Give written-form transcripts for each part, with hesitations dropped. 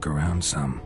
look around some.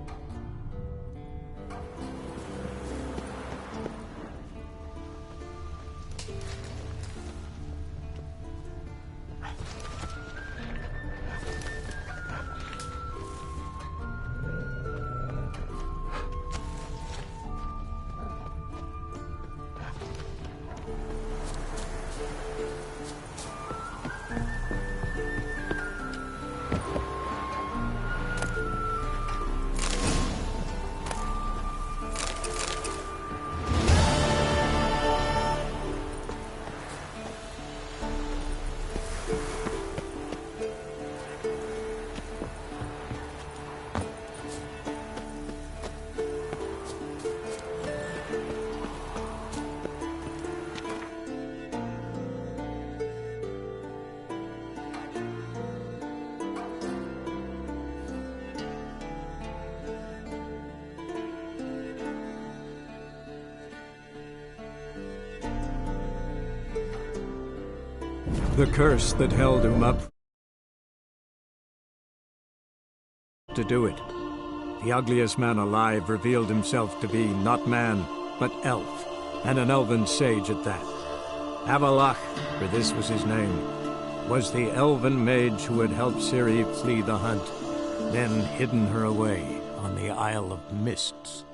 The curse that held him up to do it. The ugliest man alive revealed himself to be not man, but elf, and an elven sage at that. Avalach, for this was his name, was the elven mage who had helped Ciri flee the hunt, then hidden her away on the Isle of Mists.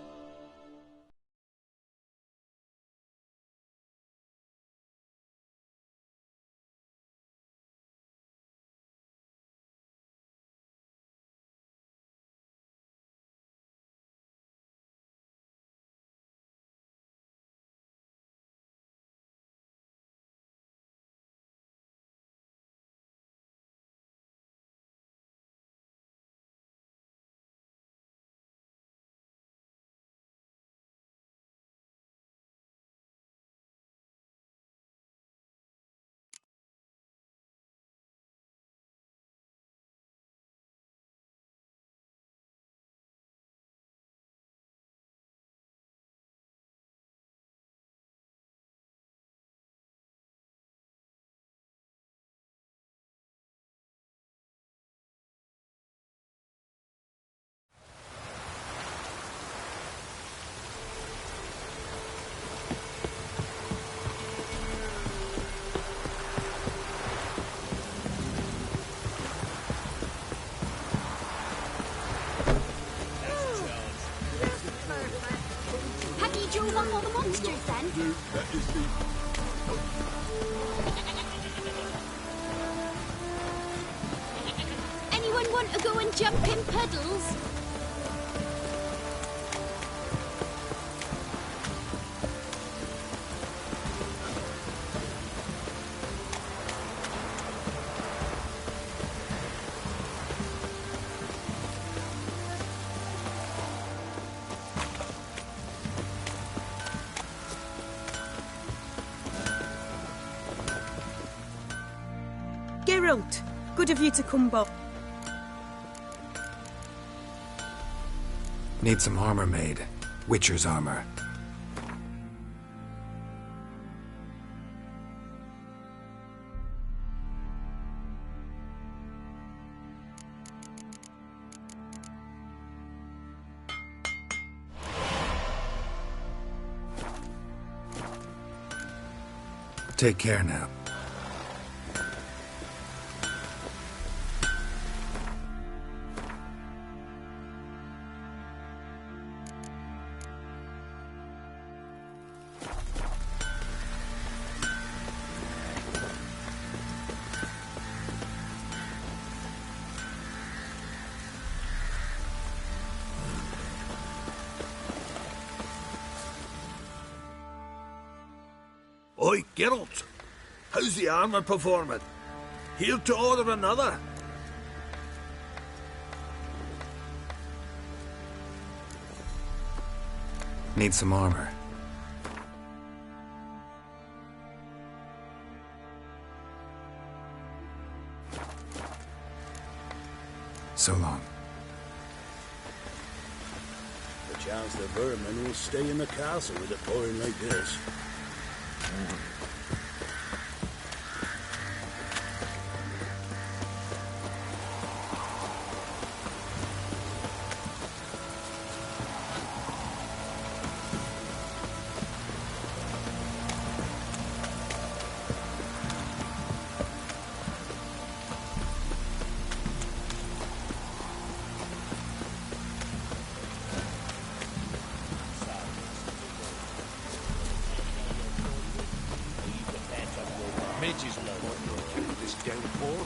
Anyone want to go and jump in puddles? Geralt, good of you to come back. Need some armor made. Witcher's armor. Take care now. Oi, Geralt! How's the armour performing? Here to order another? Need some armor. So long. The chance the vermin will stay in the castle with it pouring like this. Mages know what you're keeping this down for.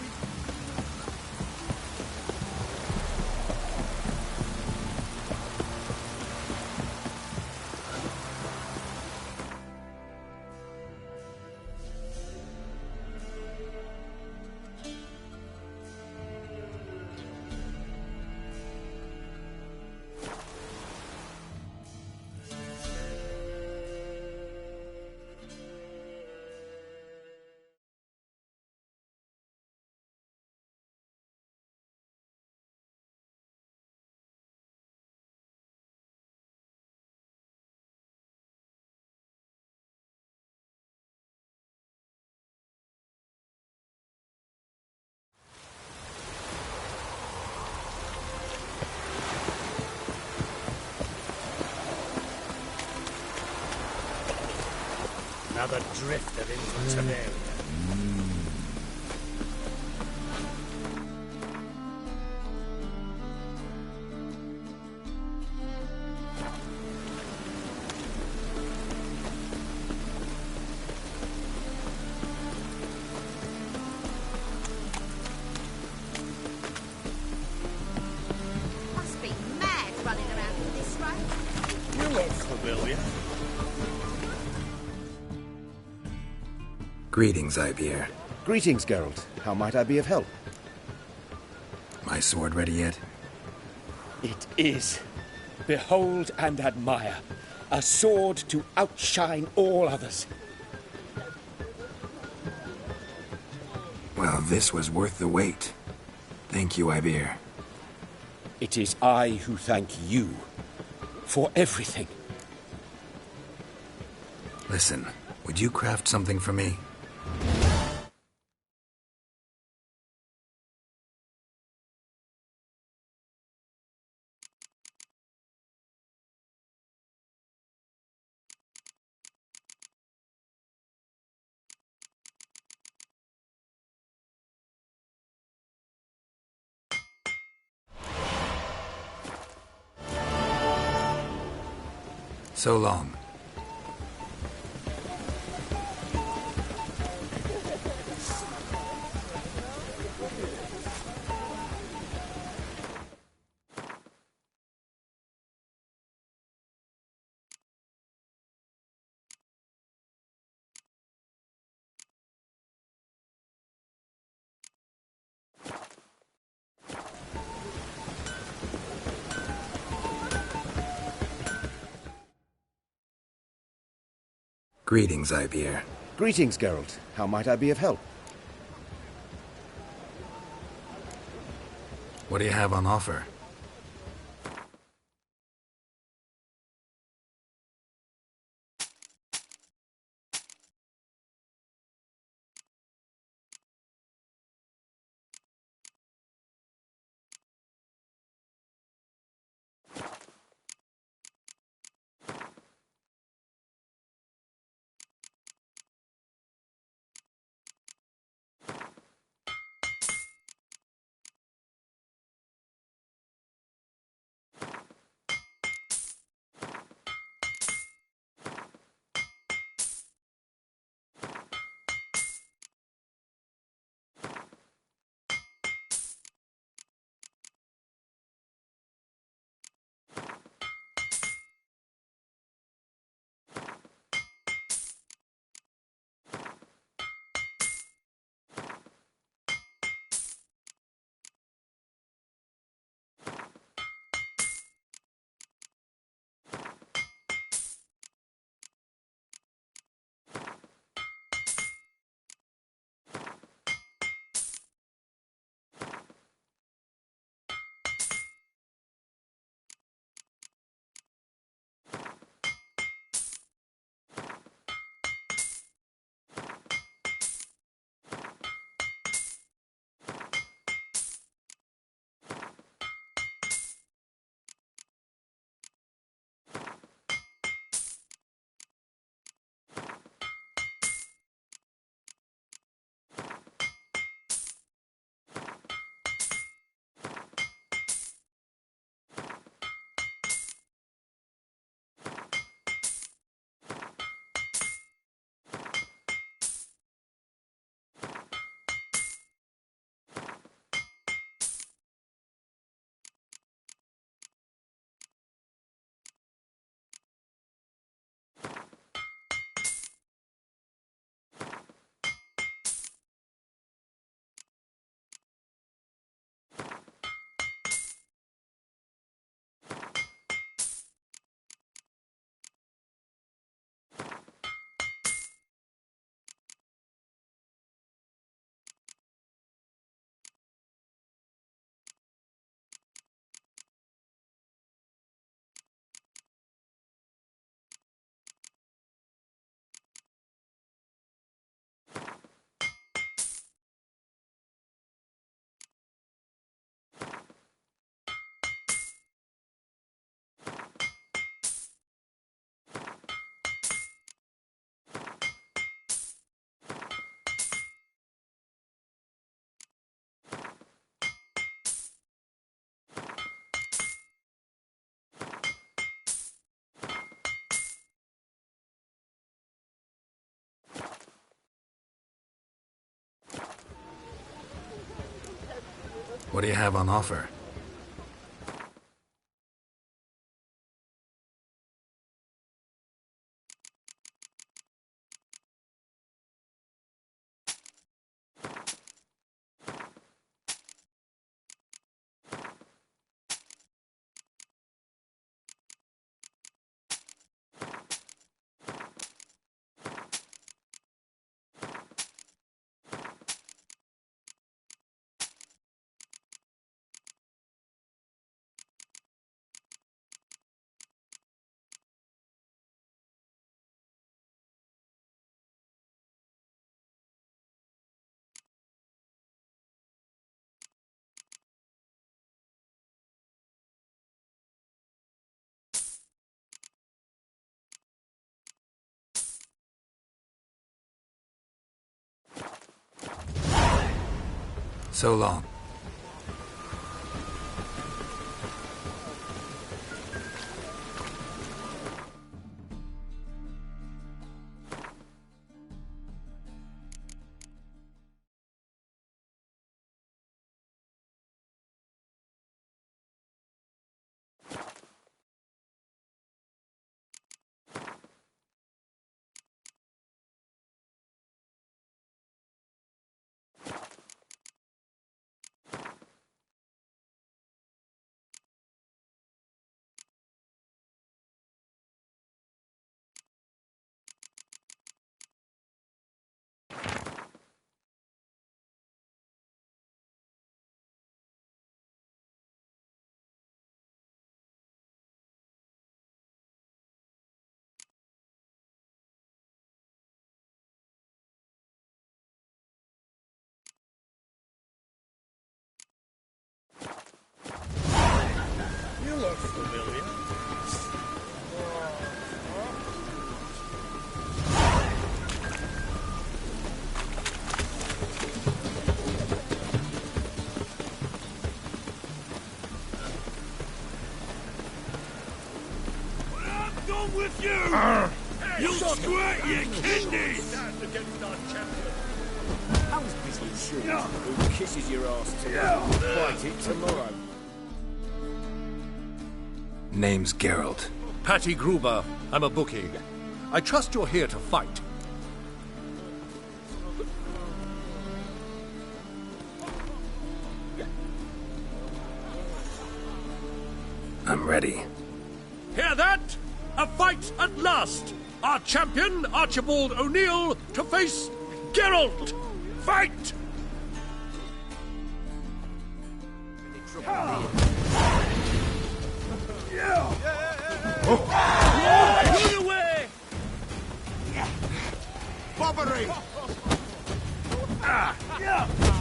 Another drifter into Terraria. Must be mad running around in this rain. You look familiar. Greetings, Ibeer. Greetings, Geralt. How might I be of help? My sword ready yet? It is. Behold and admire. A sword to outshine all others. Well, this was worth the wait. Thank you, Ibeer. It is I who thank you for everything. Listen, would you craft something for me? So long. Greetings, Ibeer. Greetings, Geralt. How might I be of help? What do you have on offer? What do you have on offer? So long. You look familiar. I'm done with you! You squirt, you kidneys! Stand against our champion. I was busy shooting. Who kisses your ass today? Fight it tomorrow. Name's Geralt. Patty Gruber, I'm a bookie. I trust you're here to fight. I'm ready. Hear that? A fight at last! Our champion, Archibald O'Neill, to face Geralt! Fight! Run away! Bobbery!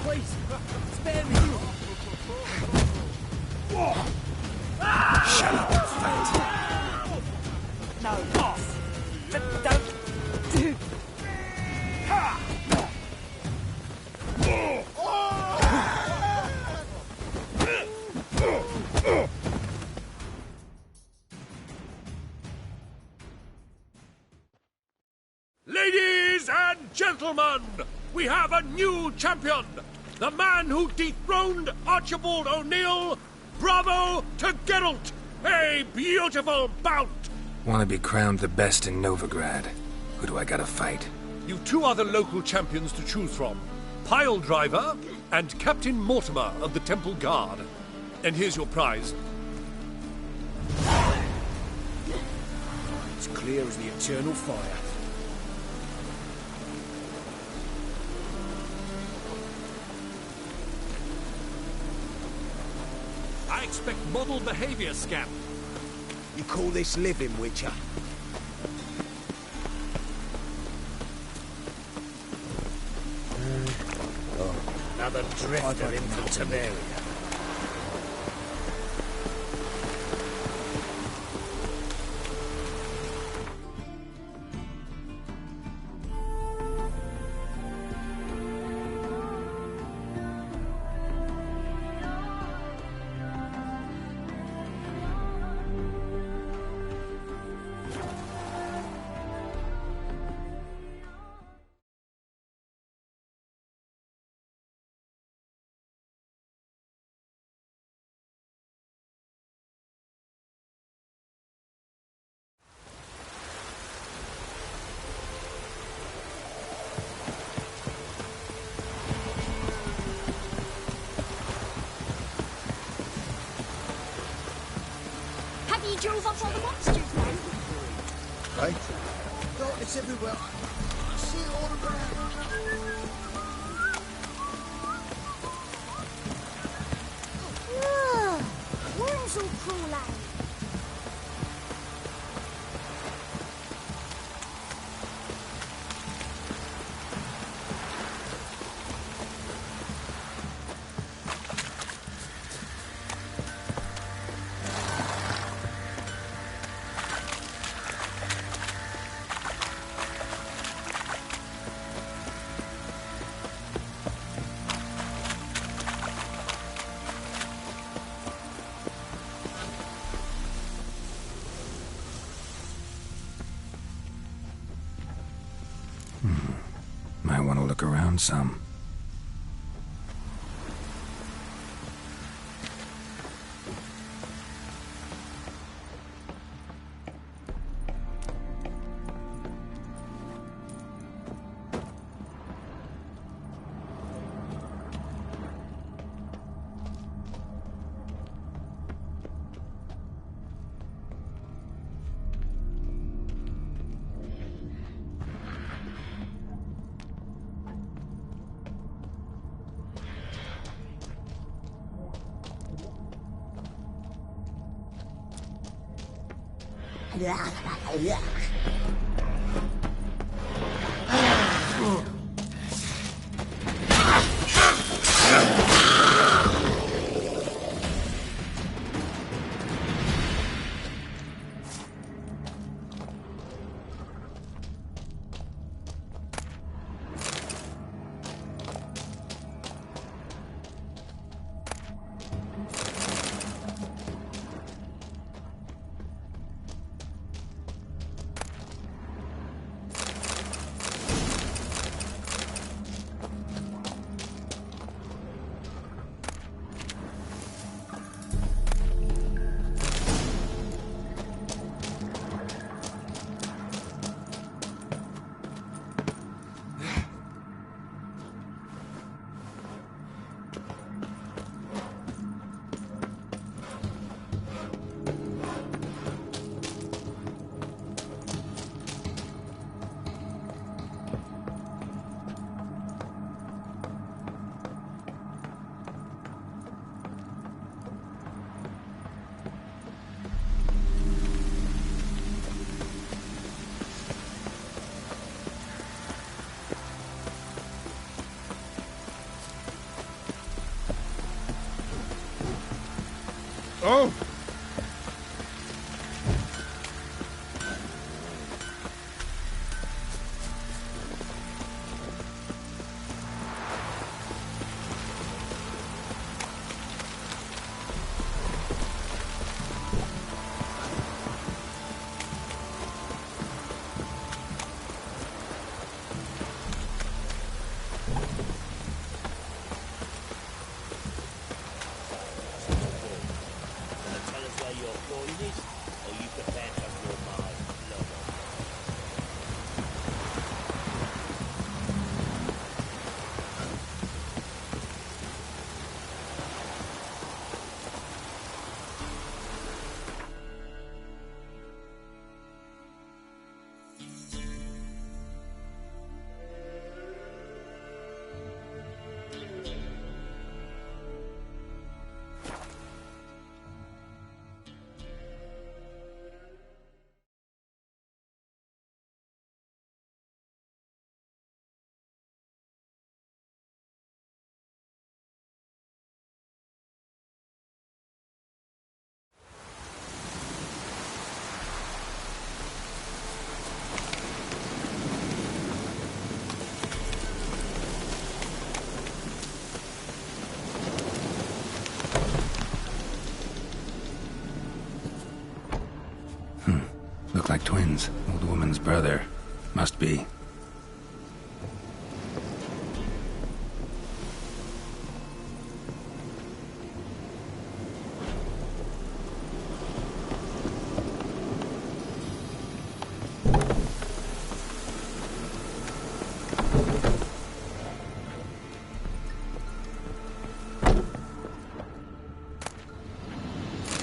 Please, spare me. Shut up and fight. No, boss. Don't. Ladies and gentlemen, we have a new champion! The man who dethroned Archibald O'Neill! Bravo to Geralt! A beautiful bout! Want to be crowned the best in Novigrad. Who do I gotta fight? You've two other local champions to choose from. Pile Driver and Captain Mortimer of the Temple Guard. And here's your prize. It's clear as the eternal fire. I expect model behavior scan. You call this living, Witcher? Another drifter into Temeria. Hey? Darkness everywhere. I see it all around. Ugh, worms all crawl out. Might want to look around some. Oh! Look like twins. Old woman's brother. Must be.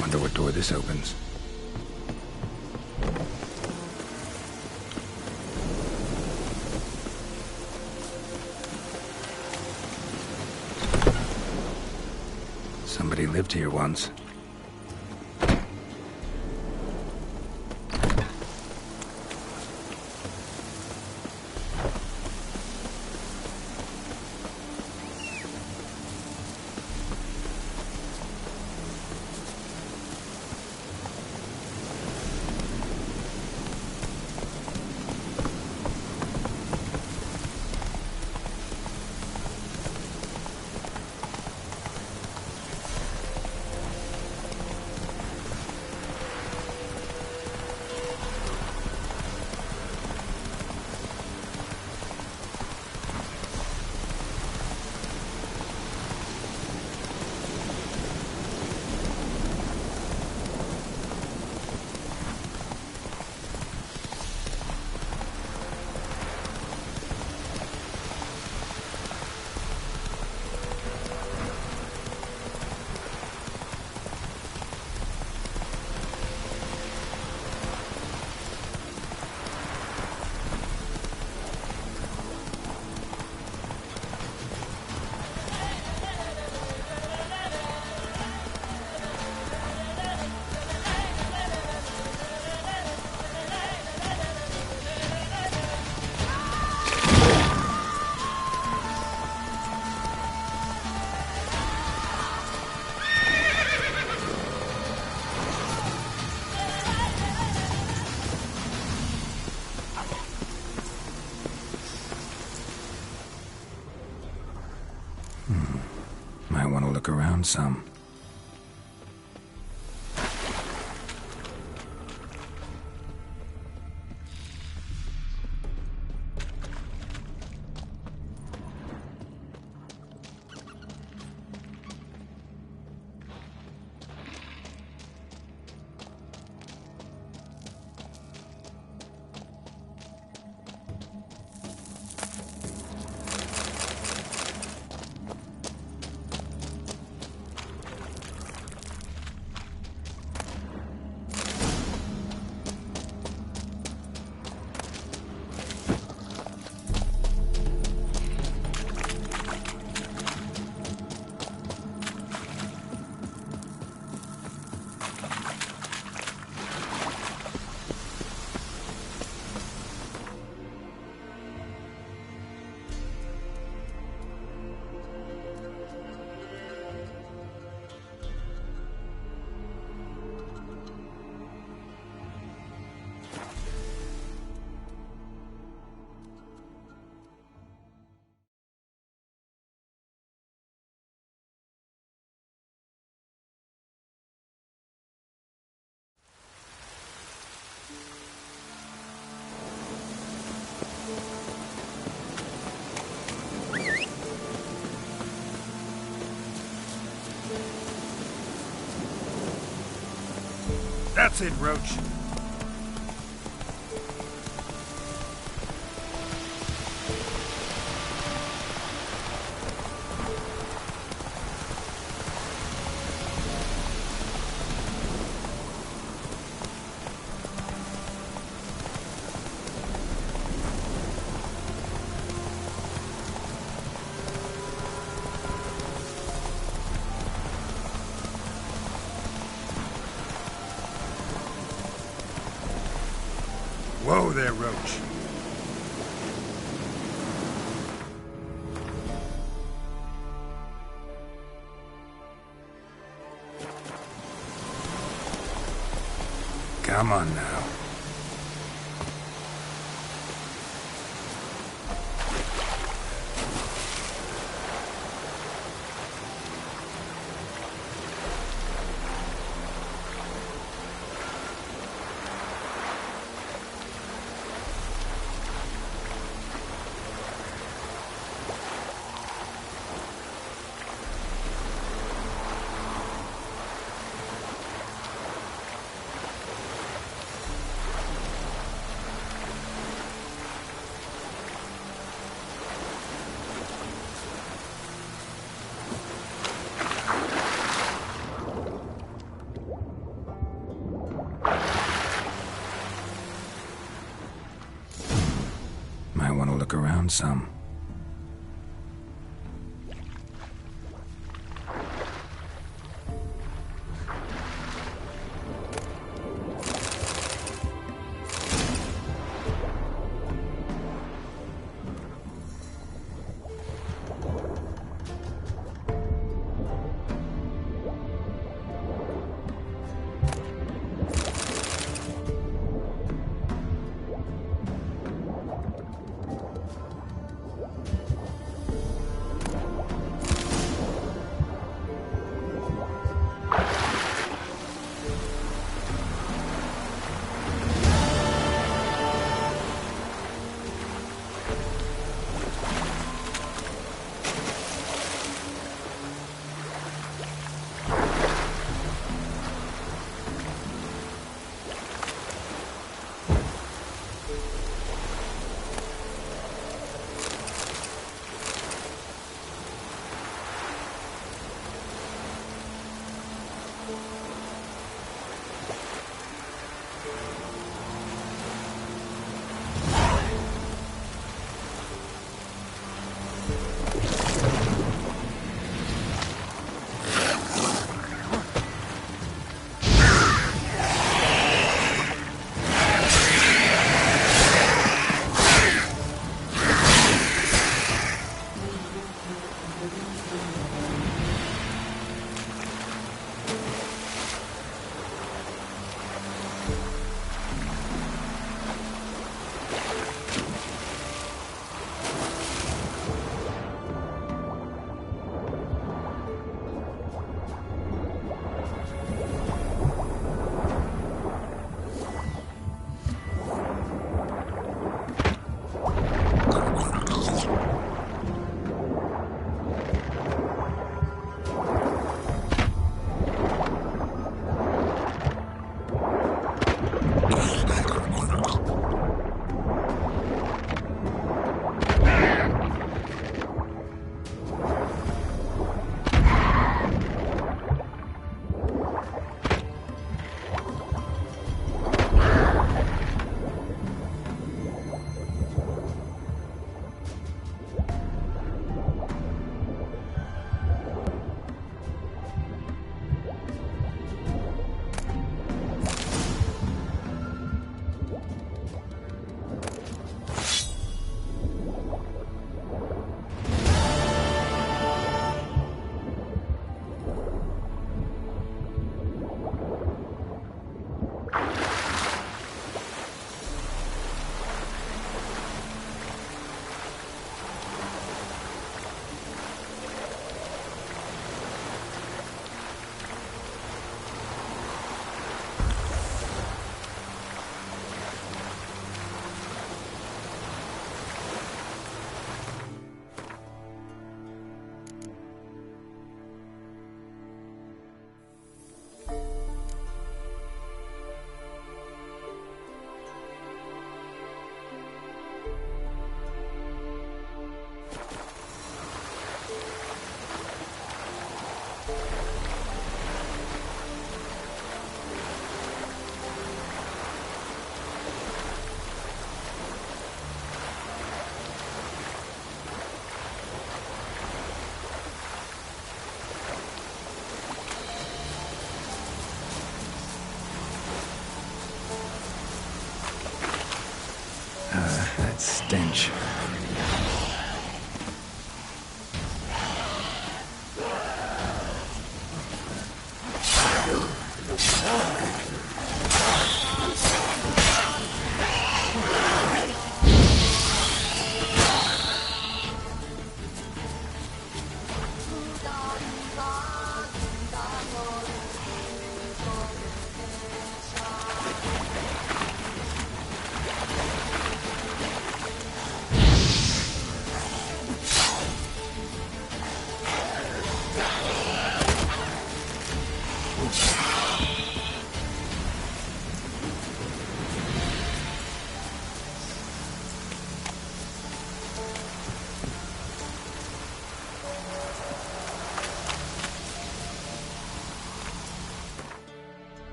Wonder what door this opens. lived here once. Might want to look around some. That's it, Roach. Whoa there, Roach. Come on now. Might want to look around some.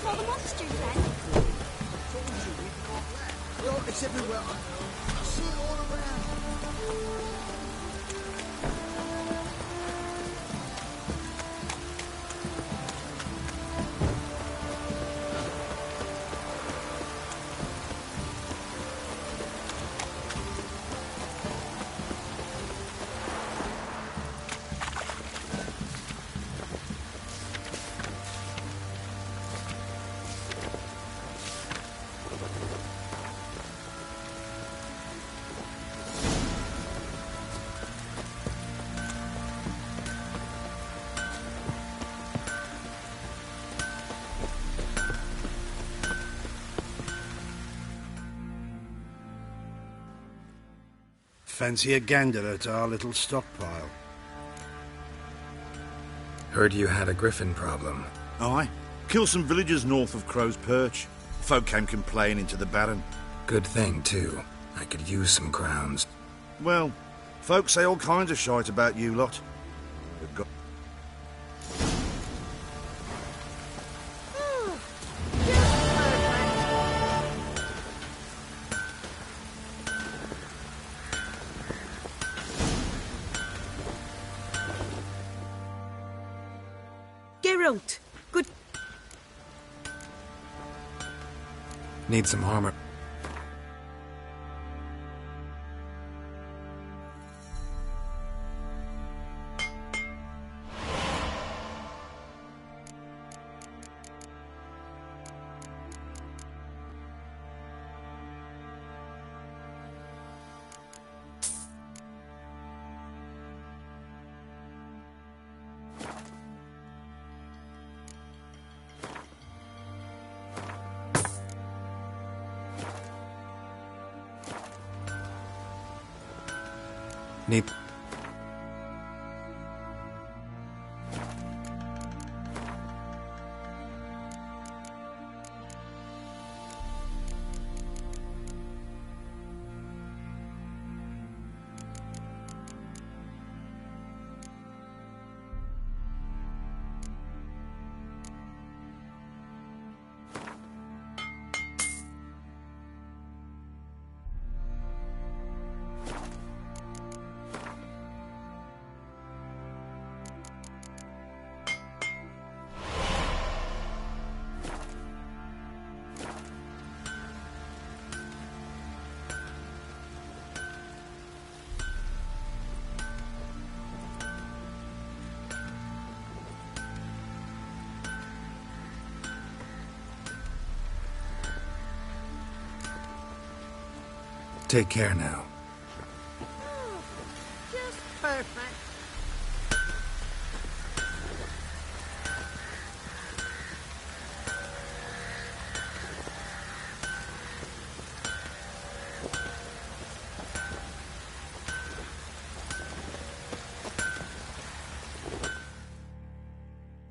saw the monsters then? Look, it's everywhere. I see it all around. Fancy a gander at our little stockpile? Heard you had a griffin problem. Aye. Killed some villagers north of Crow's Perch. Folk came complaining to the Baron. Good thing, too. I could use some crowns. Well, folk say all kinds of shite about you lot. We've got... Geralt, good. Need some armor. Need... Take care now. Just perfect.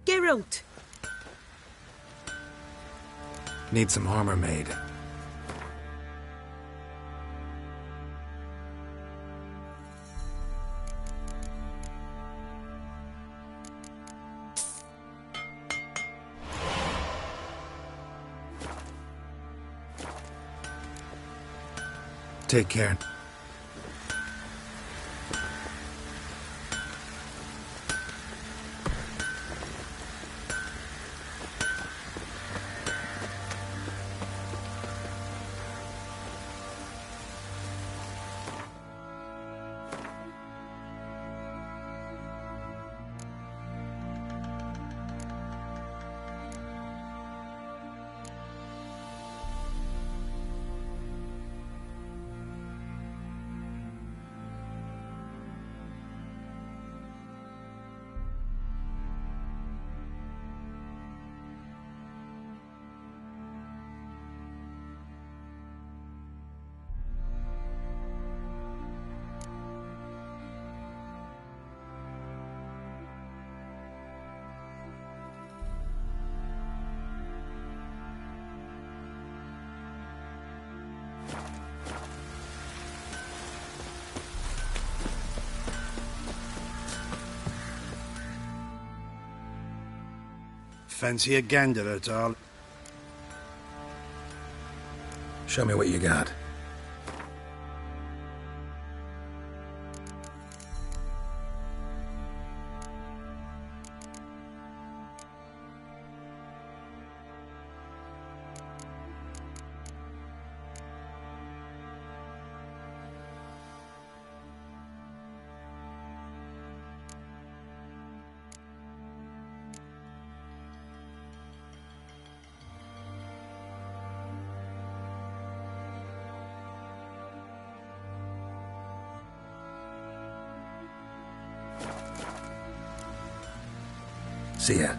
Geralt, Need some armor made. Take care. Fancy a gander at our... Show me what you got. See ya.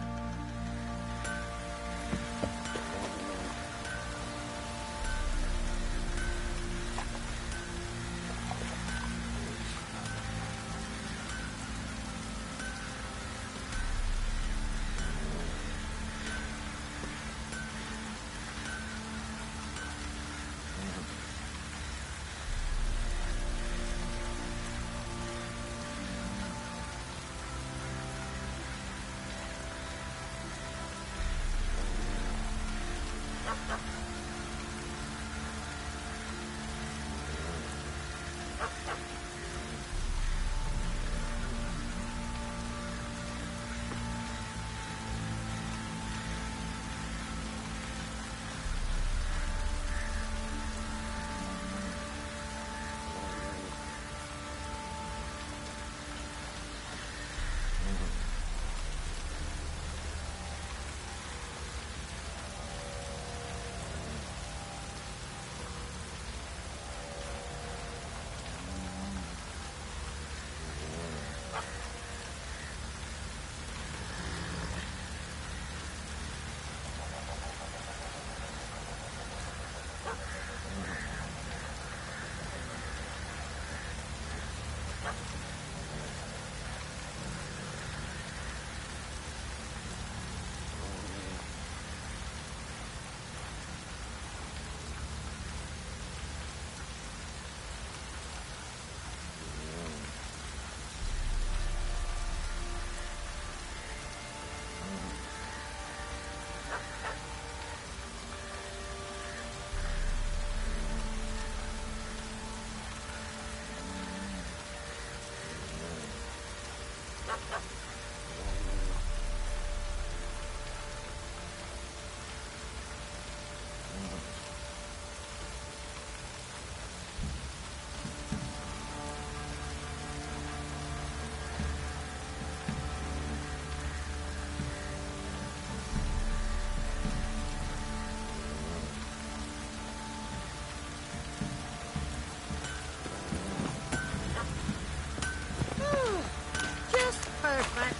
Perfect.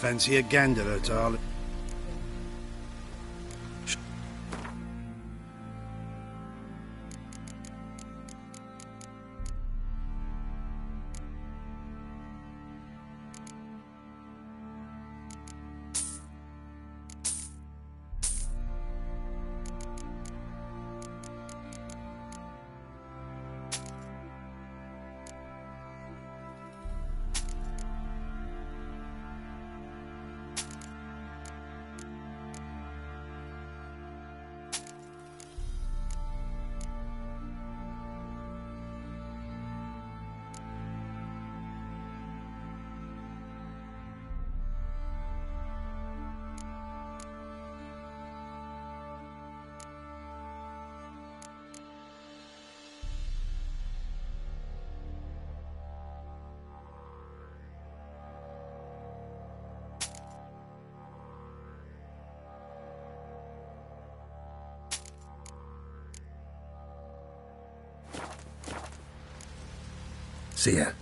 Fancy a gander at all? See ya.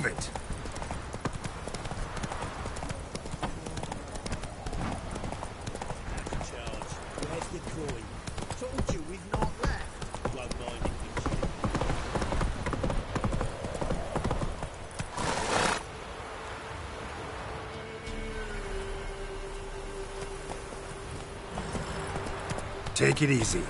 Move it! Charge. Where's the coin? Told you we've not left. Won't mind if you Take it easy.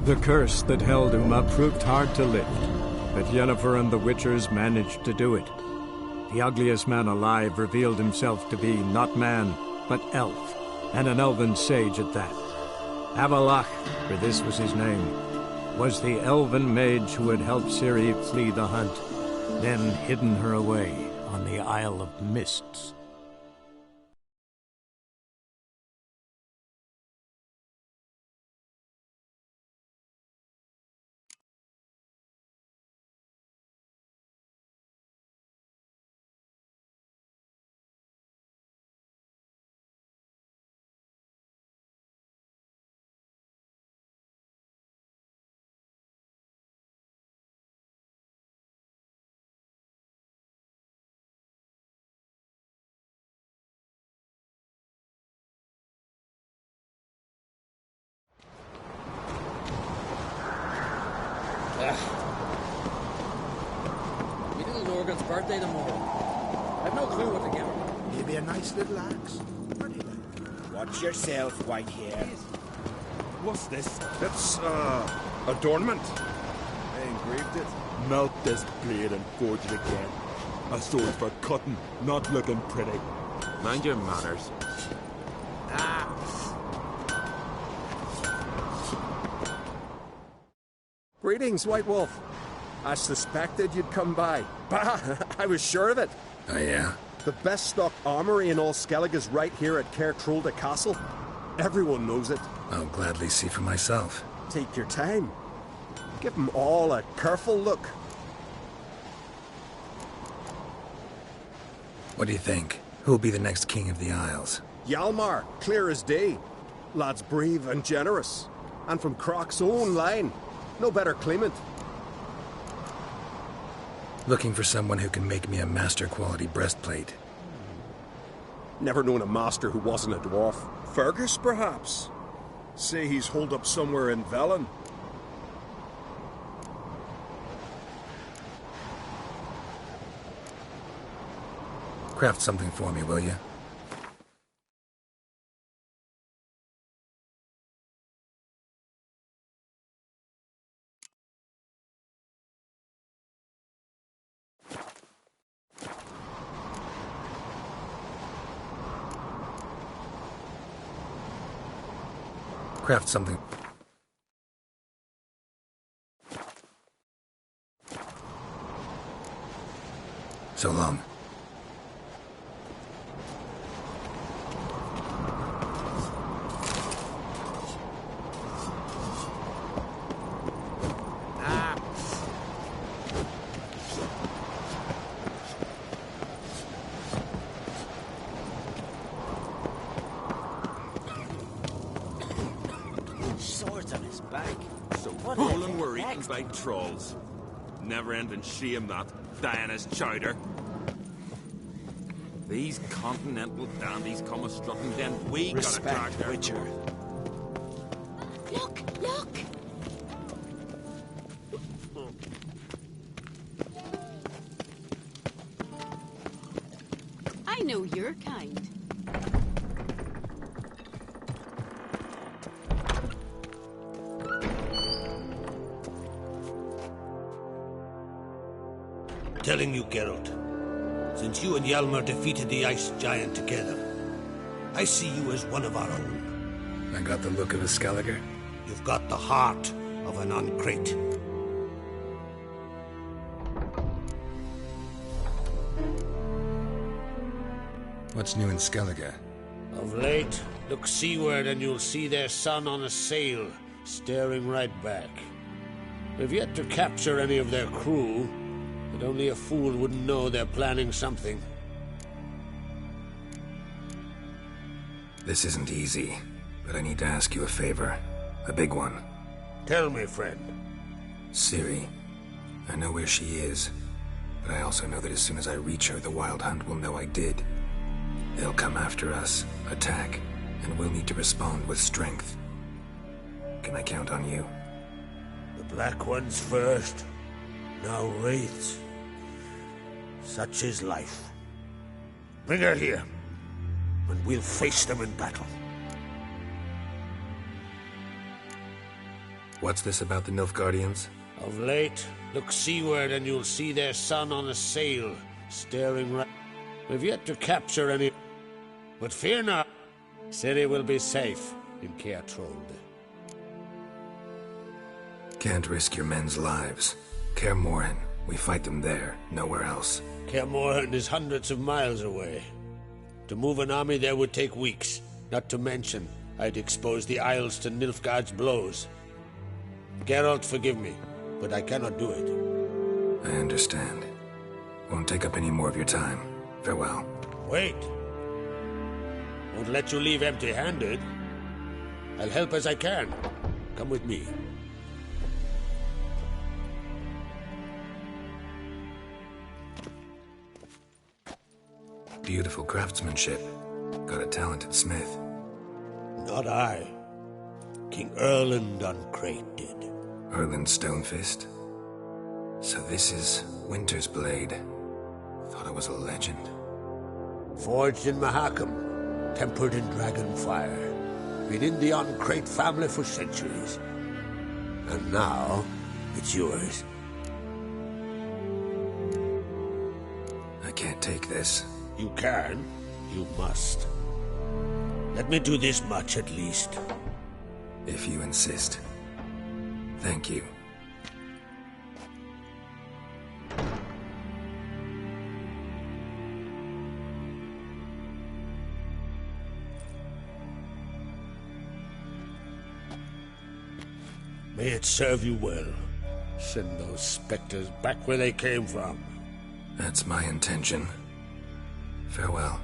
The curse that held Uma proved hard to lift, but Yennefer and the Witchers managed to do it. The ugliest man alive revealed himself to be not man, but elf, and an elven sage at that. Avalach, for this was his name, was the elven mage who had helped Ciri flee the hunt, then hidden her away on the Isle of Mists. Me little Norgan's birthday tomorrow. I've no clue what to get her. Maybe a nice little axe. Pretty like. Watch yourself, white hair. What's this? It's, adornment. I engraved it. Melt this blade and forge it again. A sword for cutting, not looking pretty. Mind your manners. Greetings, White Wolf. I suspected you'd come by. Bah, I was sure of it. Oh, yeah? The best stock armory in all Skellig is right here at Caer Trolde Castle. Everyone knows it. I'll gladly see for myself. Take your time. Give them all a careful look. What do you think? Who'll be the next king of the Isles? Hjalmar, clear as day. Lad's brave and generous. And from Croc's own line. No better claimant. Looking for someone who can make me a master-quality breastplate. Never known a master who wasn't a dwarf. Fergus, perhaps? Say he's holed up somewhere in Velen. Craft something for me, will you? Craft something. So long. Swords on his back. So what? Poland were eaten by trolls. Never-ending shame that. Diana's chowder. These continental dandies come a strutting, then we gotta crack their Witcher. Look, look! I know your kind. telling you, Geralt. Since you and Hjalmar defeated the ice giant together, I see you as one of our own. I got the look of a Skelliger? You've got the heart of an Uncrate. What's new in Skellige? Of late, look seaward and you'll see their sun on a sail, staring right back. We've yet to capture any of their crew, but only a fool wouldn't know they're planning something. This isn't easy, but I need to ask you a favor. A big one. Tell me, friend. Ciri. I know where she is, but I also know that as soon as I reach her, the Wild Hunt will know I did. They'll come after us, attack, and we'll need to respond with strength. Can I count on you? The Black Ones first, now Wraiths. Such is life. Bring her here, and we'll face them in battle. What's this about the Nilfgaardians? Of late, look seaward and you'll see their sun on a sail, staring right... We've yet to capture any... But fear not, Ciri will be safe in Caer Trond. Can't risk your men's lives. Kaer Morhen, we fight them there, nowhere else. Kaer Morhen is hundreds of miles away. To move an army there would take weeks, not to mention I'd expose the Isles to Nilfgaard's blows. Geralt, forgive me, but I cannot do it. I understand. Won't take up any more of your time. Farewell. Wait. Won't let you leave empty-handed. I'll help as I can. Come with me. Beautiful craftsmanship. Got a talented smith. Not I. King Erland Uncrate did. Erland Stonefist? So this is Winter's Blade. Thought it was a legend. Forged in Mahakam. Tempered in dragon fire. Been in the Uncrate family for centuries. And now, it's yours. I can't take this. You can. You must. Let me do this much at least. If you insist. Thank you. May it serve you well. Send those specters back where they came from. That's my intention. Farewell.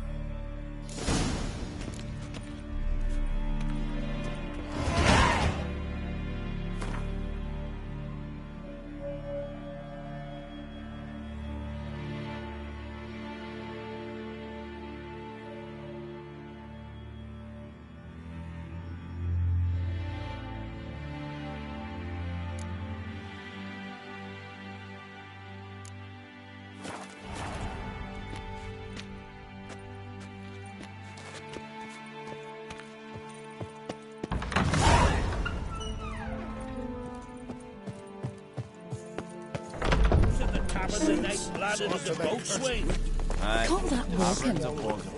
Can't that walk him?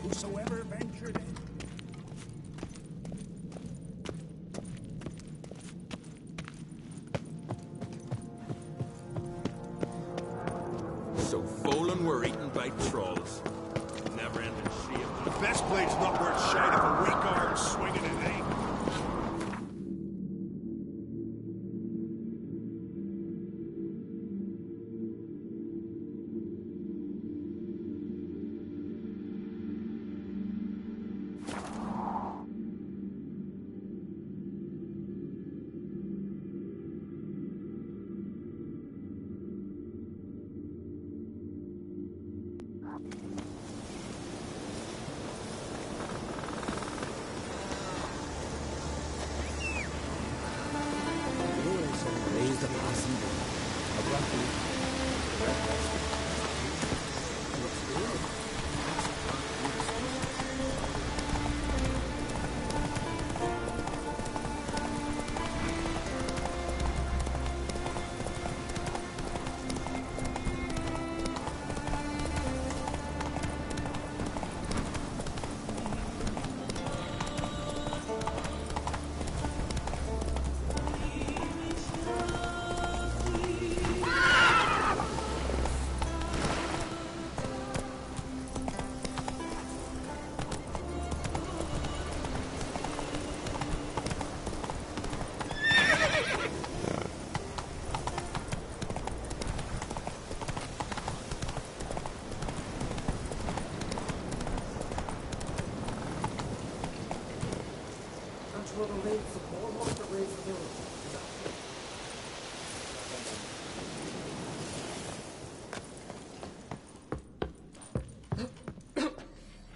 Whosoever ventured in. So Folan were eaten by trolls. Never ending shame. The best blade's not worth shite if a weak arm swinging it, eh?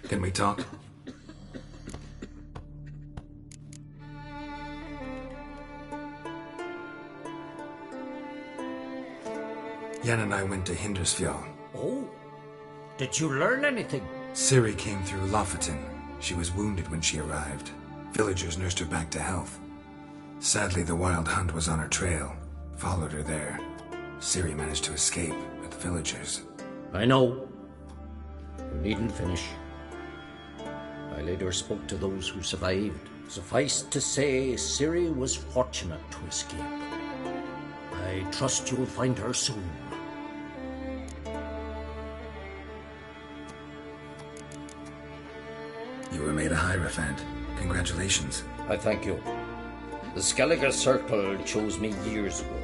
Can we talk? Jan and I went to Hindersfjall. Oh? Did you learn anything? Ciri came through Lofoten. She was wounded when she arrived. Villagers nursed her back to health. Sadly, the Wild Hunt was on her trail. Followed her there. Ciri managed to escape with the villagers. I know. You needn't finish. I later spoke to those who survived. Suffice to say, Ciri was fortunate to escape. I trust you'll find her soon. You were made a Hierophant. Congratulations. I thank you. The Skellige Circle chose me years ago,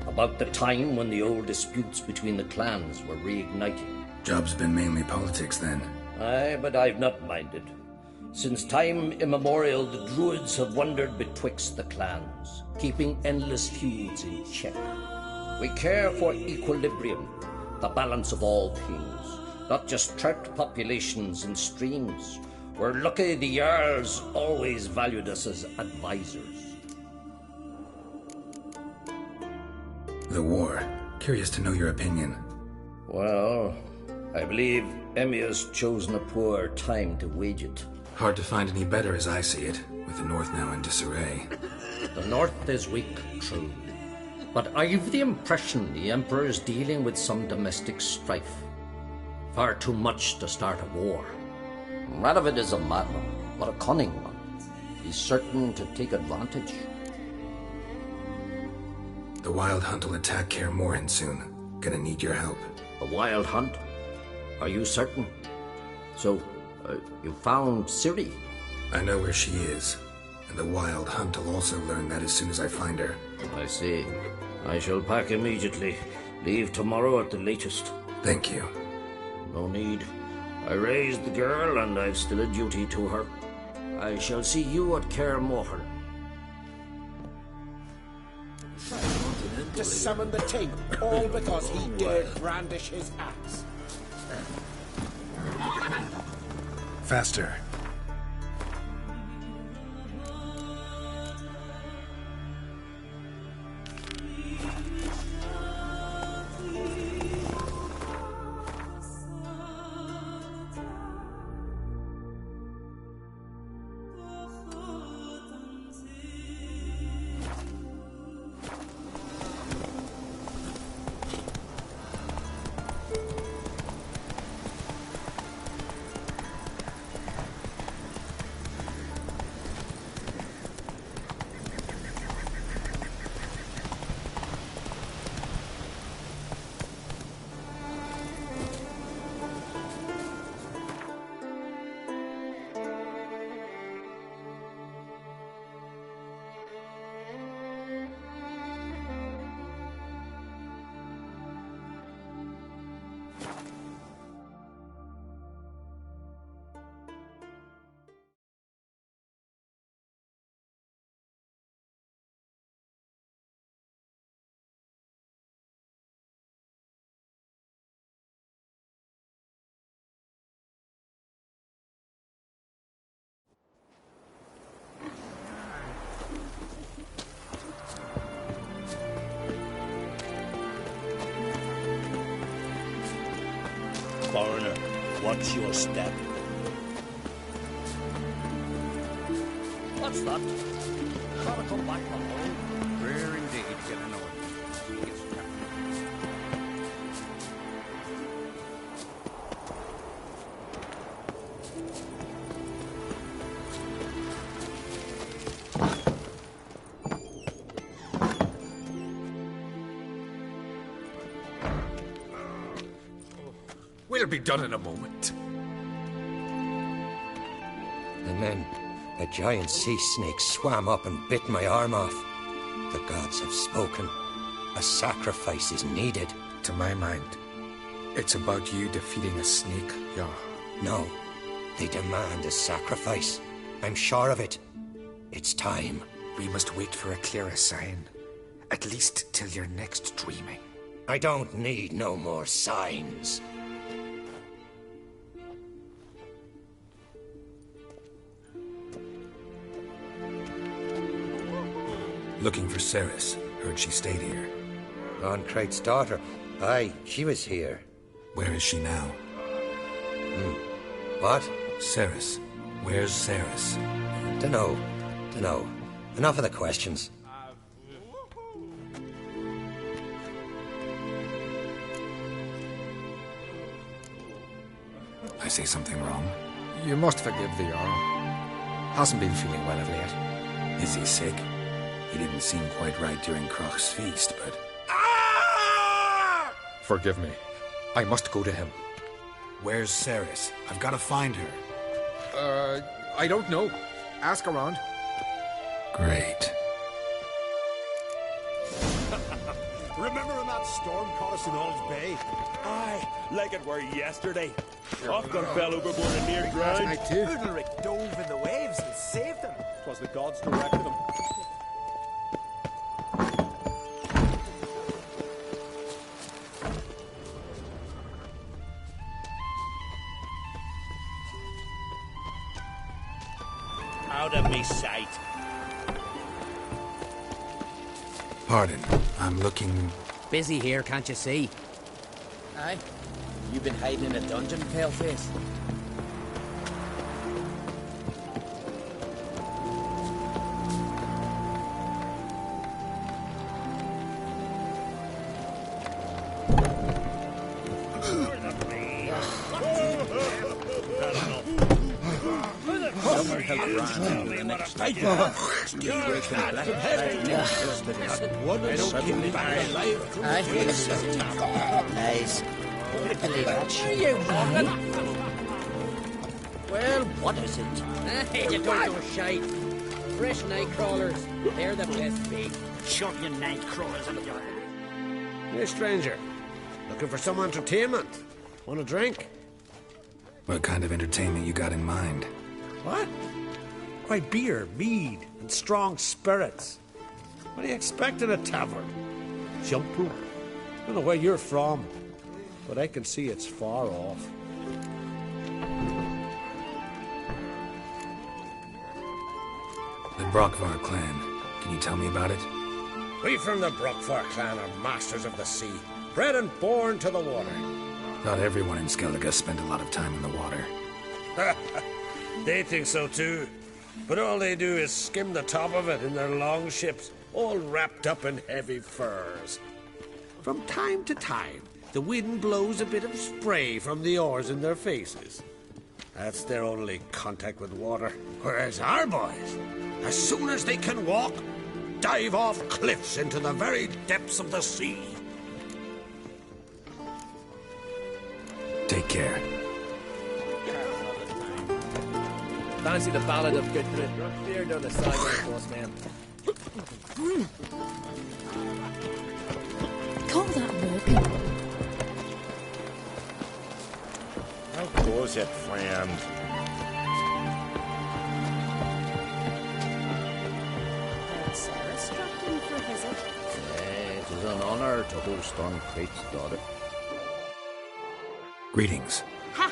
about the time when the old disputes between the clans were reigniting. Job's been mainly politics then. Aye, but I've not minded. Since time immemorial, the Druids have wandered betwixt the clans, keeping endless feuds in check. We care for equilibrium, the balance of all things, not just trout populations and streams. We're lucky the Jarls always valued us as advisors. The war. Curious to know your opinion. Well, I believe Emmir's chosen a poor time to wage it. Hard to find any better as I see it, with the North now in disarray. The North is weak, true. But I've the impression the Emperor is dealing with some domestic strife. Far too much to start a war. Radovid is a madman, but a cunning one. He's certain to take advantage. The Wild Hunt will attack Kaer Morhen soon. Gonna need your help. The Wild Hunt? Are you certain? So, you found Ciri? I know where she is. And the Wild Hunt will also learn that as soon as I find her. I see. I shall pack immediately. Leave tomorrow at the latest. Thank you. No need. I raised the girl, and I've still a duty to her. I shall see you at Kaer Morhen. To summon the Ting, all because he dared brandish his axe. Faster. Foreigner, watch your step. What's that? Gotta come back from home. Rare indeed to get annoyed. Yes, Captain. We'll be done in a moment. And then a giant sea snake swam up and bit my arm off. The gods have spoken. A sacrifice is needed. To my mind, it's about you defeating a snake, Jarl. No, they demand a sacrifice. I'm sure of it. It's time. We must wait for a clearer sign. At least till your next dreaming. I don't need no more signs. Looking for Ceres. Heard she stayed here. Ron Crate's daughter. Aye, she was here. Where is she now? What? Ceres. Where's Ceres? Dunno. Enough of the questions. I say something wrong? You must forgive the Jarl. Hasn't been feeling well of late. Is he sick? He didn't seem quite right during Croc's feast, but... Forgive me. I must go to him. Where's Ceres? I've got to find her. I don't know. Ask around. Great. Remember when that storm caught us in All's Bay? Aye, like it were yesterday. Often fell overboard and near drowned. I too. Ulrich dove in the waves and saved them. 'Twas the gods directed them. Out of me sight. Pardon, I'm looking... Busy here, can't you see? Aye. You've been hiding in a dungeon, paleface. Nice. Well, what is it? You don't know shite. Fresh night crawlers. They're the best bait. Shut your night crawlers and your... Hey, stranger. Looking for some entertainment? Want a drink? What kind of entertainment you got in mind? What? Why, beer, mead, and strong spirits. What do you expect in a tavern? Jump rope? I don't know where you're from, but I can see it's far off. The Brockvar clan. Can you tell me about it? We from the Brockvar clan are masters of the sea, bred and born to the water. Not everyone in Skellige spent a lot of time in the water. They think so too, but all they do is skim the top of it in their long ships, all wrapped up in heavy furs. From time to time, the wind blows a bit of spray from the oars in their faces. That's their only contact with water. Whereas our boys, as soon as they can walk, dive off cliffs into the very depths of the sea. Take care. Fancy the ballad of Gudrun. Clear down the sidewalk, boss man. Call that walking. How goes it, friend? Sarah struck in for a visit. It is an honor to host on Crate's daughter. Greetings. Ha!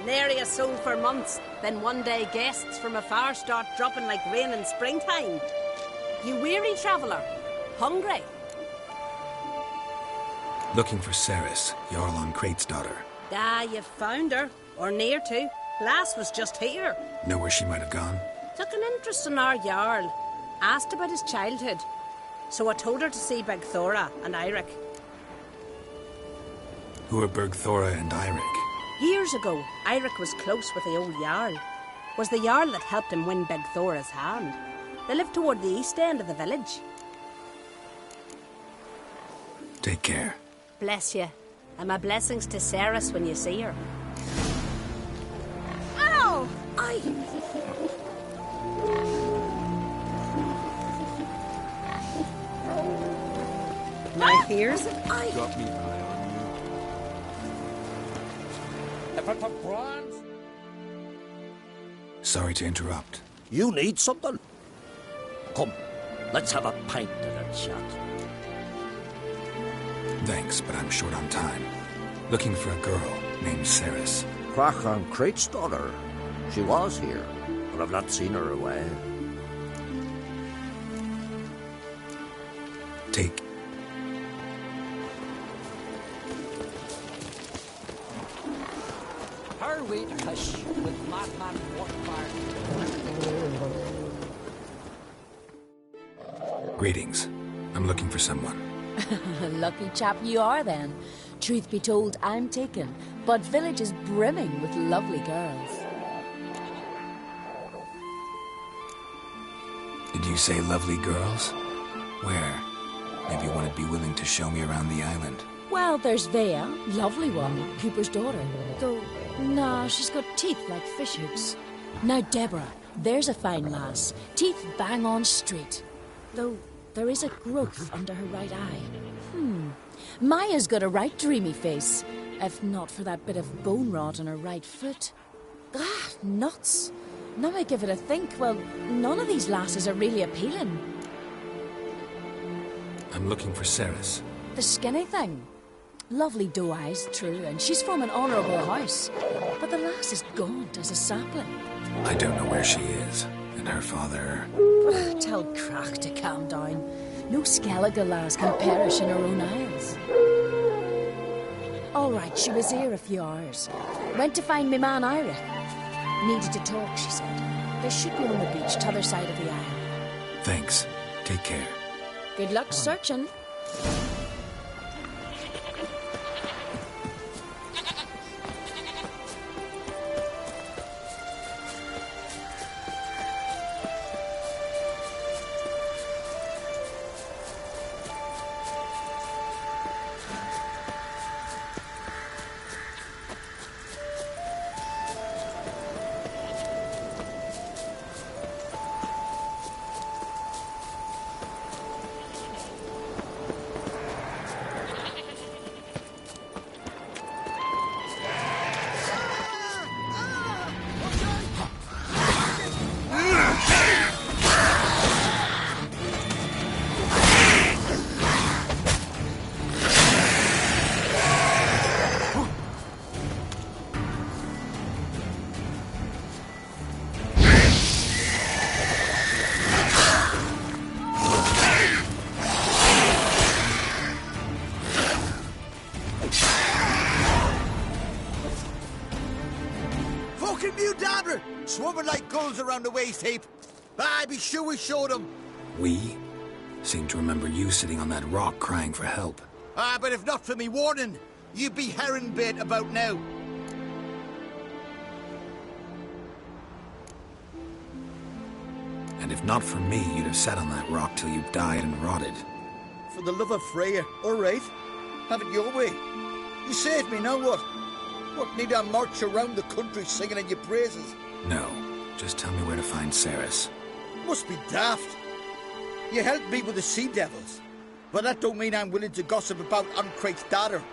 Nary a soul for months. Then one day guests from afar start dropping like rain in springtime. You weary traveller? Hungry? Looking for Ceres, Jarl on Crate's daughter. Ah, you've found her. Or near to. Lass was just here. Know where she might have gone? Took an interest in our Jarl. Asked about his childhood. So I told her to see Bergthora and Eirik. Who are Bergthora and Eirik? Years ago, Eirik was close with the old Jarl. Was the Jarl that helped him win Bergthora's hand. They lived toward the east end of the village. Take care. Bless you. And my blessings to Ceres when you see her. Ow! My ears? Got me eye on Bronze? Sorry to interrupt. You need something? Come, let's have a pint and a chat. Thanks, but I'm short on time. Looking for a girl named Ceres. Crachan Crate's daughter. She was here, but I've not seen her a while. Take... Her way to hush with madman warfare. Greetings. I'm looking for someone. Lucky chap you are, then. Truth be told, I'm taken, but village is brimming with lovely girls. Did you say lovely girls? Where? Maybe one would be willing to show me around the island. Well, there's Vea, lovely one, Cooper's daughter. Though, nah, she's got teeth like fish hooks. Now, Deborah, there's a fine lass. Teeth bang on straight. Though, there is a growth under her right eye. Maya's got a right dreamy face, if not for that bit of bone rot on her right foot. Ah, nuts. Now I give it a think, well, none of these lasses are really appealing. I'm looking for Ceres. The skinny thing. Lovely doe eyes, true, and she's from an honourable house. But the lass is gaunt as a sapling. I don't know where she is, and her father... Tell Crack to calm down. No skeletal lass can perish in her own isles. All right, she was here a few hours. Went to find me man Ira. Needed to talk, she said. They should be on the beach, t'other side of the isle. Thanks. Take care. Good luck searching. Swimming like gulls around the waist heap. Aye, be sure we showed them. We? Seem to remember you sitting on that rock crying for help. Ah, but if not for me warning, you'd be herring bait about now. And if not for me, you'd have sat on that rock till you died and rotted. For the love of Freya, all right. Have it your way. You saved me, now what? What, need I march around the country singing in your praises? No, just tell me where to find Ceres. Must be daft. You helped me with the sea devils, but that don't mean I'm willing to gossip about Uncrate's daughter.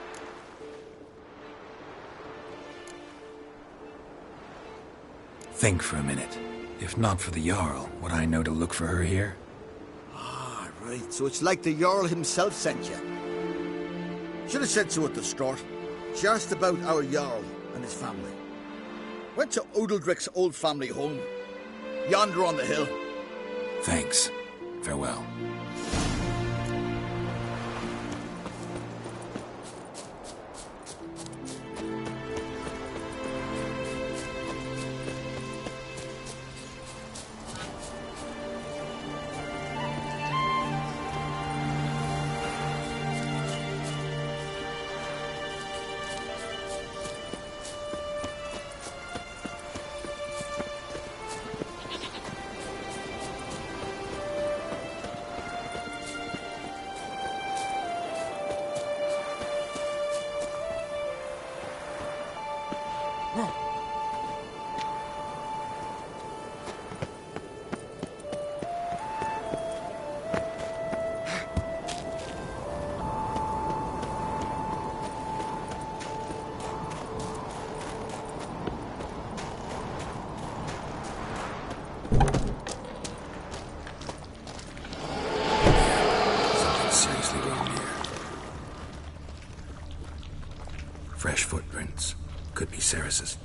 Think for a minute. If not for the Jarl, would I know to look for her here? Ah, right, so it's like the Jarl himself sent you. Should have said so at the start. Just about our Jarl and his family. Went to Odeldrick's old family home. Yonder on the hill. Thanks. Farewell. Fresh footprints. Could be Ceres's.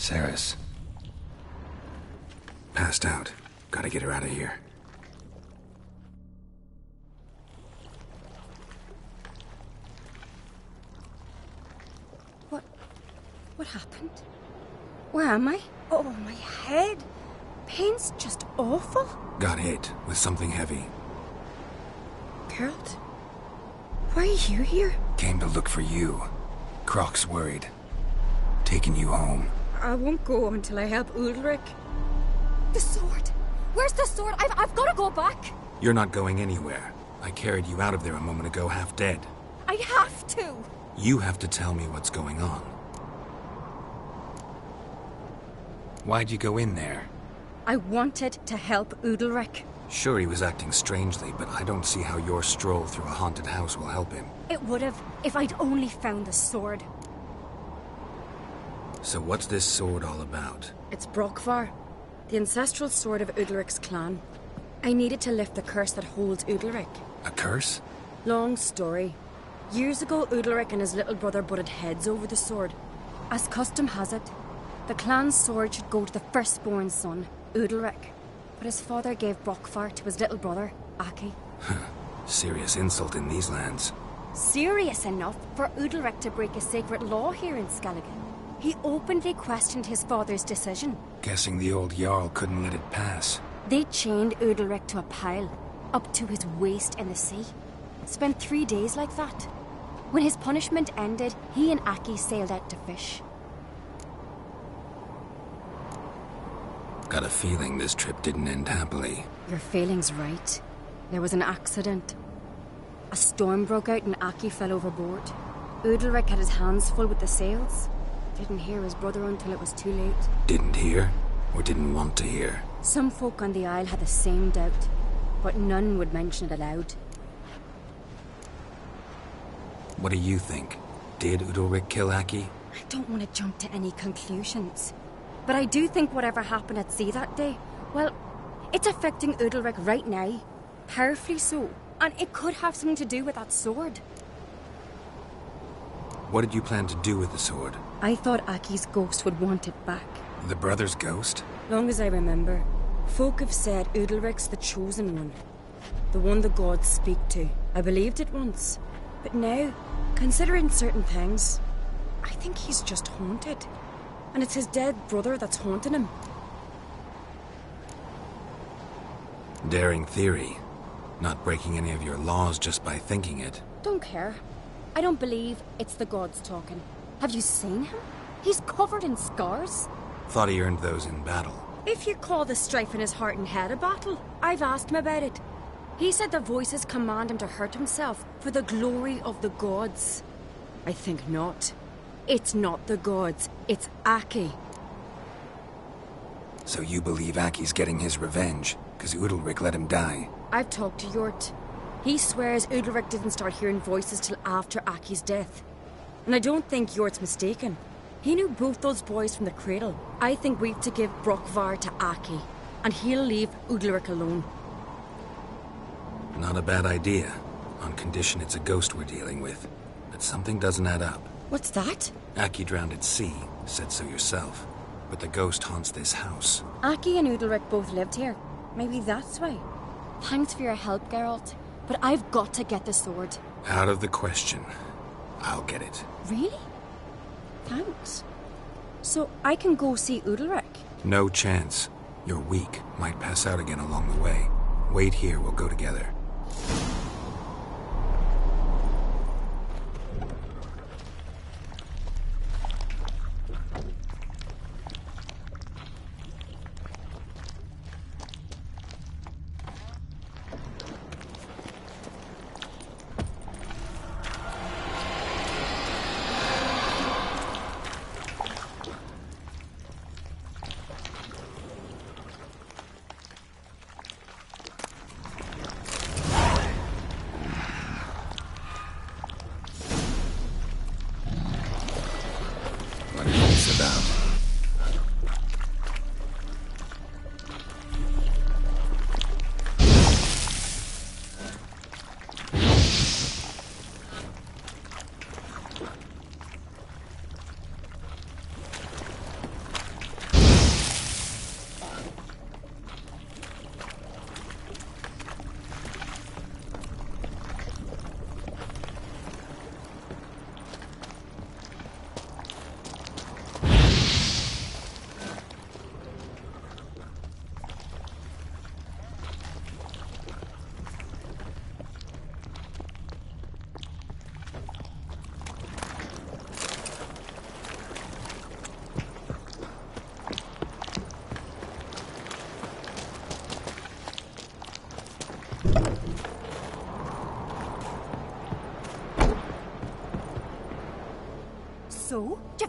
Saris. Passed out. Gotta get her out of here. What happened? Where am I? Oh, my head. Pain's just awful. Got hit with something heavy. Geralt? Why are you here? Came to look for you. Croc's worried. Taking you home. I won't go until I help Ulrich. The sword! Where's the sword? I've got to go back! You're not going anywhere. I carried you out of there a moment ago, half dead. I have to! You have to tell me what's going on. Why'd you go in there? I wanted to help Ulrich. Sure, he was acting strangely, but I don't see how your stroll through a haunted house will help him. It would have, if I'd only found the sword. So what's this sword all about? It's Brockvar, the ancestral sword of Udalric's clan. I needed to lift the curse that holds Udalric. A curse? Long story. Years ago, Udalric and his little brother butted heads over the sword. As custom has it, the clan's sword should go to the firstborn son, Udalric. But his father gave Brockvar to his little brother, Aki. Serious insult in these lands. Serious enough for Udalric to break a sacred law here in Skellige. He openly questioned his father's decision. Guessing the old Jarl couldn't let it pass. They chained Udalric to a pile, up to his waist in the sea. Spent 3 days like that. When his punishment ended, he and Aki sailed out to fish. Got a feeling this trip didn't end happily. Your feeling's right. There was an accident. A storm broke out and Aki fell overboard. Udalric had his hands full with the sails. Didn't hear his brother until it was too late. Didn't hear? Or didn't want to hear? Some folk on the Isle had the same doubt, but none would mention it aloud. What do you think? Did Udalric kill Aki? I don't want to jump to any conclusions. But I do think whatever happened at sea that day, well, it's affecting Udalric right now. Powerfully so. And it could have something to do with that sword. What did you plan to do with the sword? I thought Aki's ghost would want it back. The brother's ghost? Long as I remember, folk have said Udalric's the chosen one. The one the gods speak to. I believed it once. But now, considering certain things, I think he's just haunted. And it's his dead brother that's haunting him. Daring theory. Not breaking any of your laws just by thinking it. Don't care. I don't believe it's the gods talking. Have you seen him? He's covered in scars. Thought he earned those in battle. If you call the strife in his heart and head a battle, I've asked him about it. He said the voices command him to hurt himself for the glory of the gods. I think not. It's not the gods, it's Aki. So you believe Aki's getting his revenge, because Udalric let him die? I've talked to Yort. He swears Udalric didn't start hearing voices till after Aki's death. And I don't think Yort's mistaken. He knew both those boys from the cradle. I think we've to give Brockvar to Aki, and he'll leave Udalric alone. Not a bad idea, on condition it's a ghost we're dealing with. But something doesn't add up. What's that? Aki drowned at sea, said so yourself. But the ghost haunts this house. Aki and Udalric both lived here. Maybe that's why. Thanks for your help, Geralt. But I've got to get the sword. Out of the question. I'll get it. Really? Thanks. So I can go see Udalric? No chance. You're weak. Might pass out again along the way. Wait here, we'll go together.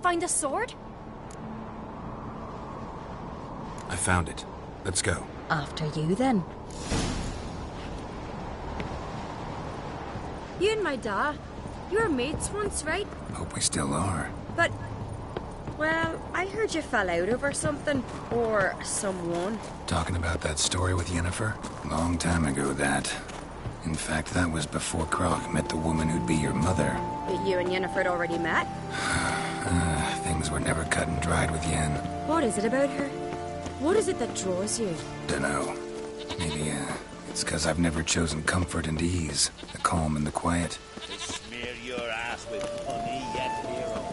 find the sword? I found it. Let's go. After you, then. You and my dad, you were mates once, right? Hope we still are. But, well, I heard you fell out over something. Or someone. Talking about that story with Yennefer? Long time ago, that. In fact, that was before Croc met the woman who'd be your mother. But you and Yennefer had already met? Things were never cut and dried with Yen. What is it about her? What is it that draws you? Dunno. Maybe, it's because I've never chosen comfort and ease. The calm and the quiet. To smear your ass with honey yet, hero.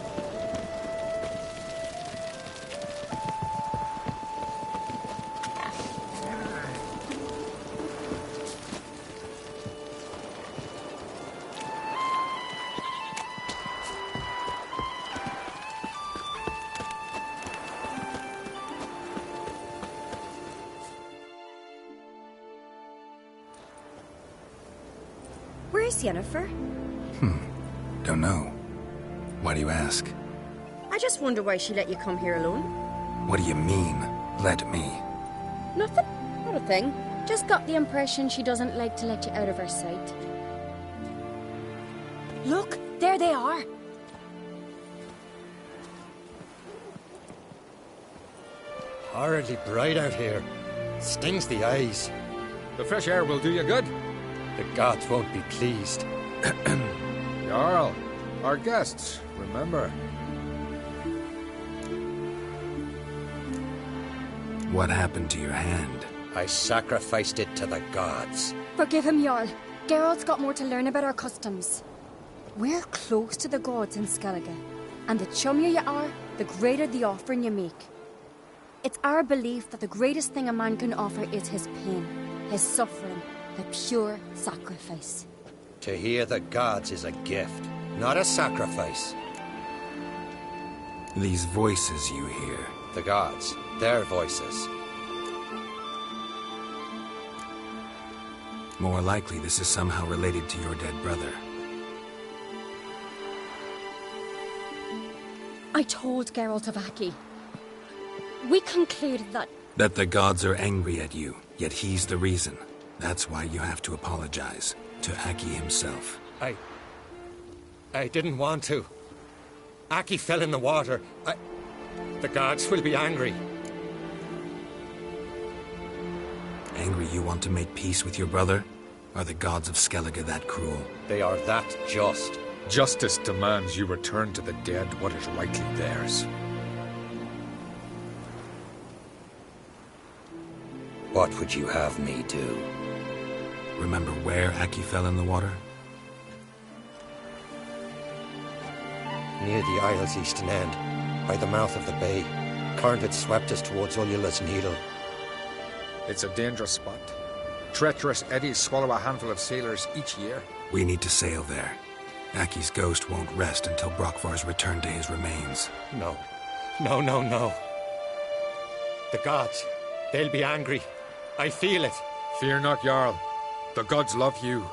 Where's Yennefer? Don't know. Why do you ask? I just wonder why she let you come here alone. What do you mean, let me? Nothing. Not a thing. Just got the impression she doesn't like to let you out of her sight. Look, there they are. Horridly bright out here. Stings the eyes. The fresh air will do you good. The gods won't be pleased. Jarl, our guests, remember. What happened to your hand? I sacrificed it to the gods. Forgive him, Jarl. Geralt's got more to learn about our customs. We're close to the gods in Skellige, and the chummier you are, the greater the offering you make. It's our belief that the greatest thing a man can offer is his pain, his suffering, the pure sacrifice. To hear the gods is a gift, not a sacrifice. These voices you hear. The gods, their voices. More likely this is somehow related to your dead brother. I told Geralt of Aki. We concluded that... That the gods are angry at you, yet he's the reason. That's why you have to apologize. To Aki himself. I didn't want to. Aki fell in the water. The gods will be angry. Angry you want to make peace with your brother? Are the gods of Skellige that cruel? They are that just. Justice demands you return to the dead what is rightly theirs. What would you have me do? Remember where Aki fell in the water? Near the Isle's eastern end, by the mouth of the bay. Current had swept us towards Ullula's Needle. It's a dangerous spot. Treacherous eddies swallow a handful of sailors each year. We need to sail there. Aki's ghost won't rest until Brokvar's returned to his remains. No. No. The gods, they'll be angry. I feel it. Fear not, Jarl. The gods love you,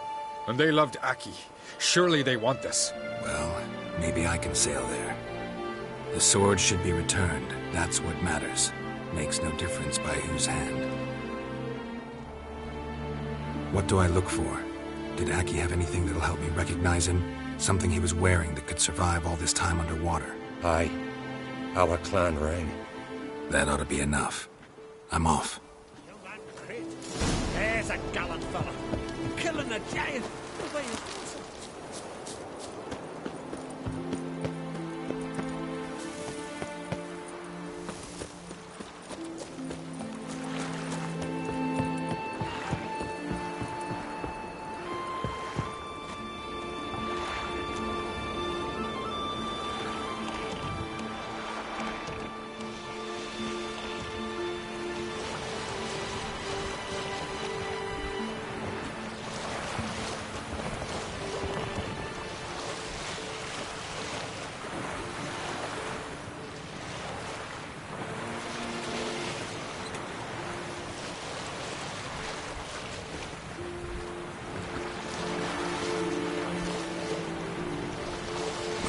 and they loved Aki. Surely they want this. Well, maybe I can sail there. The sword should be returned. That's what matters. Makes no difference by whose hand. What do I look for? Did Aki have anything that'll help me recognize him? Something he was wearing that could survive all this time underwater? Aye. Our clan ring. That ought to be enough. I'm off. There's a gallant fella. Killing a giant.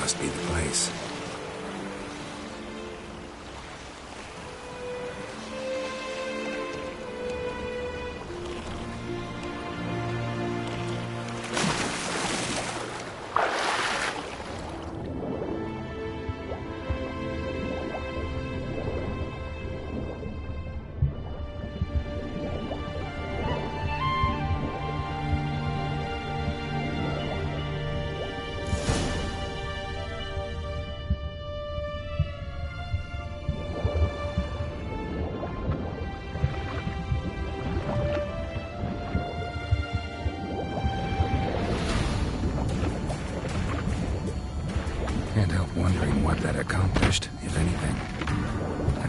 Must be the place.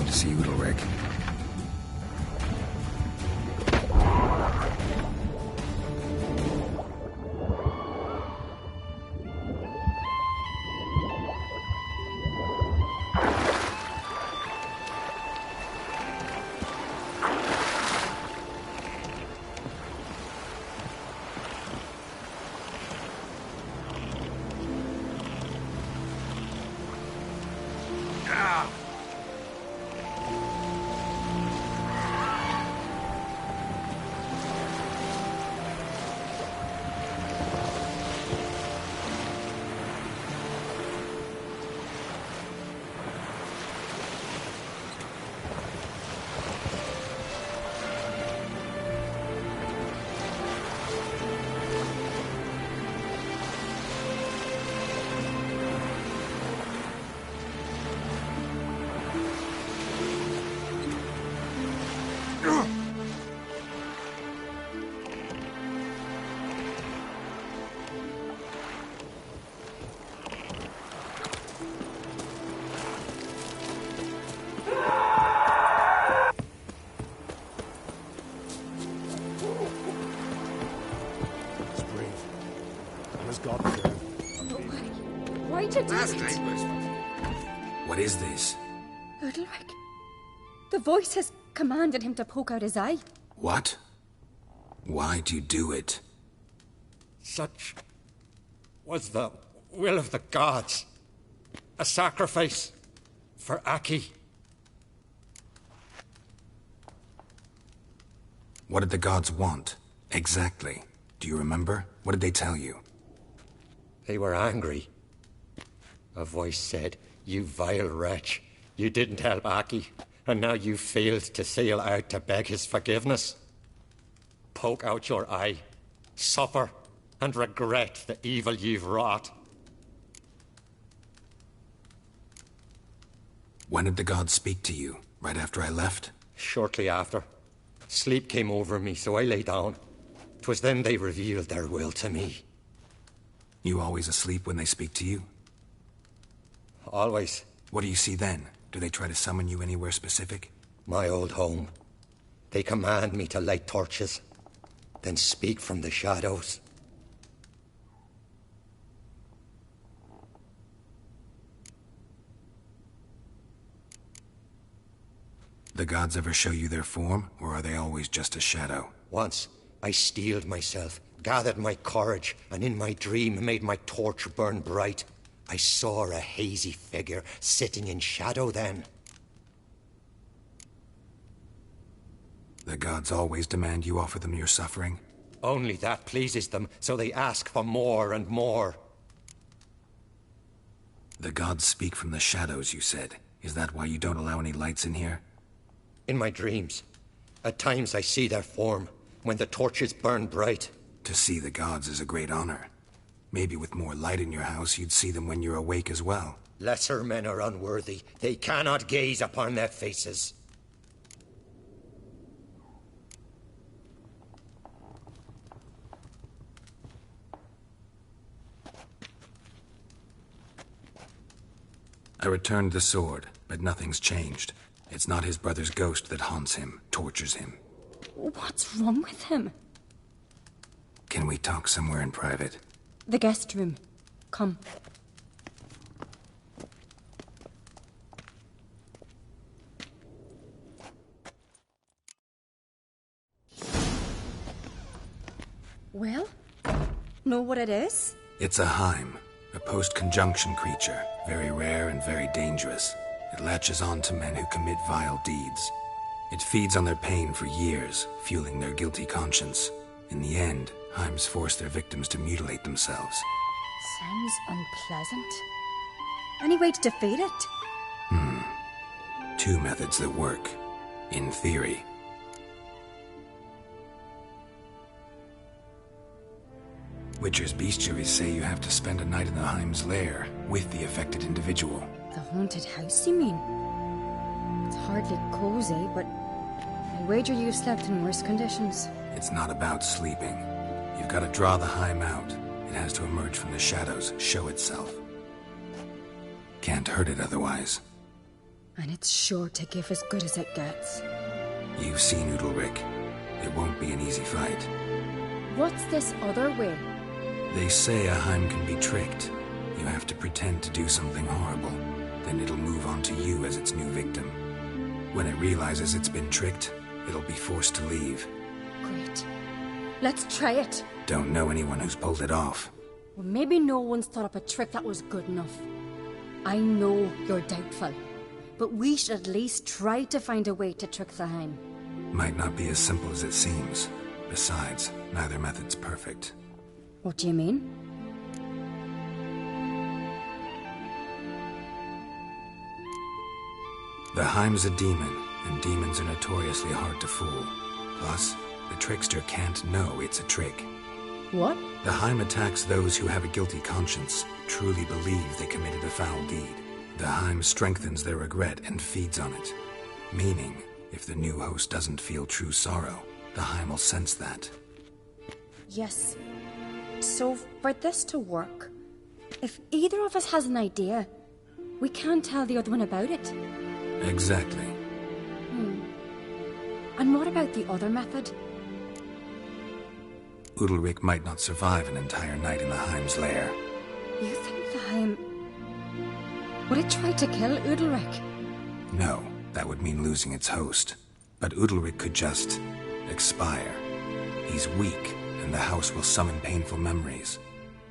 to see Udalric. Why'd you do it? What is this? Udalric. The voice has commanded him to poke out his eye. What? Why'd you do it? Such was the will of the gods. A sacrifice for Aki. What did the gods want? Exactly. Do you remember? What did they tell you? They were angry. A voice said, "You vile wretch, you didn't help Aki, and now you failed to sail out to beg his forgiveness. Poke out your eye, suffer, and regret the evil you've wrought." When did the gods speak to you? Right after I left? Shortly after. Sleep came over me, so I lay down. 'Twas then they revealed their will to me. You always asleep when they speak to you? Always. What do you see then? Do they try to summon you anywhere specific? My old home. They command me to light torches, then speak from the shadows. The gods ever show you their form, or are they always just a shadow? Once, I steeled myself, gathered my courage, and in my dream made my torch burn bright. I saw a hazy figure sitting in shadow then. The gods always demand you offer them your suffering? Only that pleases them, so they ask for more and more. The gods speak from the shadows, you said. Is that why you don't allow any lights in here? In my dreams. At times I see their form, when the torches burn bright. To see the gods is a great honor. Maybe with more light in your house, you'd see them when you're awake as well. Lesser men are unworthy. They cannot gaze upon their faces. I returned the sword, but nothing's changed. It's not his brother's ghost that haunts him, tortures him. What's wrong with him? Can we talk somewhere in private? The guest room. Come. Well, know what it is? It's a Heim, a post-conjunction creature, very rare and very dangerous. It latches on to men who commit vile deeds. It feeds on their pain for years, fueling their guilty conscience. In the end, Heims force their victims to mutilate themselves. Sounds unpleasant. Any way to defeat it? Two methods that work. In theory. Witcher's bestiaries say you have to spend a night in the Heim's lair with the affected individual. The haunted house, you mean? It's hardly cozy, but I wager you've slept in worse conditions. It's not about sleeping. You've got to draw the Heim out. It has to emerge from the shadows, show itself. Can't hurt it otherwise. And it's sure to give as good as it gets. You've seen Udalric. It won't be an easy fight. What's this other way? They say a Heim can be tricked. You have to pretend to do something horrible. Then it'll move on to you as its new victim. When it realizes it's been tricked, it'll be forced to leave. Great. Let's try it. Don't know anyone who's pulled it off. Well, maybe no one's thought up a trick that was good enough. I know you're doubtful, but we should at least try to find a way to trick the Heim. Might not be as simple as it seems. Besides, neither method's perfect. What do you mean? The Heim's a demon, and demons are notoriously hard to fool. Plus, the trickster can't know it's a trick. What? The Heim attacks those who have a guilty conscience, truly believe they committed a foul deed. The Heim strengthens their regret and feeds on it. Meaning, if the new host doesn't feel true sorrow, the Heim will sense that. Yes. So, for this to work, if either of us has an idea, we can't tell the other one about it. Exactly. And what about the other method? Udalric might not survive an entire night in the Heim's lair. You think the Heim... would it try to kill Udalric? No, that would mean losing its host. But Udalric could just... expire. He's weak, and the house will summon painful memories.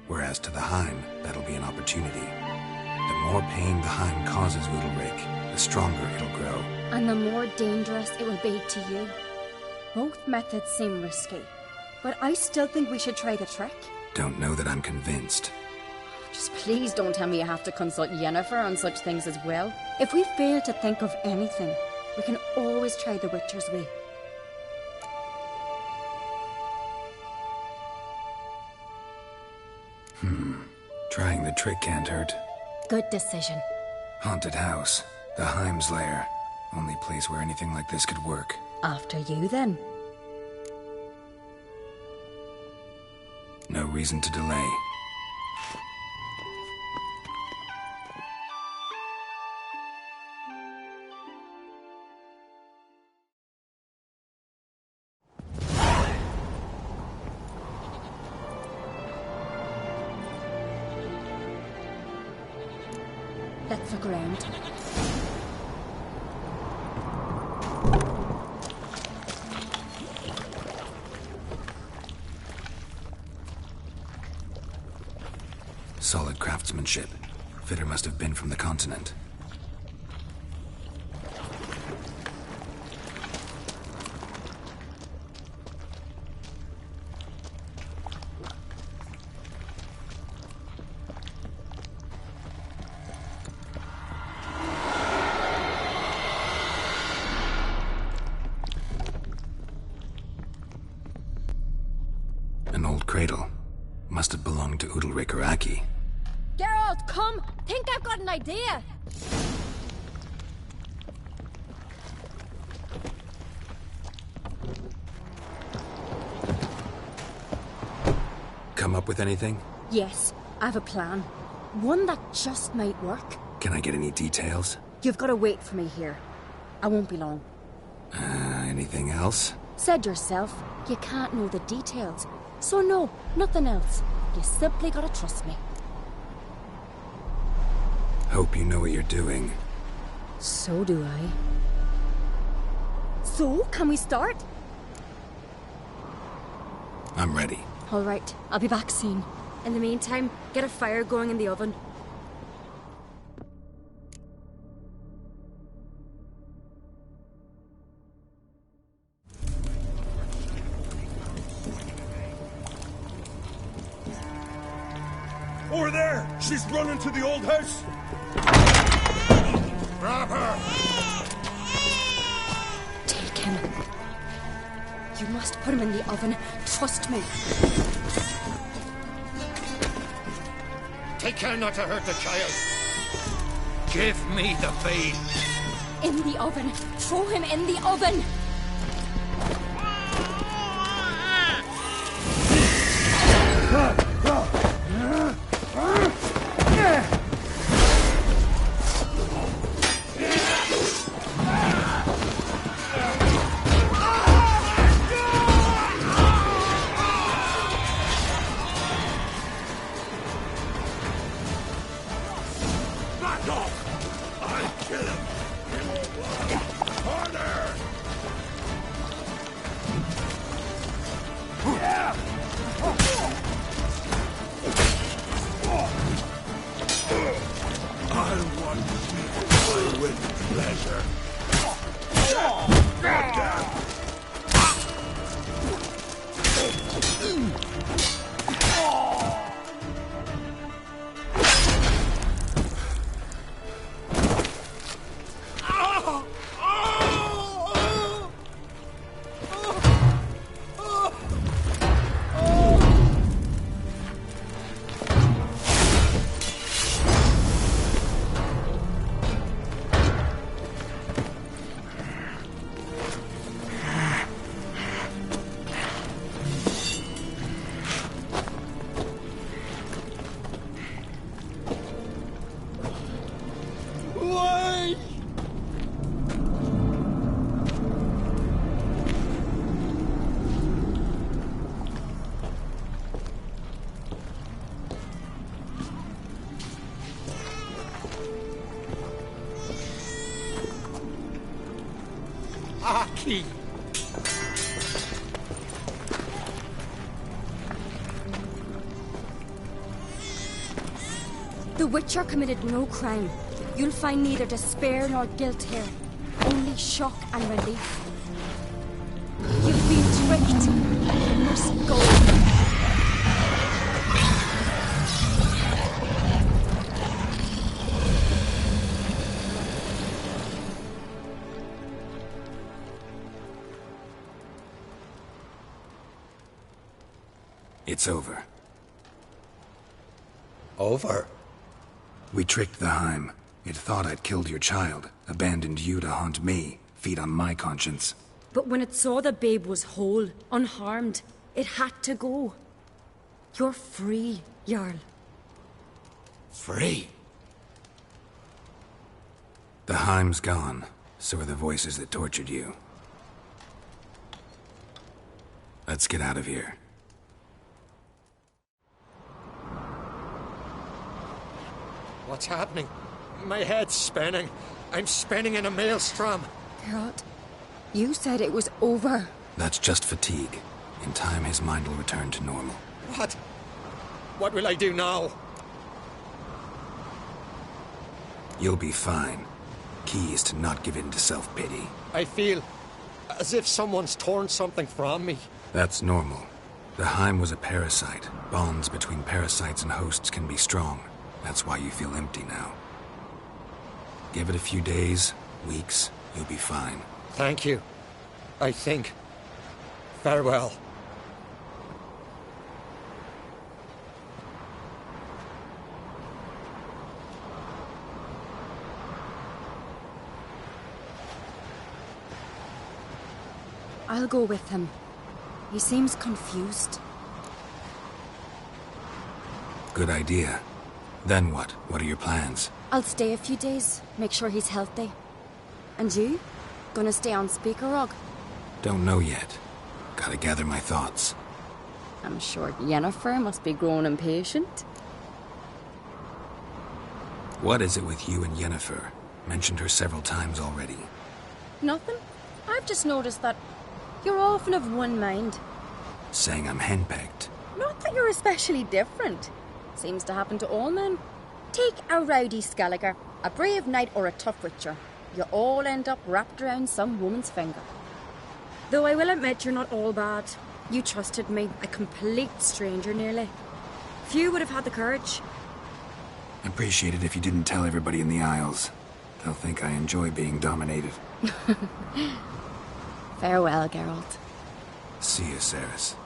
Whereas to the Heim, that'll be an opportunity. The more pain the Heim causes Udalric, the stronger it'll grow. And the more dangerous it will be to you. Both methods seem risky, but I still think we should try the trick. Don't know that I'm convinced. Just please don't tell me you have to consult Yennefer on such things as well. If we fail to think of anything, we can always try the Witcher's way. Trying the trick can't hurt. Good decision. Haunted house. The Heim's lair. Only place where anything like this could work. After you, then. No reason to delay. Let's look around. Solid craftsmanship. Fitter must have been from the continent. An old cradle. Must have belonged to Udalric or Aki. Geralt, come! Think I've got an idea! Come up with anything? Yes, I have a plan. One that just might work. Can I get any details? You've got to wait for me here. I won't be long. Anything else? Said yourself, you can't know the details. So no, nothing else. You simply gotta trust me. Hope you know what you're doing. So do I. So, can we start? I'm ready. All right, I'll be back soon. In the meantime, get a fire going in the oven. Over there! She's running to the old house! Grab her! Take him. You must put him in the oven. Trust me. Take care not to hurt the child. Give me the babe. In the oven. Throw him in the oven. Aki! The Witcher committed no crime. You'll find neither despair nor guilt here. Only shock and relief. You've been tricked. You must go. It's over. Over? We tricked the Heim. It thought I'd killed your child, abandoned you to haunt me, feed on my conscience. But when it saw the babe was whole, unharmed, it had to go. You're free, Jarl. Free? The Heim's gone, so are the voices that tortured you. Let's get out of here. What's happening? My head's spinning. I'm spinning in a maelstrom. Geralt, you said it was over. That's just fatigue. In time, his mind will return to normal. What? What will I do now? You'll be fine. Key is to not give in to self-pity. I feel as if someone's torn something from me. That's normal. The Heim was a parasite. Bonds between parasites and hosts can be strong. That's why you feel empty now. Give it a few days, weeks, you'll be fine. Thank you. I think. Farewell. I'll go with him. He seems confused. Good idea. Then what? What are your plans? I'll stay a few days, make sure he's healthy. And you? Gonna stay on Speaker Rog? Don't know yet. Gotta gather my thoughts. I'm sure Yennefer must be growing impatient. What is it with you and Yennefer? Mentioned her several times already. Nothing. I've just noticed that you're often of one mind. Saying I'm henpecked. Not that you're especially different. Seems to happen to all men. Take a rowdy Skelliger, a brave knight or a tough witcher. You all end up wrapped around some woman's finger. Though I will admit you're not all bad. You trusted me, a complete stranger nearly. Few would have had the courage. I'd appreciate it if you didn't tell everybody in the Isles. They'll think I enjoy being dominated. Farewell, Geralt. See you, Ceres.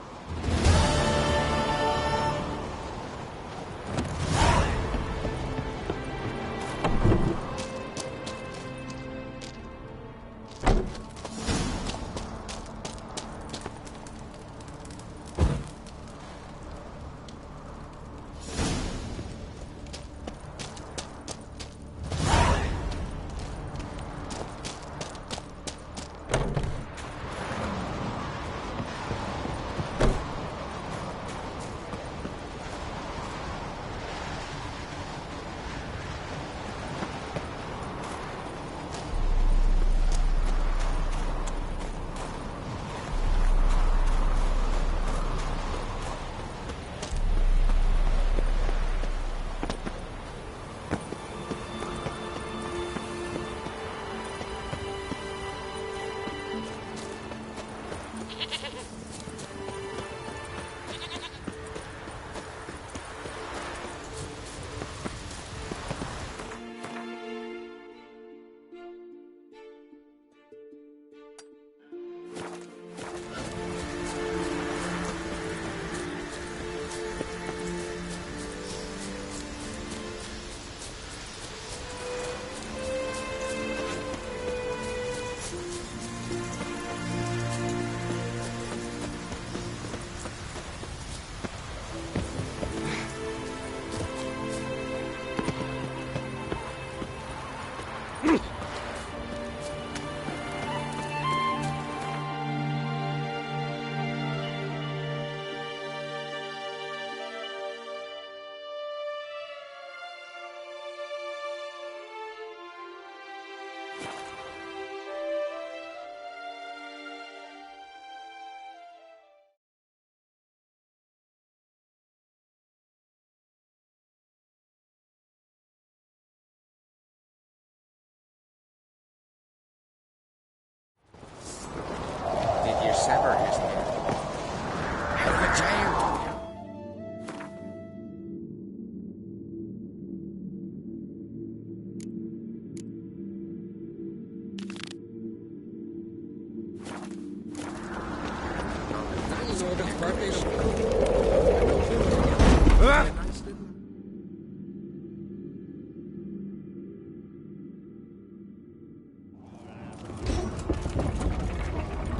Lorgan's birthday tomorrow.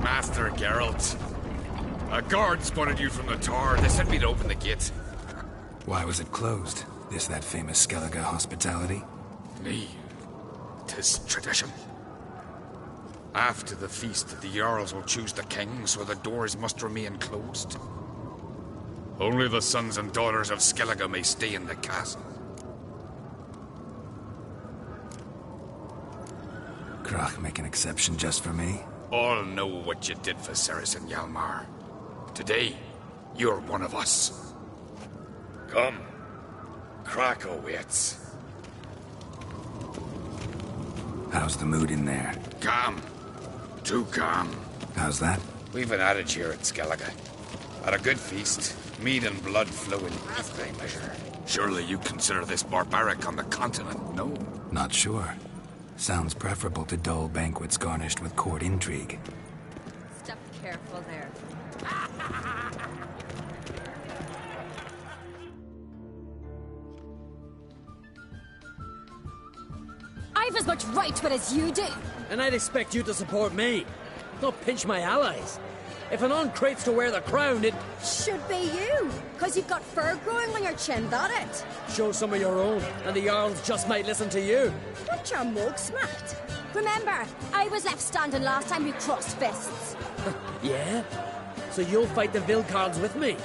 Master Geralt. A guard spotted you from the tower. They sent me to open the gate. Why was it closed? Is that famous Skellige hospitality? Nay, 'tis tradition. After the feast, the Jarls will choose the king, so the doors must remain closed. Only the sons and daughters of Skellige may stay in the castle. Krach make an exception just for me? All know what you did for Ceres and Hjalmar. Today, you're one of us. Come. Krakow waits. How's the mood in there? Calm. Too calm. How's that? We've an adage here at Skellige. At a good feast, mead and blood flow in equal measure. Surely you consider this barbaric on the continent, no? Not sure. Sounds preferable to dull banquets garnished with court intrigue. Step careful there. I've as much right to it as you do. And I'd expect you to support me, not pinch my allies. If an uncrate's to wear the crown, it Should be you, because you've got fur growing on your chin, that it? shows some of your own, and the Jarls just might listen to you. Got your mug smacked. Remember, I was left standing last time we crossed fists. Yeah? So you'll fight the Vilcards with me?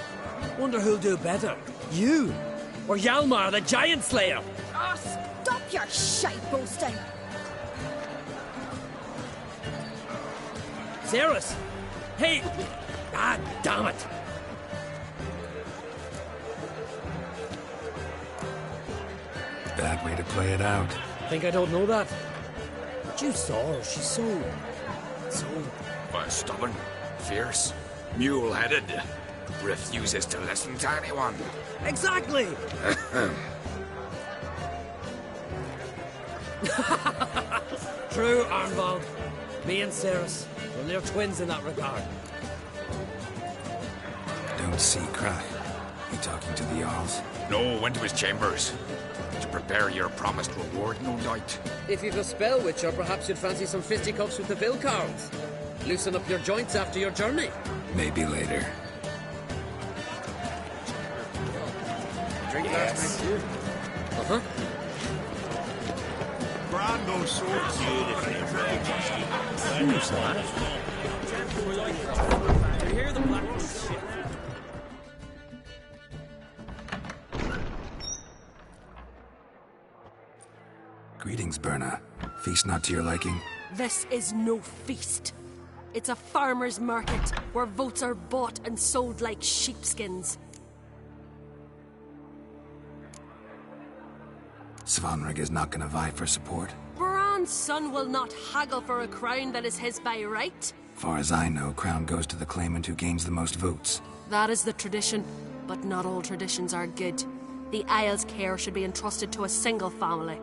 Wonder who'll do better, you or Hjalmar the Giant Slayer? Oh, stop your shite boasting. Ceres! Hey! Ah, damn it! Bad way to play it out. Think I don't know that? But you saw her, she's so... Stubborn, fierce, mule-headed. Refuses to listen to anyone. Exactly! True, Arnvald. Me and Ceres, well, they're twins in that regard. Don't see Krach. You talking to the Jarls? No, went to his chambers. To prepare your promised reward, no doubt. If you've a spell witcher, perhaps you'd fancy some fisticuffs with the Vilcards. Loosen up your joints after your journey. Maybe later. Drink last night too. Uh-huh. Brando's so beautiful. Who's that? You hear the black shit? Greetings, Berna. Feast not to your liking? This is no feast. It's a farmer's market where votes are bought and sold like sheepskins. Svanrig is not gonna vie for support. Bran's son will not haggle for a crown that is his by right. Far as I know, crown goes to the claimant who gains the most votes. That is the tradition, but not all traditions are good. The Isle's care should be entrusted to a single family.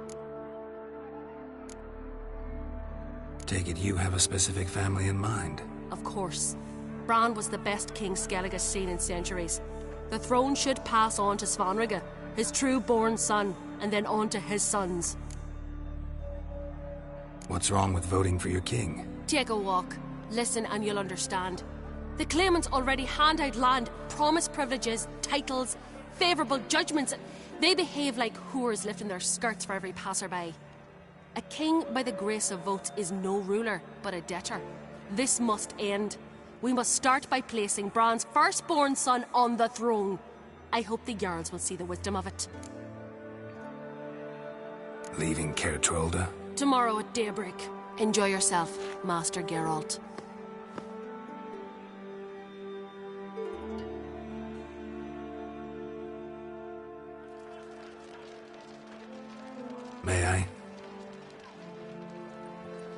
Take it you have a specific family in mind. Of course. Bran was the best king Skellige has seen in centuries. The throne should pass on to Svanrige, his true-born son, and then on to his sons. What's wrong with voting for your king? Take a walk. Listen and you'll understand. The claimants already hand out land, promise privileges, titles, favourable judgments. They behave like whores lifting their skirts for every passerby. A king by the grace of votes is no ruler, but a debtor. This must end. We must start by placing Bran's firstborn son on the throne. I hope the Jarls will see the wisdom of it. Leaving Caer Trolda? Tomorrow at daybreak. Enjoy yourself, Master Geralt. May I?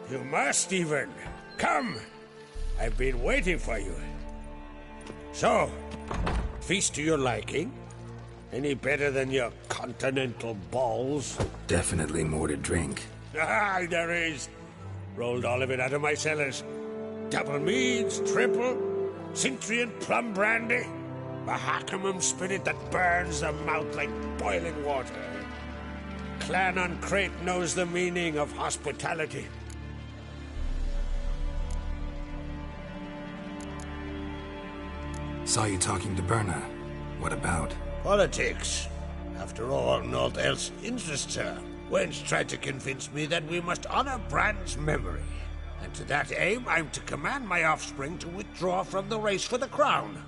You must, even. Come. I've been waiting for you. So, feast to your liking? Any better than your continental balls? Definitely more to drink. Ah, there is. Rolled all of it out of my cellars. Double meads, triple. Cintrian plum brandy? A Hackemum spirit that burns the mouth like boiling water. Clan on Crate knows the meaning of hospitality. Saw you talking to Berna. What about? Politics. After all, naught else interests her. Wench tried to convince me that we must honor Bran's memory. And to that aim, I'm to command my offspring to withdraw from the race for the crown.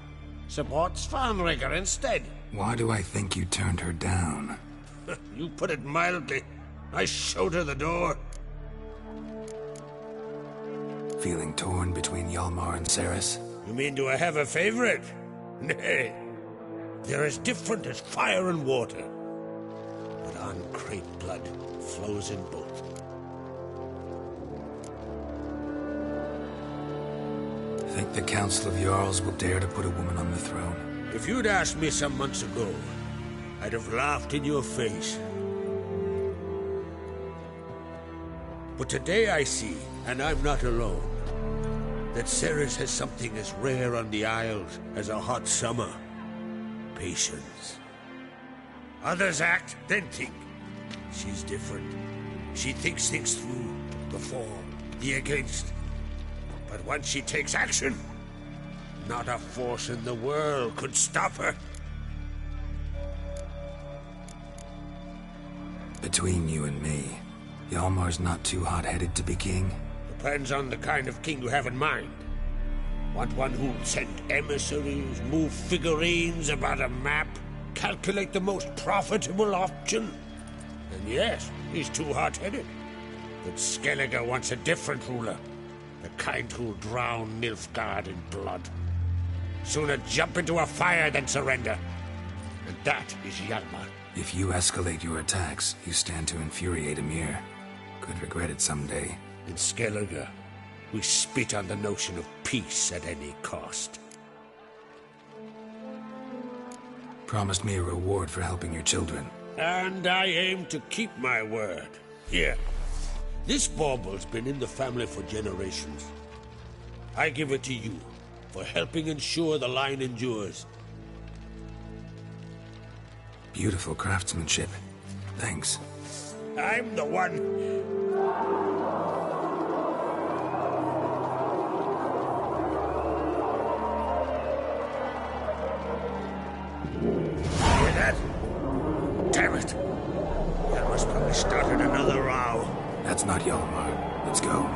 Support Svanrigger instead. Why do I think you turned her down? You put it mildly. I showed her the door. Feeling torn between Hjalmar and Ceres? You mean do I have a favorite? Nay. They're as different as fire and water. But on Crate blood flows in both. Think the Council of Jarls will dare to put a woman on the throne? If you'd asked me some months ago, I'd have laughed in your face. But today I see, and I'm not alone, that Ceres has something as rare on the Isles as a hot summer. Patience. Others act, then think. She's different. She thinks things through, the for, the against. But once she takes action, not a force in the world could stop her. Between you and me, Hjalmar's not too hot-headed to be king? Depends on the kind of king you have in mind. Want one who'll send emissaries, move figurines about a map, calculate the most profitable option? And yes, he's too hot-headed. But Skellige wants a different ruler. The kind who'll drown Nilfgaard in blood. Sooner jump into a fire than surrender. And that is Hjalmar. If you escalate your attacks, you stand to infuriate Emir. Could regret it someday. In Skellige, we spit on the notion of peace at any cost. Promised me a reward for helping your children. And I aim to keep my word. Here. This bauble's been in the family for generations. I give it to you for helping ensure the line endures. Beautiful craftsmanship. Thanks. I'm the one. Hear that? Damn it. That must probably started another row. That's not Hjalmar. Let's go.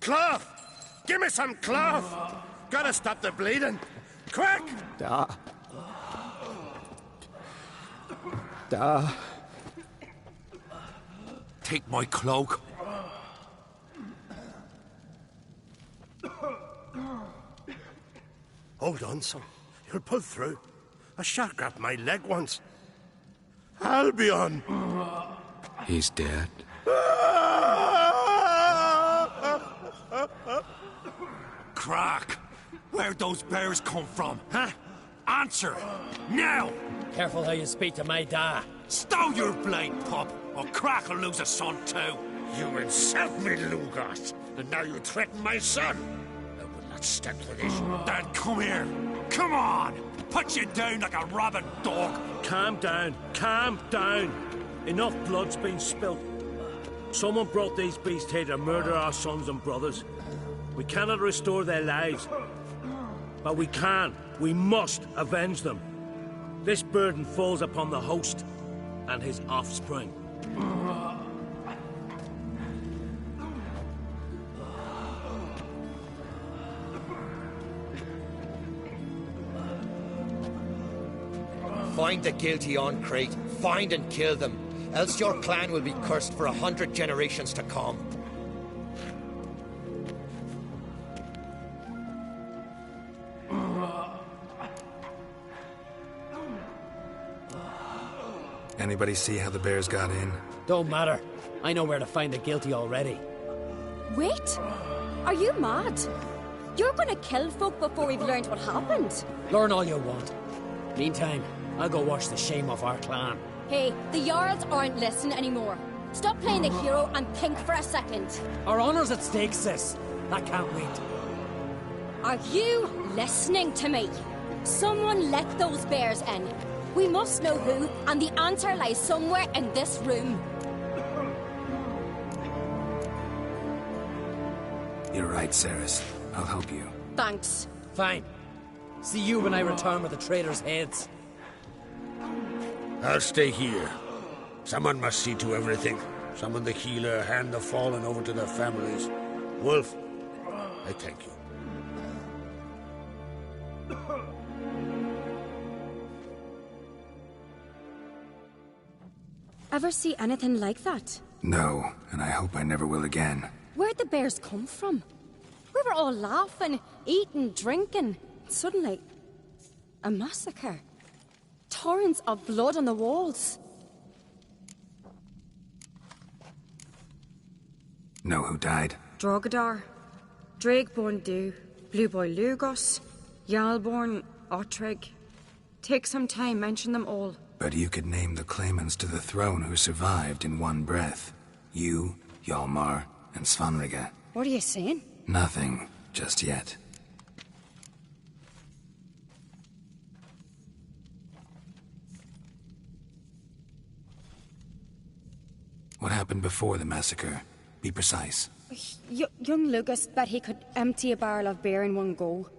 Cloth! Give me some cloth! Gotta stop the bleeding! Quick! Da. Take my cloak. Hold on, son. You'll pull through. A shark grabbed my leg once. Albion! He's dead. Crack! Where'd those bears come from, huh? Answer! Now! Careful how you speak to my da. Stow your blade, pup, or Crack will lose a son too. You insult me, Lugos, and now you threaten my son. I will not stand for this. Then come here. Come on! Put you down like a rabid dog. Calm down. Calm down. Enough blood's been spilt. Someone brought these beasts here to murder our sons and brothers. We cannot restore their lives. But we can. We must avenge them. This burden falls upon the host and his offspring. Find the guilty on Crate. Find and kill them. Else your clan will be cursed for 100 generations to come. Anybody see how the bears got in? Don't matter. I know where to find the guilty already. Wait! Are you mad? You're gonna kill folk before we've learned what happened. Learn all you want. Meantime, I'll go wash the shame off our clan. Hey, the Jarls aren't listening anymore. Stop playing the hero and think for a second. Our honor's at stake, sis. That can't wait. Are you listening to me? Someone let those bears in. We must know who, and the answer lies somewhere in this room. You're right, Ceres. I'll help you. Thanks. Fine. See you when I return with the traitors' heads. I'll stay here. Someone must see to everything. Summon the healer, hand the fallen over to their families. Wolf, I thank you. Ever see anything like that? No, and I hope I never will again. Where'd the bears come from? We were all laughing, eating, drinking. Suddenly, a massacre. Torrents of blood on the walls. Know who died? Drogadar, Drakeborn Du, Blue Boy Lugos, Jarlborn, Ottrig. Take some time, mention them all. But you could name the claimants to the throne who survived in one breath. You, Hjalmar, and Svanrige. What are you saying? Nothing, just yet. What happened before the massacre? Be precise. Young Lucas bet he could empty a barrel of beer in one go.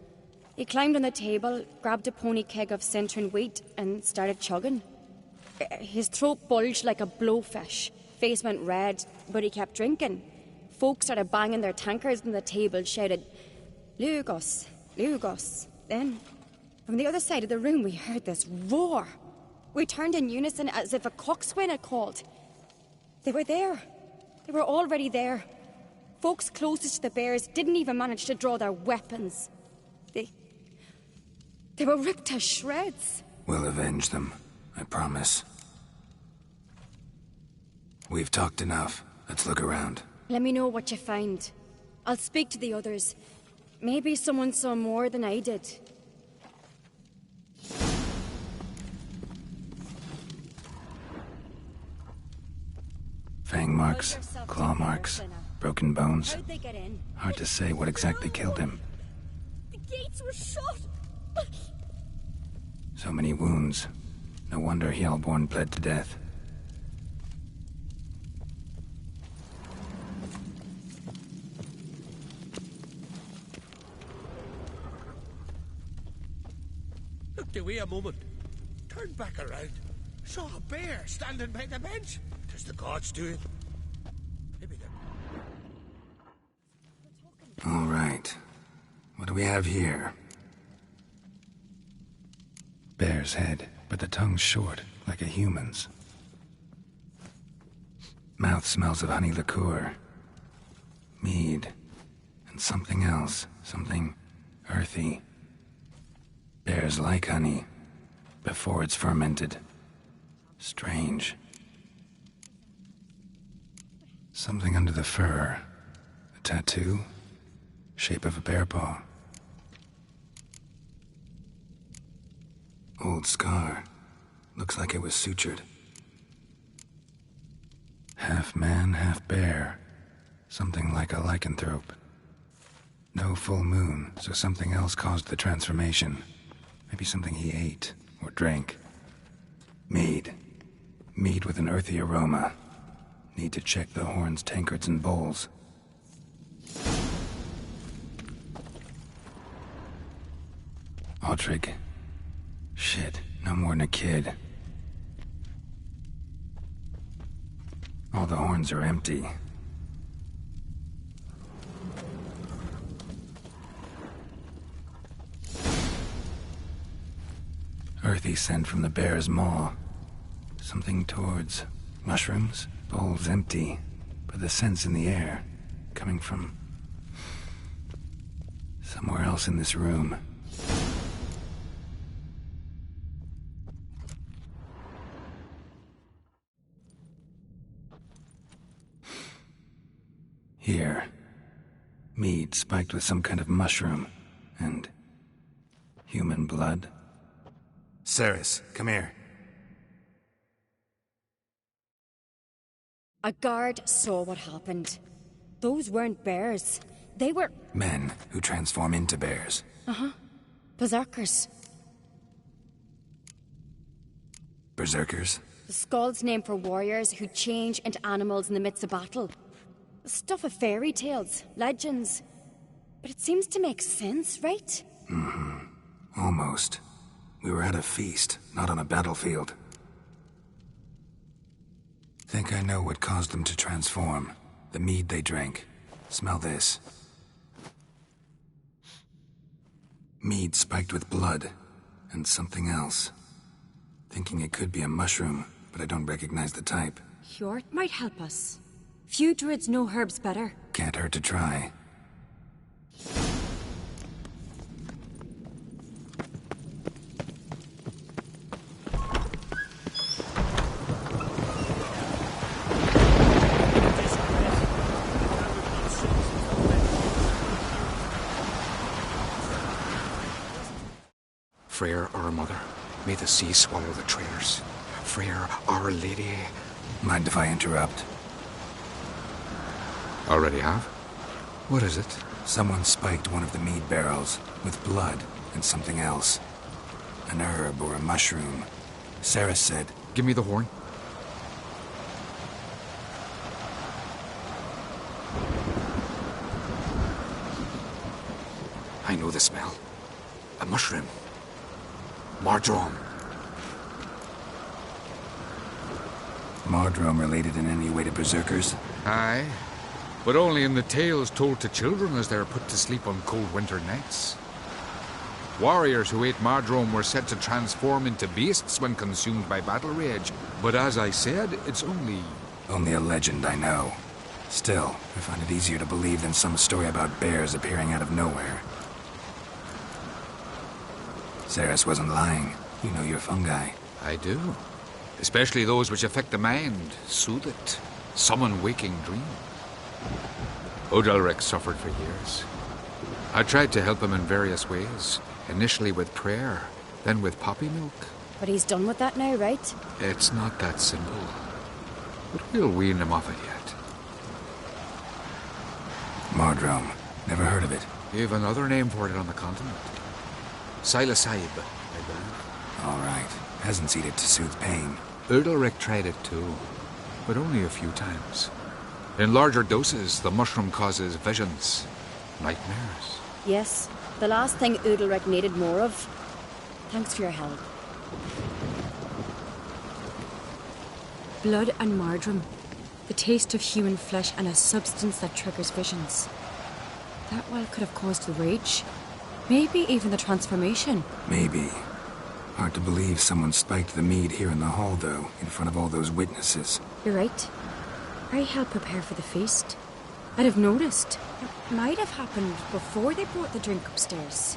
He climbed on the table, grabbed a pony keg of Centron wheat, and started chugging. His throat bulged like a blowfish. Face went red, but he kept drinking. Folks started banging their tankards on the table, shouted, "Lugos, Lugos." Then, from the other side of the room, we heard this roar. We turned in unison as if a coxswain had called. They were there. They were already there. Folks closest to the bears didn't even manage to draw their weapons. They were ripped to shreds. We'll avenge them, I promise. We've talked enough. Let's look around. Let me know what you find. I'll speak to the others. Maybe someone saw more than I did. Fang marks, claw marks, broken bones. How'd they get in? Hard to say what exactly killed him. The gates were shut. So many wounds. No wonder Hjalborn bled to death. Look, Dewey, a moment. Turned back around. Saw a bear standing by the bench. 'Tis the gods doing. Maybe they're... All right. What do we have here? Bear's head, but the tongue's short, like a human's. Mouth smells of honey liqueur. Mead. And something else. Something earthy. Bears like honey. Before it's fermented. Strange. Something under the fur. A tattoo? Shape of a bear paw. Old scar. Looks like it was sutured. Half man, half bear. Something like a lycanthrope. No full moon, so something else caused the transformation. Maybe something he ate or drank. Mead. Mead with an earthy aroma. Need to check the horns, tankards, and bowls. Aldrich. Shit, no more than a kid. All the horns are empty. Earthy scent from the bear's maw. Something towards mushrooms. Bowls empty, but the scent's in the air. Coming from somewhere else in this room. Here. Mead spiked with some kind of mushroom. And human blood. Ceres, come here. A guard saw what happened. Those weren't bears. They were... Men who transform into bears. Uh-huh. Berserkers. Berserkers? The Skald's name for warriors who change into animals in the midst of battle. The stuff of fairy tales, legends. But it seems to make sense, right? Mm-hmm. Almost. We were at a feast, not on a battlefield. Think I know what caused them to transform. The mead they drank. Smell this. Mead spiked with blood. And something else. Thinking it could be a mushroom, but I don't recognize the type. Hjort might help us. Few druids know herbs better. Can't hurt to try. Freyr, our mother, may the sea swallow the traitors. Freyr, our lady. Mind if I interrupt? Already have? What is it? Someone spiked one of the mead barrels with blood and something else. An herb or a mushroom. Sarah said... Give me the horn. I know the smell. A mushroom. Mardrome. Mardrome related in any way to berserkers? Aye. But only in the tales told to children as they are put to sleep on cold winter nights. Warriors who ate Mardrome were said to transform into beasts when consumed by battle rage. But as I said, it's only... Only a legend, I know. Still, I find it easier to believe than some story about bears appearing out of nowhere. Ceres wasn't lying. You know your fungi. I do. Especially those which affect the mind, soothe it, summon waking dreams. Odalric suffered for years. I tried to help him in various ways. Initially with prayer, then with poppy milk. But he's done with that now, right? It's not that simple. But we'll wean him off it yet. Mardrome. Never heard of it. You have another name for it on the continent. Psilocybe, I believe. All right. Peasants eat it to soothe pain. Odalric tried it too, but only a few times. In larger doses, the mushroom causes visions, nightmares. Yes, the last thing Udalric needed more of. Thanks for your help. Blood and Mardrome. The taste of human flesh and a substance that triggers visions. That well could have caused the rage. Maybe even the transformation. Maybe. Hard to believe someone spiked the mead here in the hall, though, in front of all those witnesses. You're right. I helped prepare for the feast. I'd have noticed. It might have happened before they brought the drink upstairs.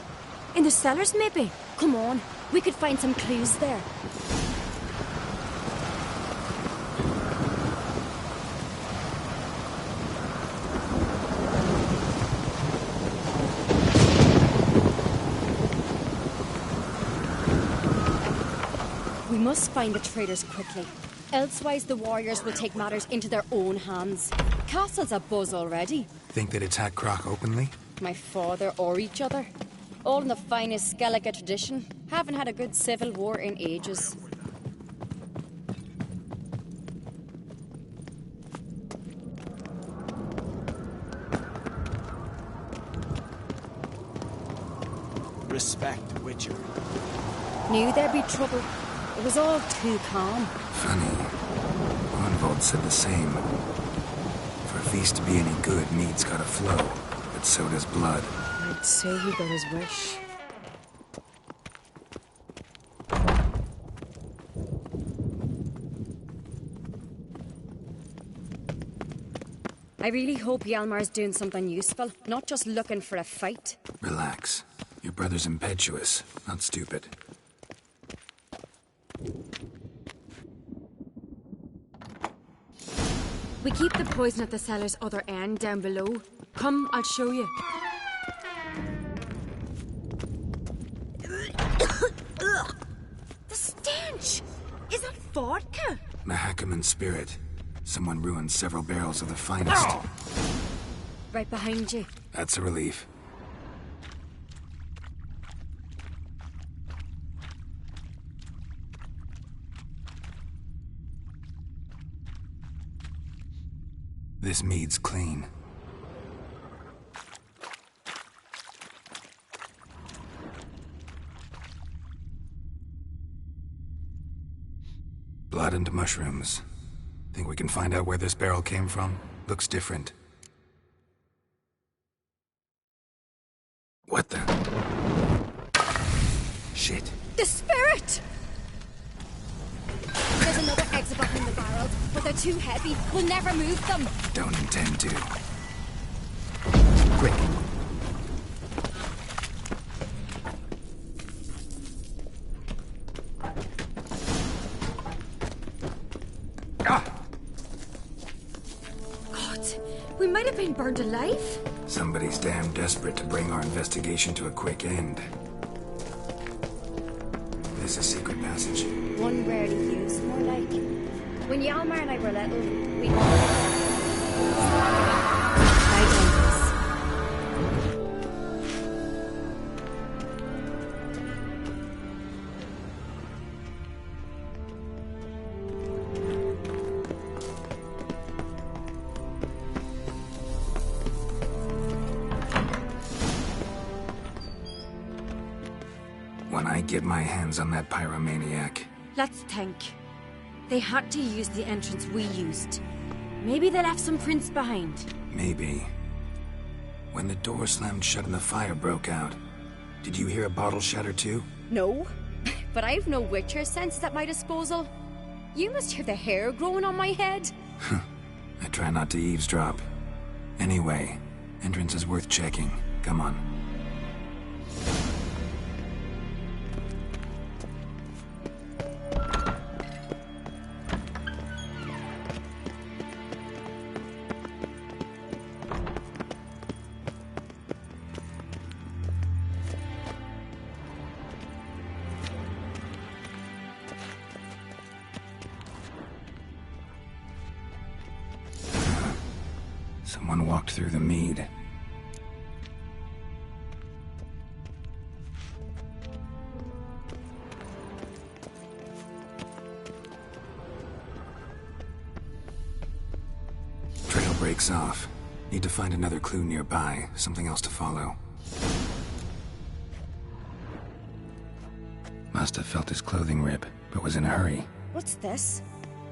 In the cellars, maybe? Come on, we could find some clues there. must find the traitors quickly. Elsewise, the warriors will take matters into their own hands. The castle's abuzz already. Think they'd attack Croc openly? My father or each other. All in the finest Skellige tradition. Haven't had a good civil war in ages. Respect the Witcher. Knew there'd be trouble. It was all too calm. Funny. Onvold said the same. For a feast to be any good, mead's gotta flow. But so does blood. I'd say he got his wish. I really hope Hjalmar's doing something useful, not just looking for a fight. Relax. Your brother's impetuous, not stupid. We keep the poison at the cellar's other end, down below. Come, I'll show you. The stench! Is that vodka? Mahakaman spirit. Someone ruined several barrels of the finest. Right behind you. That's a relief. This mead's clean. Blood and mushrooms. Think we can find out where this barrel came from? Looks different. What the? Shit. The spirit! There's another exit behind the barrels, but they're too heavy. We'll never move them. Don't intend to. Quick. God, we might have been burned alive. Somebody's damn desperate to bring our investigation to a quick end. There's a secret passage. One rarely used, more like. When Hjalmar and I were little, we... When I get my hands on that pyromaniac. Let's think. They had to use the entrance we used. Maybe they left some prints behind. Maybe. When the door slammed shut and the fire broke out, did you hear a bottle shatter too? No, but I've no Witcher senses at my disposal. You must hear the hair growing on my head. I try not to eavesdrop. Anyway, entrance is worth checking. Come on. Someone walked through the mead. Trail breaks off. Need to find another clue nearby, something else to follow. Must have felt his clothing rip, but was in a hurry. What's this?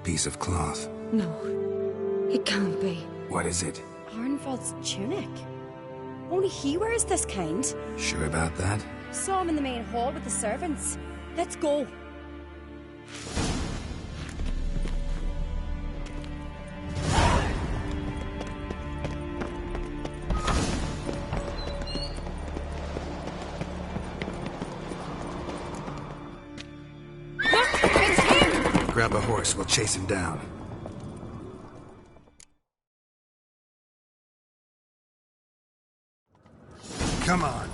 Piece of cloth. No, it can't be. What is it? Arnvald's tunic. Only he wears this kind. Sure about that? Saw him in the main hall with the servants. Let's go. Look, it's him! Grab a horse, we'll chase him down. Come on.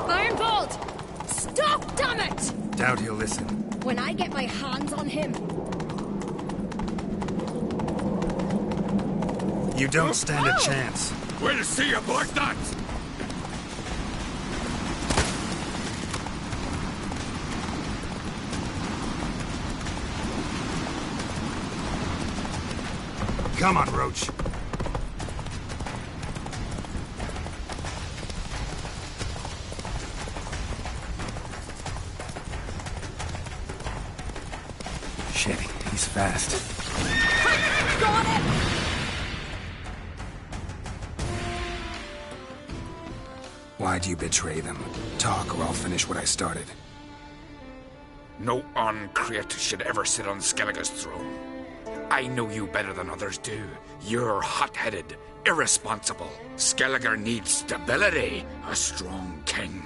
Ironbolt! Stop, damn it! Doubt he'll listen. When I get my hands on him. You don't stand a chance. We'll see about that! Come on, Roach. Shit, he's fast. Got it! Why'd you betray them? Talk, or I'll finish what I started. No Uncreate should ever sit on Skellige's throne. I know you better than others do. You're hot-headed, irresponsible. Skellige needs stability, a strong king.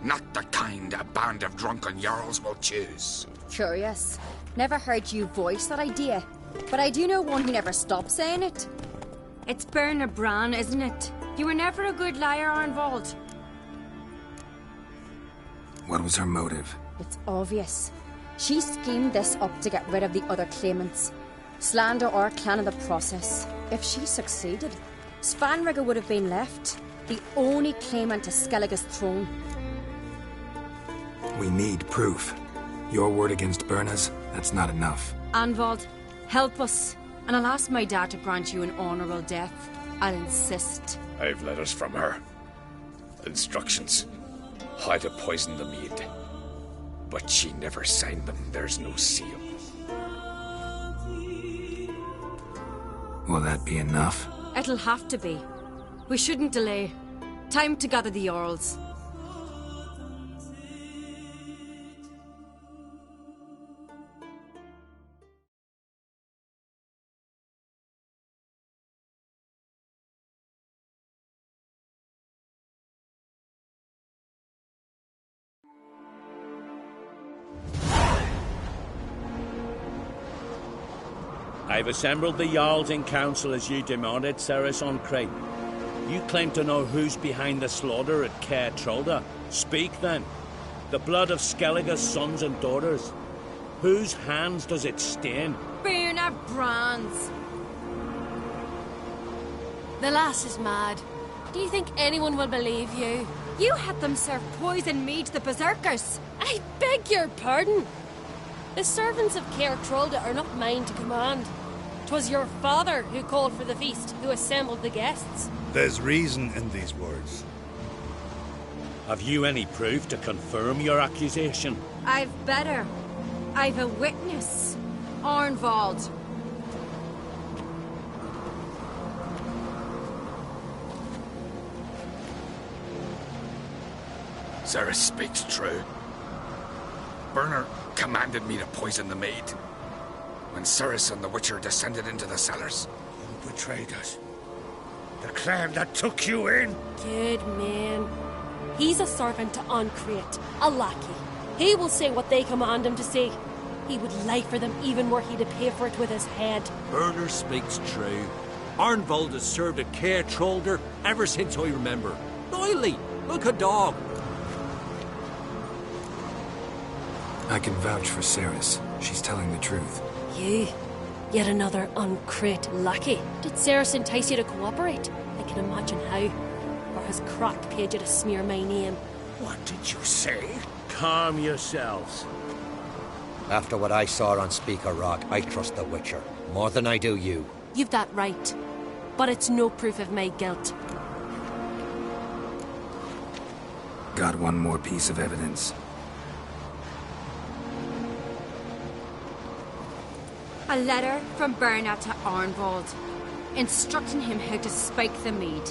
Not the kind a band of drunken jarls will choose. Curious. Never heard you voice that idea. But I do know one who never stops saying it. It's Berna Bran, isn't it? You were never a good liar, Arnvald. What was her motive? It's obvious. She schemed this up to get rid of the other claimants. Slander our clan in the process. If she succeeded, Svanrige would have been left, the only claimant to Skellige's throne. We need proof. Your word against Berna's, that's not enough. Arnvald, help us, and I'll ask my dad to grant you an honourable death. I'll insist. I've letters from her. Instructions. How to poison the mead. But she never signed them. There's no seal. Will that be enough? It'll have to be. We shouldn't delay. Time to gather the Jarls. I've assembled the Jarls in council as you demanded, Ceres Uncreate. You claim to know who's behind the slaughter at Caer Trolda. Speak then. The blood of Skellige's sons and daughters. Whose hands does it stain? Berna Bran's. The lass is mad. Do you think anyone will believe you? You had them serve poison mead to the berserkers. I beg your pardon. The servants of Caer Trolda are not mine to command. 'Twas your father who called for the feast, who assembled the guests. There's reason in these words. Have you any proof to confirm your accusation? I've better. I've a witness. Arnvald. Ceres speaks true. Berna commanded me to poison the maid. When Ceres and the Witcher descended into the cellars. You betrayed us. The clan that took you in. Good man. He's a servant to Uncreate, a lackey. He will say what they command him to say. He would lie for them even were he to pay for it with his head. Berner speaks true. Arnvald has served at Caer Trolder ever since I remember. Loyally, like a dog. I can vouch for Ceres. She's telling the truth. You? Yet another Uncreate lackey. Did Ceres entice you to cooperate? I can imagine how. Or has Croc paid you to smear my name? What did you say? Calm yourselves. After what I saw on Speaker Rock, I trust the Witcher. More than I do you. You've that right. But it's no proof of my guilt. Got one more piece of evidence. A letter from Berna to Arnvald, instructing him how to spike the mead.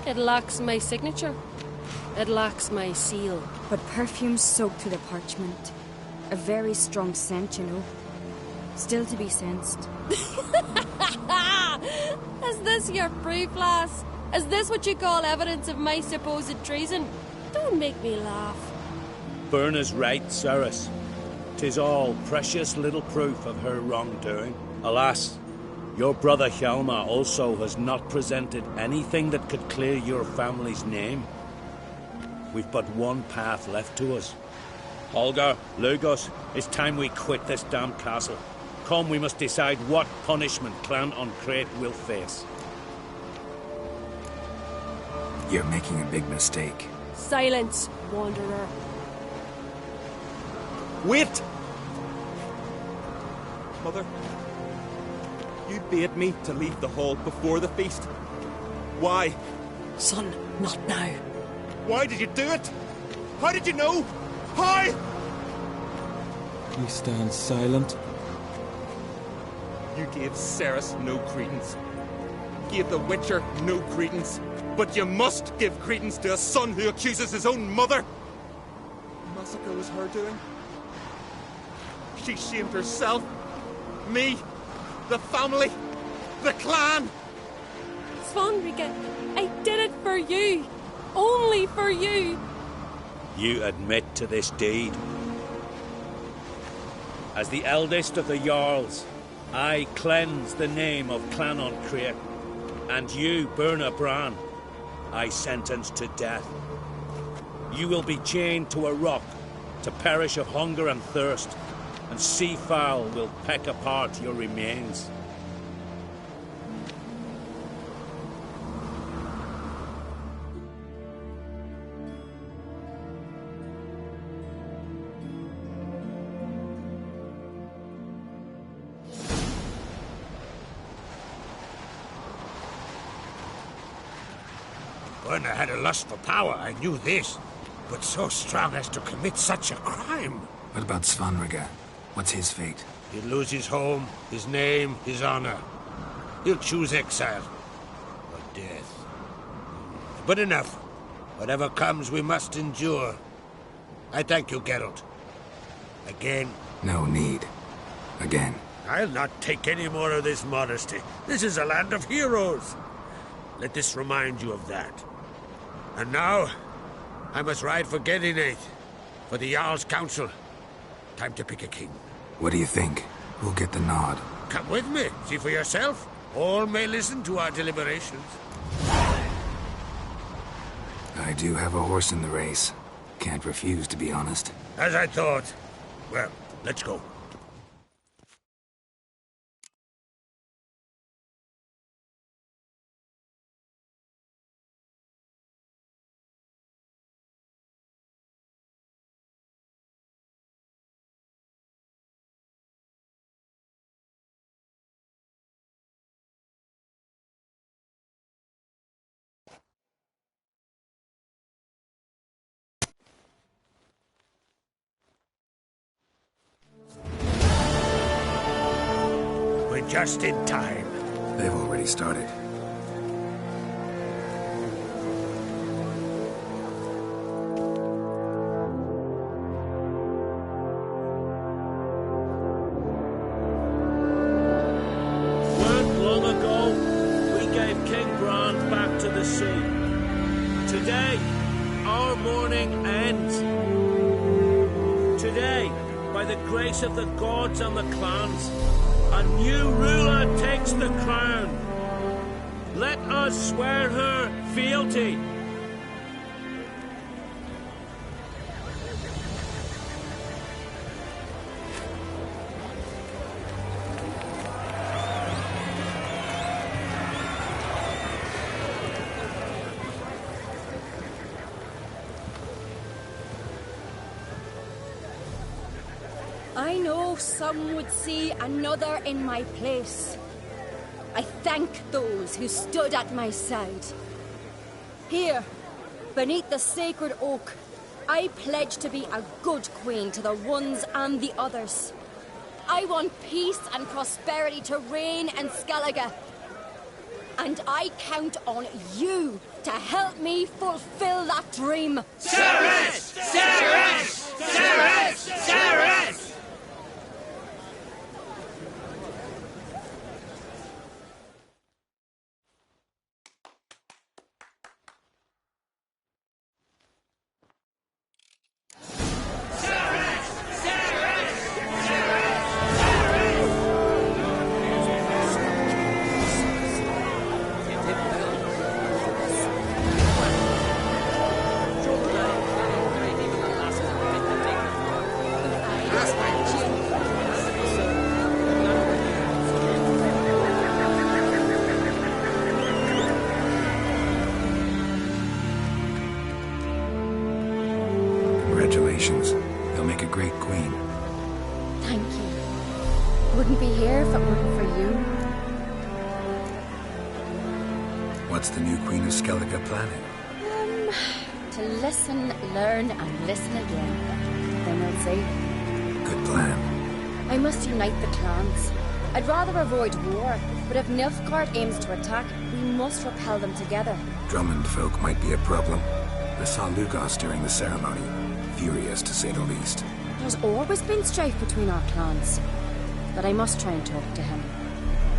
It lacks my signature. It lacks my seal. But perfume soaked through the parchment. A very strong scent, you know. Still to be sensed. Is this your proof, lass? Is this what you call evidence of my supposed treason? Don't make me laugh. Berna's right, Ceres. 'Tis all precious little proof of her wrongdoing. Alas, your brother Hjalmar also has not presented anything that could clear your family's name. we've but one path left to us. Holger, Lugos, it's time we quit this damn castle. Come, we must decide what punishment Clan on Crete will face. You're making a big mistake. Silence, Wanderer. Wait! Mother, you bade me to leave the hall before the feast. Why? Son, not now. Why did you do it? How did you know? How? You stand silent. You gave Ceres no credence. Gave the Witcher no credence. But you must give credence to a son who accuses his own mother. Massacre was her doing. She shamed herself, me, the family, the clan. Svanrige, I did it for you. Only for you. You admit to this deed. As the eldest of the Jarls, I cleanse the name of Clan on Crete, and you, Burna Bran, I sentence to death. You will be chained to a rock to perish of hunger and thirst, and sea fowl will peck apart your remains. Burna had a lust for power, I knew this. But so strong as to commit such a crime. What about Svanrige? What's his fate? He'll lose his home, his name, his honor. He'll choose exile. Or death. But enough. Whatever comes, we must endure. I thank you, Geralt. Again. No need. Again. I'll not take any more of this modesty. This is a land of heroes. Let this remind you of that. And now, I must ride for Gedinath, for the Jarl's Council. Time to pick a king. What do you think? Who'll get the nod? Come with me, see for yourself. All may listen to our deliberations. I do have a horse in the race. Can't refuse, to be honest. As I thought. Well, let's go. Just in time. They've already started. Weren't long ago, we gave King Bran back to the sea. Today, our mourning ends. Today, by the grace of the gods and the clans, a new ruler takes the crown. Let us swear her fealty. I know some would see another in my place. I thank those who stood at my side. Here, beneath the sacred oak, I pledge to be a good queen to the ones and the others. I want peace and prosperity to reign in Skellige. And I count on you to help me fulfill that dream. Ceres! Ceres! Ceres! Ceres! wouldn't be here if it weren't for you. What's the new Queen of Skellige planning? To listen, learn, and listen again. Then we'll see. Good plan. I must unite the clans. I'd rather avoid war, but if Nilfgaard aims to attack, we must repel them together. Drummond folk might be a problem. I saw Lugos during the ceremony. Furious, to say the least. There's always been strife between our clans. But I must try and talk to him.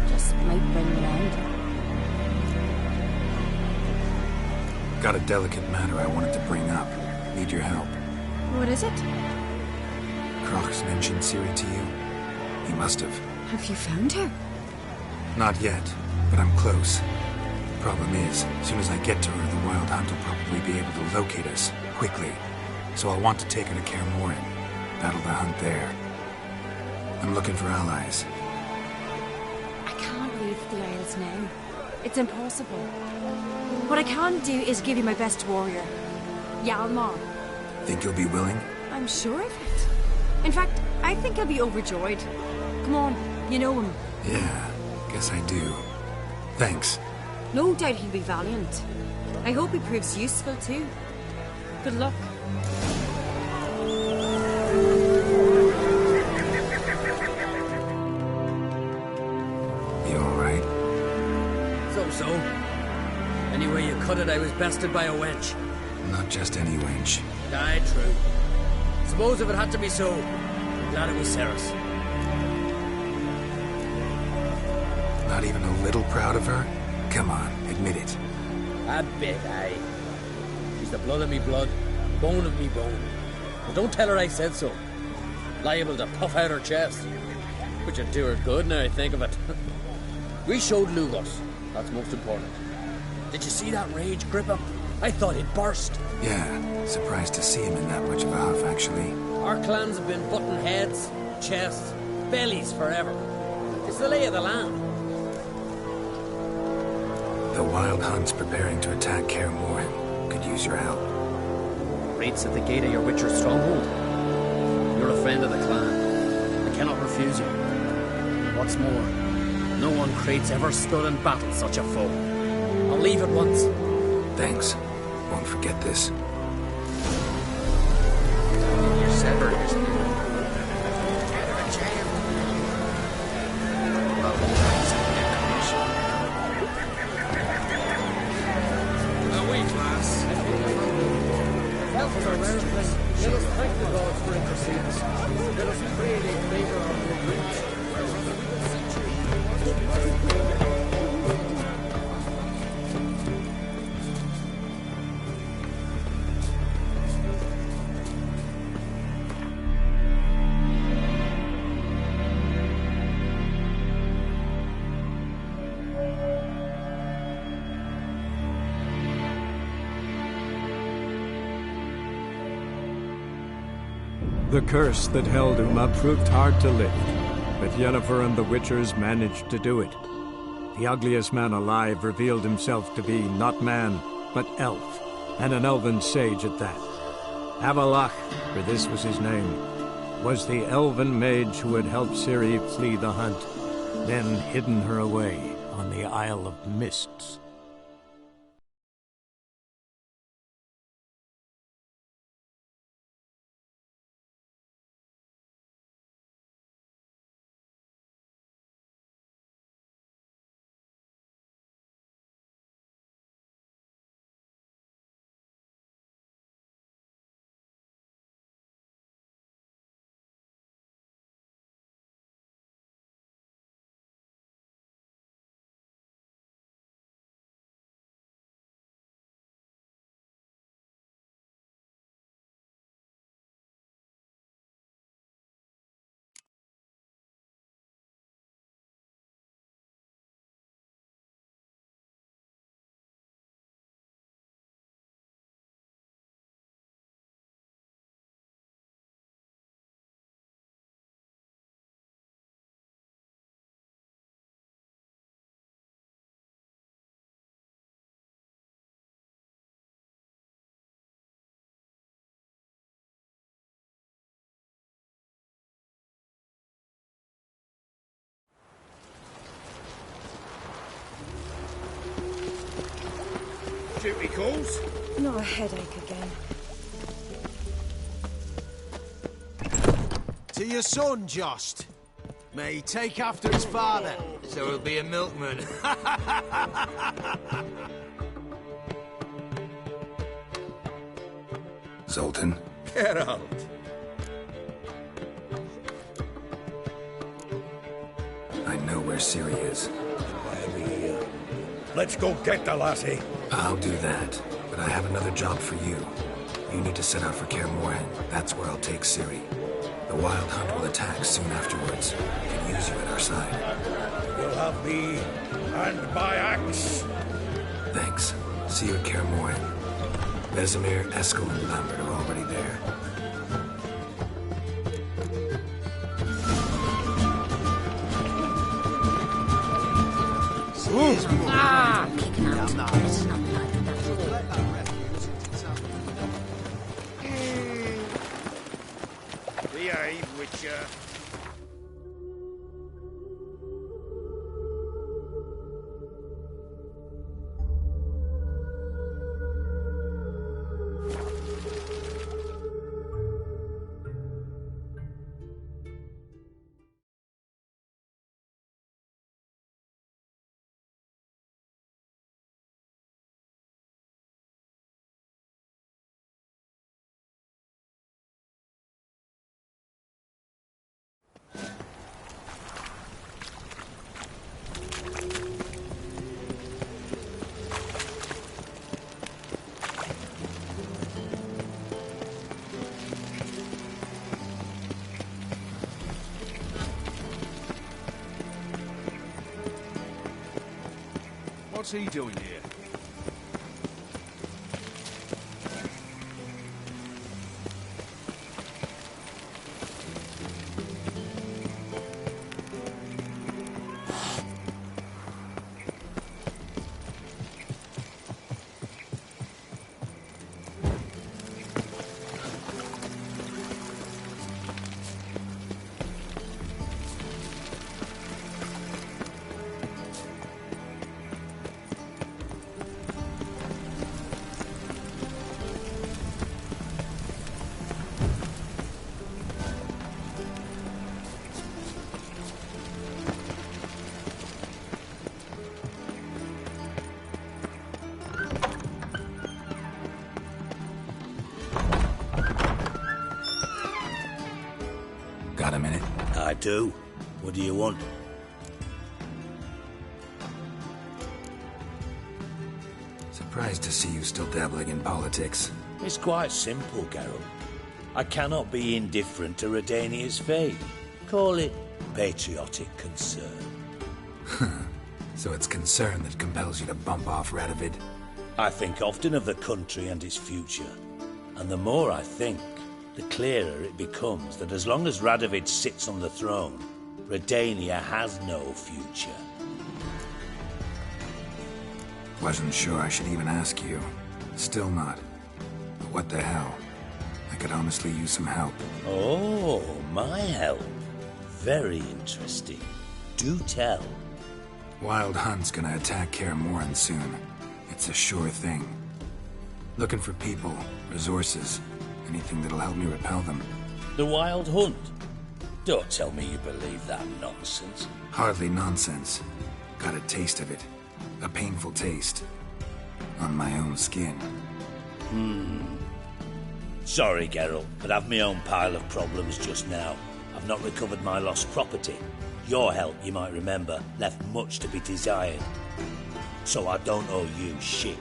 Just might bring an end. Got a delicate matter I wanted to bring up. Need your help. What is it? Croc's mentioned Ciri to you? He must have. Have you found her? Not yet, but I'm close. Problem is, as soon as I get to her, the Wild Hunt will probably be able to locate us, quickly. So I'll want to take her to Kaer Morhen. Battle the hunt there. I'm looking for allies. I can't leave the Isles now. It's impossible. What I can do is give you my best warrior, Hjalmar. Think you'll be willing? I'm sure of it. In fact, I think he'll be overjoyed. Come on, you know him. Yeah, guess I do. Thanks. No doubt he'll be valiant. I hope he proves useful too. Good luck. You alright? So. Anyway you cut it, I was bested by a wench. Not just any wench. Aye, true. Suppose if it had to be so, I'm glad it was Ceres. Not even a little proud of her? Come on, admit it. A bit, aye. She's the blood of me blood, bone of me bone. But don't tell her I said so. Liable to puff out her chest. Which would do her good now I think of it. We showed Lugos. That's most important. Did you see that rage grip him? I thought he'd burst. Yeah, surprised to see him in that much of a huff, actually. Our clans have been butting heads, chests, bellies forever. It's the lay of the land. The Wild Hunt's preparing to attack Kaer Morhen. Could use your help. Rates at the gate of your Witcher stronghold. You're a friend of the clan. I cannot refuse you. What's more, no one Crate's ever stood in battle such a foe. I'll leave at once. Thanks. Won't forget this. Let us thank the gods for interceding. Let us pray they favor our good roots. The curse that held Uma proved hard to lift, but Yennefer and the Witchers managed to do it. The ugliest man alive revealed himself to be not man, but elf, and an elven sage at that. Avalach, for this was his name, was the elven mage who had helped Ciri flee the hunt, then hidden her away on the Isle of Mists. Pickles? Not a headache again. To your son, Just. May he take after his father. So he'll be a milkman. Zoltan? Geralt. I know where Ciri is. Let's go get the lassie. I'll do that, but I have another job for you. You need to set out for Kaer Morhen. That's where I'll take Ciri. The Wild Hunt will attack soon afterwards. We can use you at our side. You'll have me and my axe. Thanks. See you at Kaer Morhen. Vesemir, Eskel, and Lambert are already there. Kicking out. This is not like Behave, Witcher. What's he doing here? Got a minute? I do. What do you want? Surprised to see you still dabbling in politics. It's quite simple, Geralt. I cannot be indifferent to Redania's fate. Call it patriotic concern. So it's concern that compels you to bump off Radovid? I think often of the country and its future. And the more I think, the clearer it becomes that as long as Radovid sits on the throne, Redania has no future. Wasn't sure I should even ask you. Still not. But what the hell? I could honestly use some help. Oh, my help. Very interesting. Do tell. Wild Hunt's gonna attack Kaer Morhen soon. It's a sure thing. Looking for people, resources, anything that'll help me repel them. The Wild Hunt? Don't tell me you believe that nonsense. Hardly nonsense. Got a taste of it. A painful taste. On my own skin. Sorry, Geralt, but I've my own pile of problems just now. I've not recovered my lost property. Your help, you might remember, left much to be desired. So I don't owe you shit.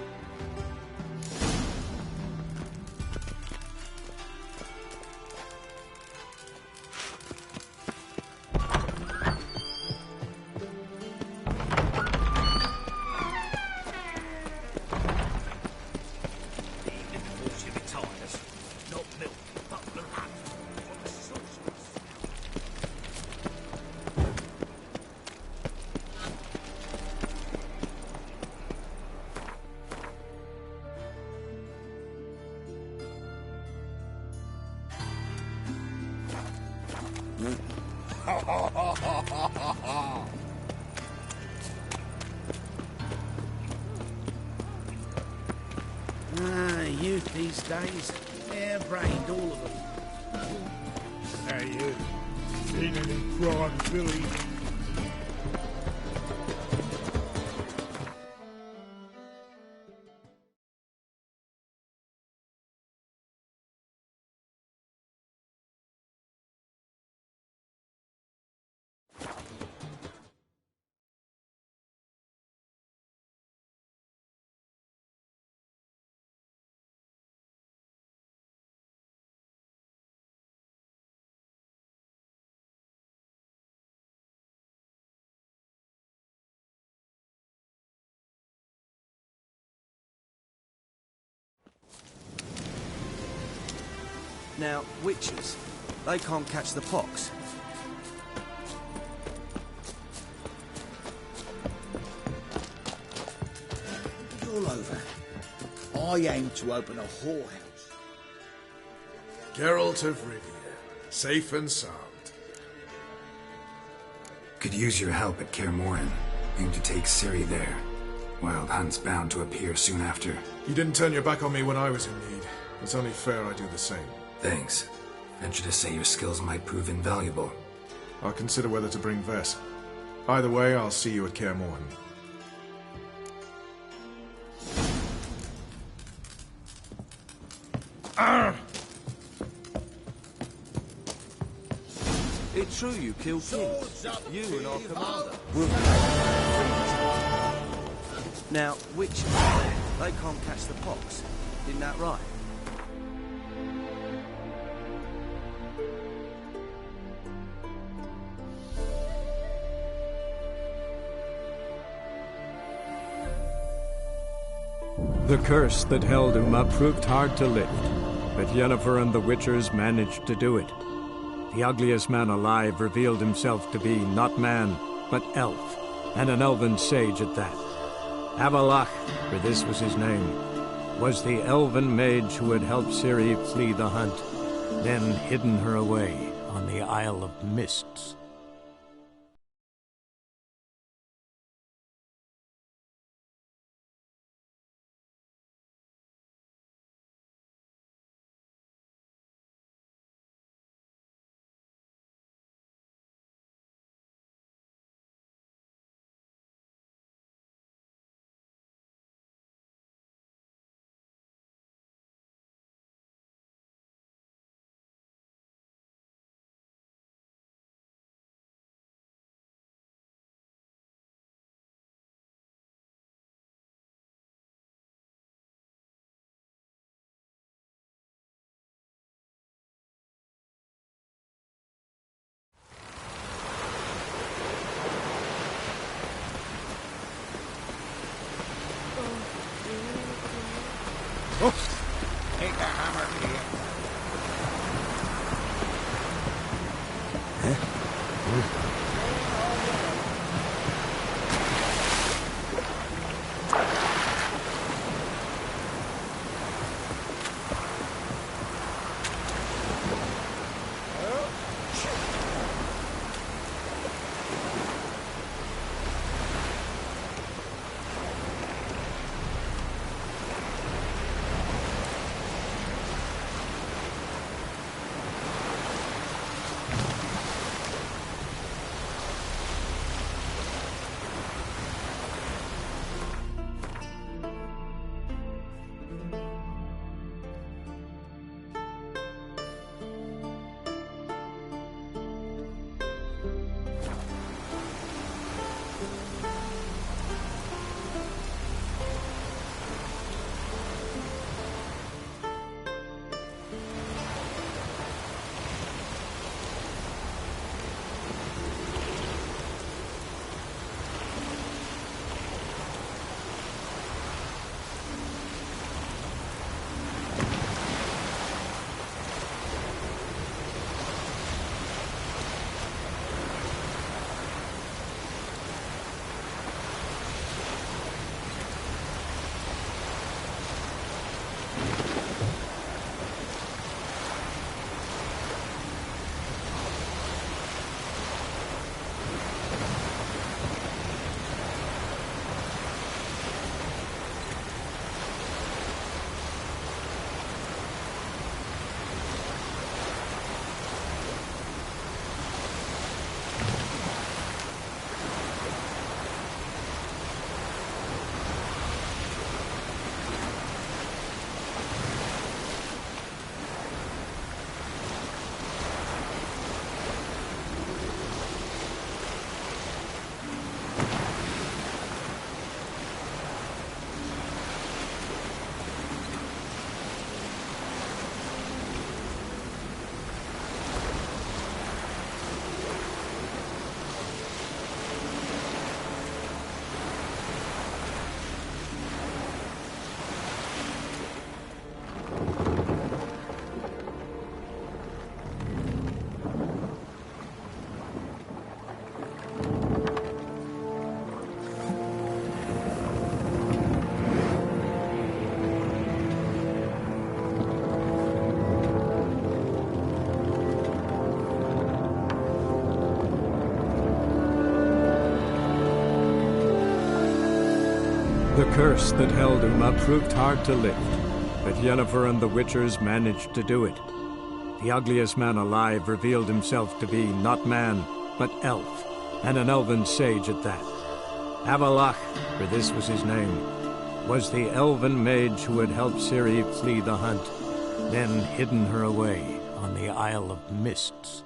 youth these days. Hair-brained, all of them. Hey, you. Seen any prawn filly? Now, witches, they can't catch the pox. It's all over. I aim to open a whorehouse. Geralt of Rivia, safe and sound. Could use your help at Kaer Morhen. Aim to take Ciri there. Wild Hunt's bound to appear soon after. You didn't turn your back on me when I was in need. It's only fair I do the same. Thanks. Venture to say your skills might prove invaluable. I'll consider whether to bring Vess. Either way, I'll see you at Kaer Morhen. It's true you killed kings. You and our commander. Now, witches, they can't catch the pox. Isn't that right? The curse that held Uma proved hard to lift, but Yennefer and the Witchers managed to do it. The ugliest man alive revealed himself to be not man, but elf, and an elven sage at that. Avalach, for this was his name, was the elven mage who had helped Ciri flee the hunt, then hidden her away on the Isle of Mists. Take the hammer here. curse that held Uma proved hard to lift, but Yennefer and the Witchers managed to do it. The ugliest man alive revealed himself to be not man, but elf, and an elven sage at that. Avalach, for this was his name, was the elven mage who had helped Ciri flee the hunt, then hidden her away on the Isle of Mists.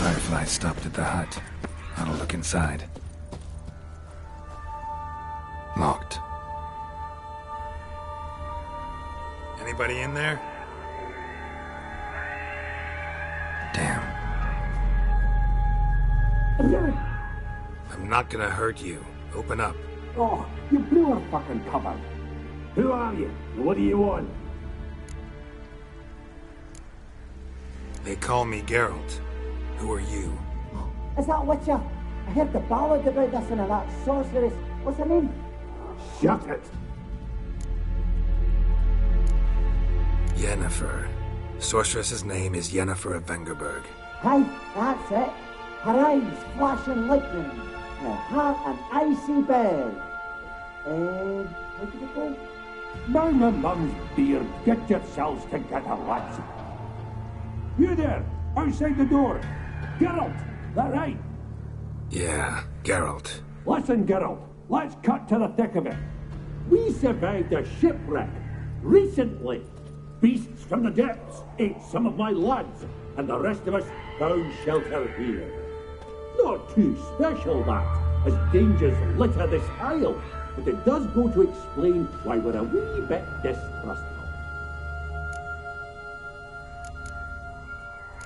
Firefly stopped at the hut. I'll look inside. Locked. Anybody in there? Damn. I'm not gonna hurt you. Open up. Oh, you blew our fucking cover. Who are you? What do you want? They call me Geralt. Who are you? Is that Witcher? I heard the ballad about this and that sorceress. What's her name? Shut it. Yennefer. Sorceress's name is Yennefer of Vengerberg. Hi, that's it. Her eyes flashing lightning. Her heart an icy bed. And how did it go? Now my mum's beard, get yourselves together, lads. You there, outside the door. Geralt, that right? Yeah, Geralt. Listen, Geralt, let's cut to the thick of it. We survived a shipwreck recently. Beasts from the depths ate some of my lads, and the rest of us found shelter here. Not too special, that, as dangers litter this isle, but it does go to explain why we're a wee bit distrustful.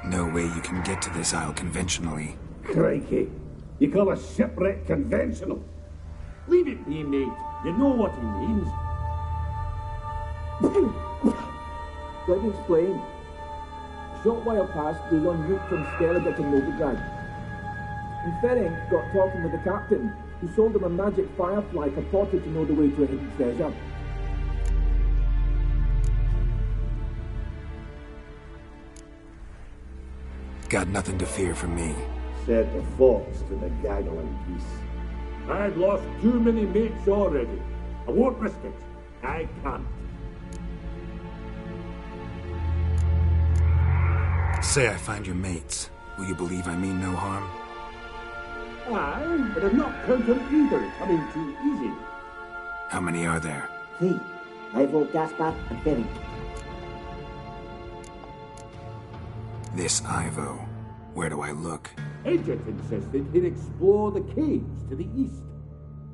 No way you can get to this isle conventionally. Crikey, you call a shipwreck conventional? Leave it be, mate. You know what he means. Let me explain. A short while past, we were en route from Skellige to Novigrad. And Ferenc got talking with the captain, who sold him a magic firefly purported to know the way to a hidden treasure. Got nothing to fear from me. Said the fox to the gaggling geese. I've lost too many mates already. I won't risk it. I can't. Say I find your mates. Will you believe I mean no harm? Aye, but I'm not counting either coming too easy. How many are there? 3. Ivo, Gaspar, and Ferenc. This Ivo. Where do I look? Agent insisted he'd explore the caves to the east.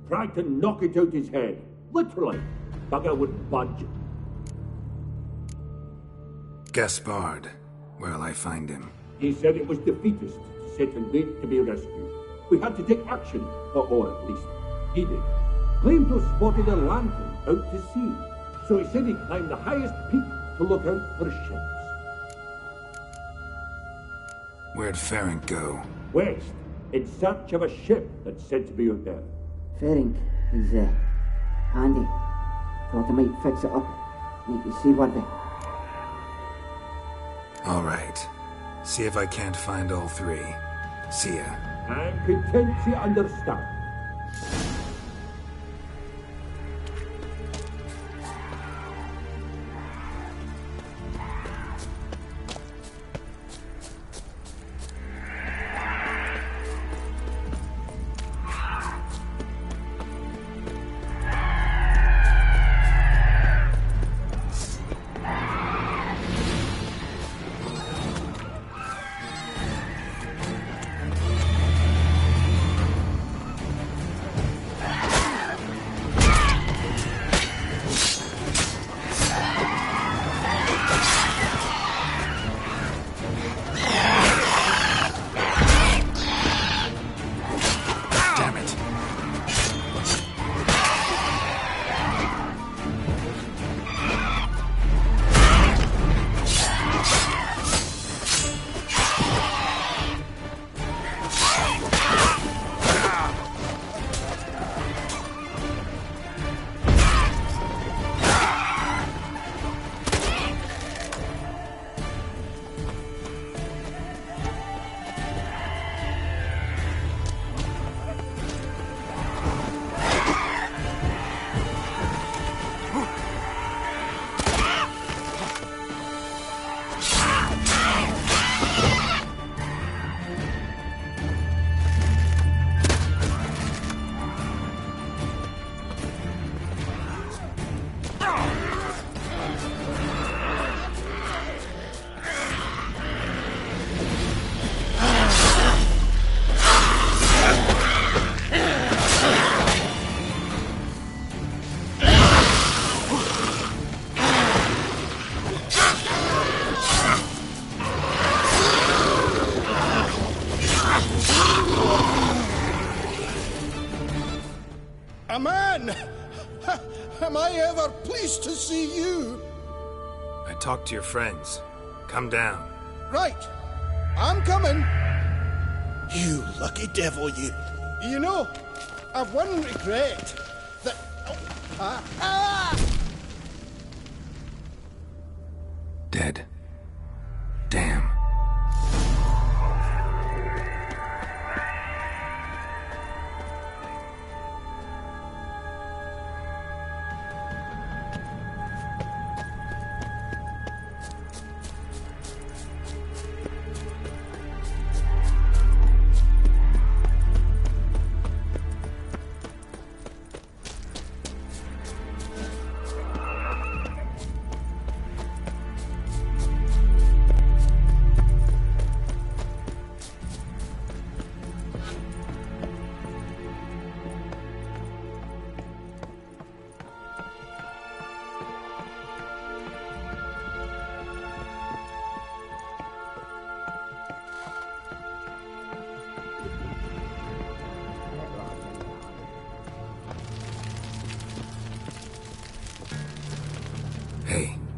Tried to knock it out his head. Literally. Bugger wouldn't budge. Gaspard. Where'll I find him? He said it was defeatist to sit and wait to be rescued. We had to take action, or at least he did. Claimed to have spotted a lantern out to sea, so he said he'd climb the highest peak to look out for ships. Where'd Ferenc go? West, in search of a ship that's said to be out there. Ferenc, he's handy. Thought I might fix it up. Make you see one day. All right. See if I can't find all 3. See ya. I'm content to understand. Am I ever pleased to see you? I talked to your friends. Come down. Right. I'm coming. You lucky devil, you. You know, I've one regret. That... Dead. Damn.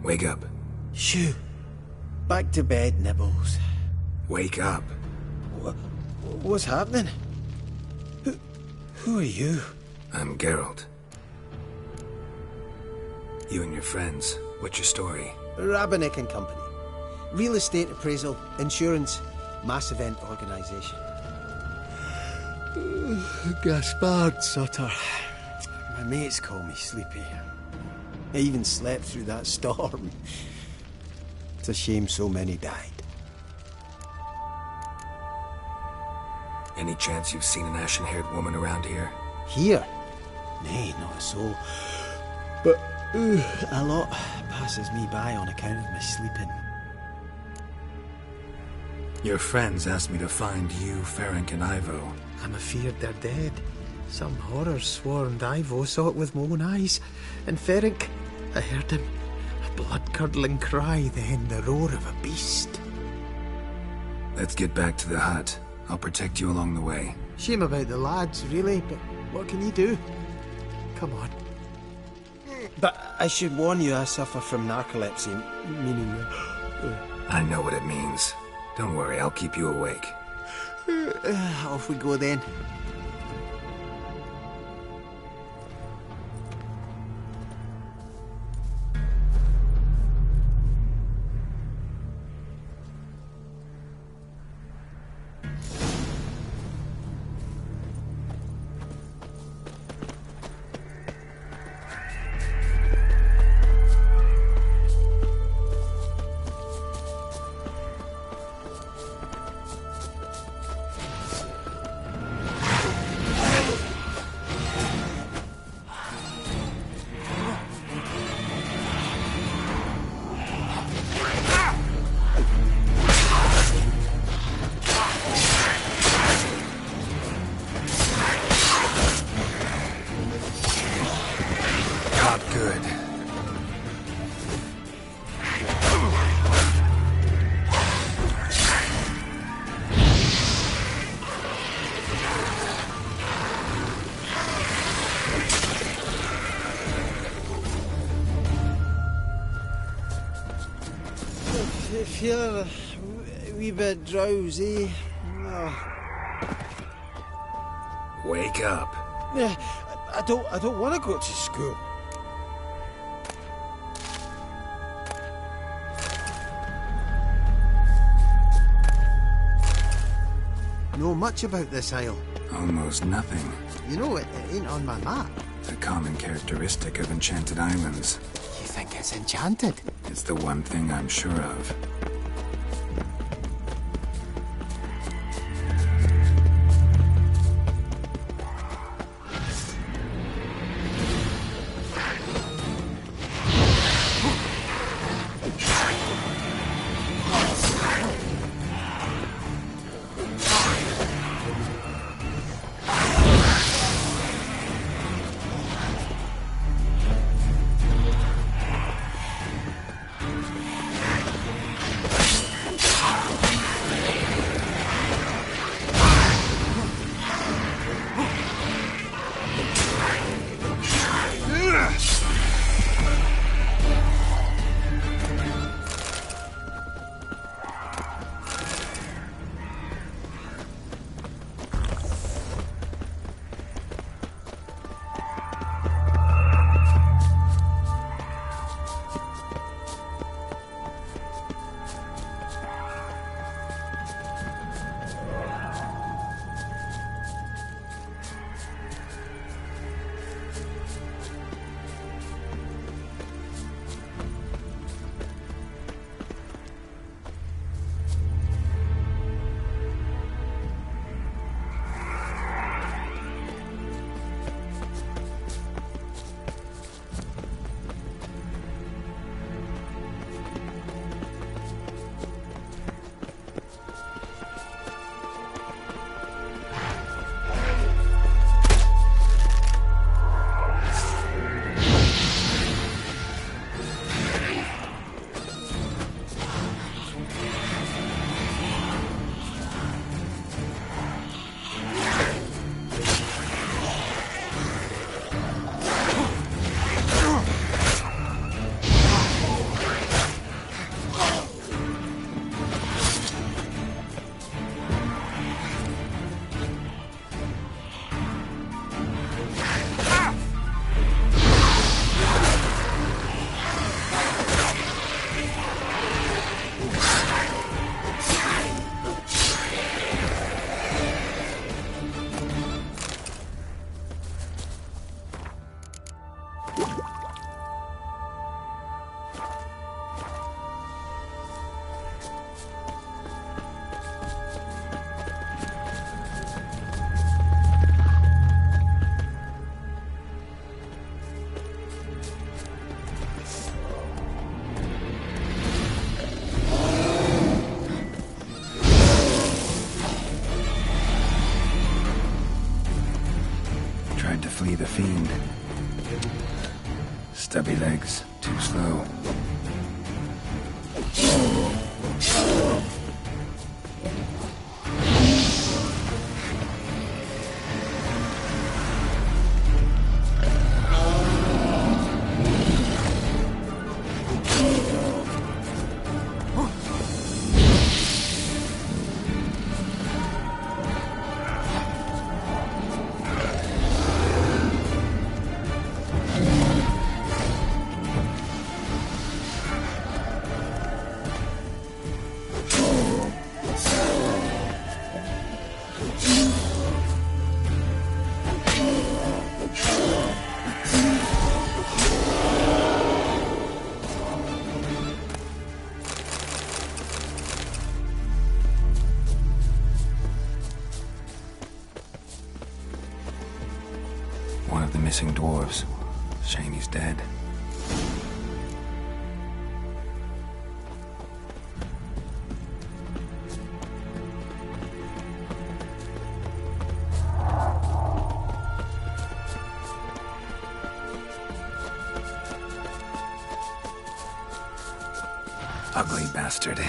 Wake up. Shoo. Back to bed, Nibbles. Wake up. What's happening? Who are you? I'm Geralt. You and your friends. What's your story? Rabbinick and Company. Real estate appraisal, insurance, mass event organisation. Gaspard Sutter. My mates call me Sleepy. I even slept through that storm. It's a shame so many died. Any chance you've seen an ashen-haired woman around here? Here? Nay, not a soul. But a lot passes me by on account of my sleeping. Your friends asked me to find you, Ferenc, and Ivo. I'm afeard they're dead. Some horrors swarmed Ivo, saw it with my own eyes. And Ferenc, I heard him. A blood-curdling cry, then the roar of a beast. Let's get back to the hut. I'll protect you along the way. Shame about the lads, really, but what can you do? Come on. But I should warn you, I suffer from narcolepsy, meaning... I know what it means. Don't worry, I'll keep you awake. Off we go then. I feel a wee bit drowsy. Wake up. I don't want to go to school. Know much about this isle? Almost nothing. You know, it ain't on my map. A common characteristic of enchanted islands. You think it's enchanted? It's the one thing I'm sure of. flee the fiend. Stubby legs, too slow. One of the missing dwarves. Shame he's dead. Ugly bastard.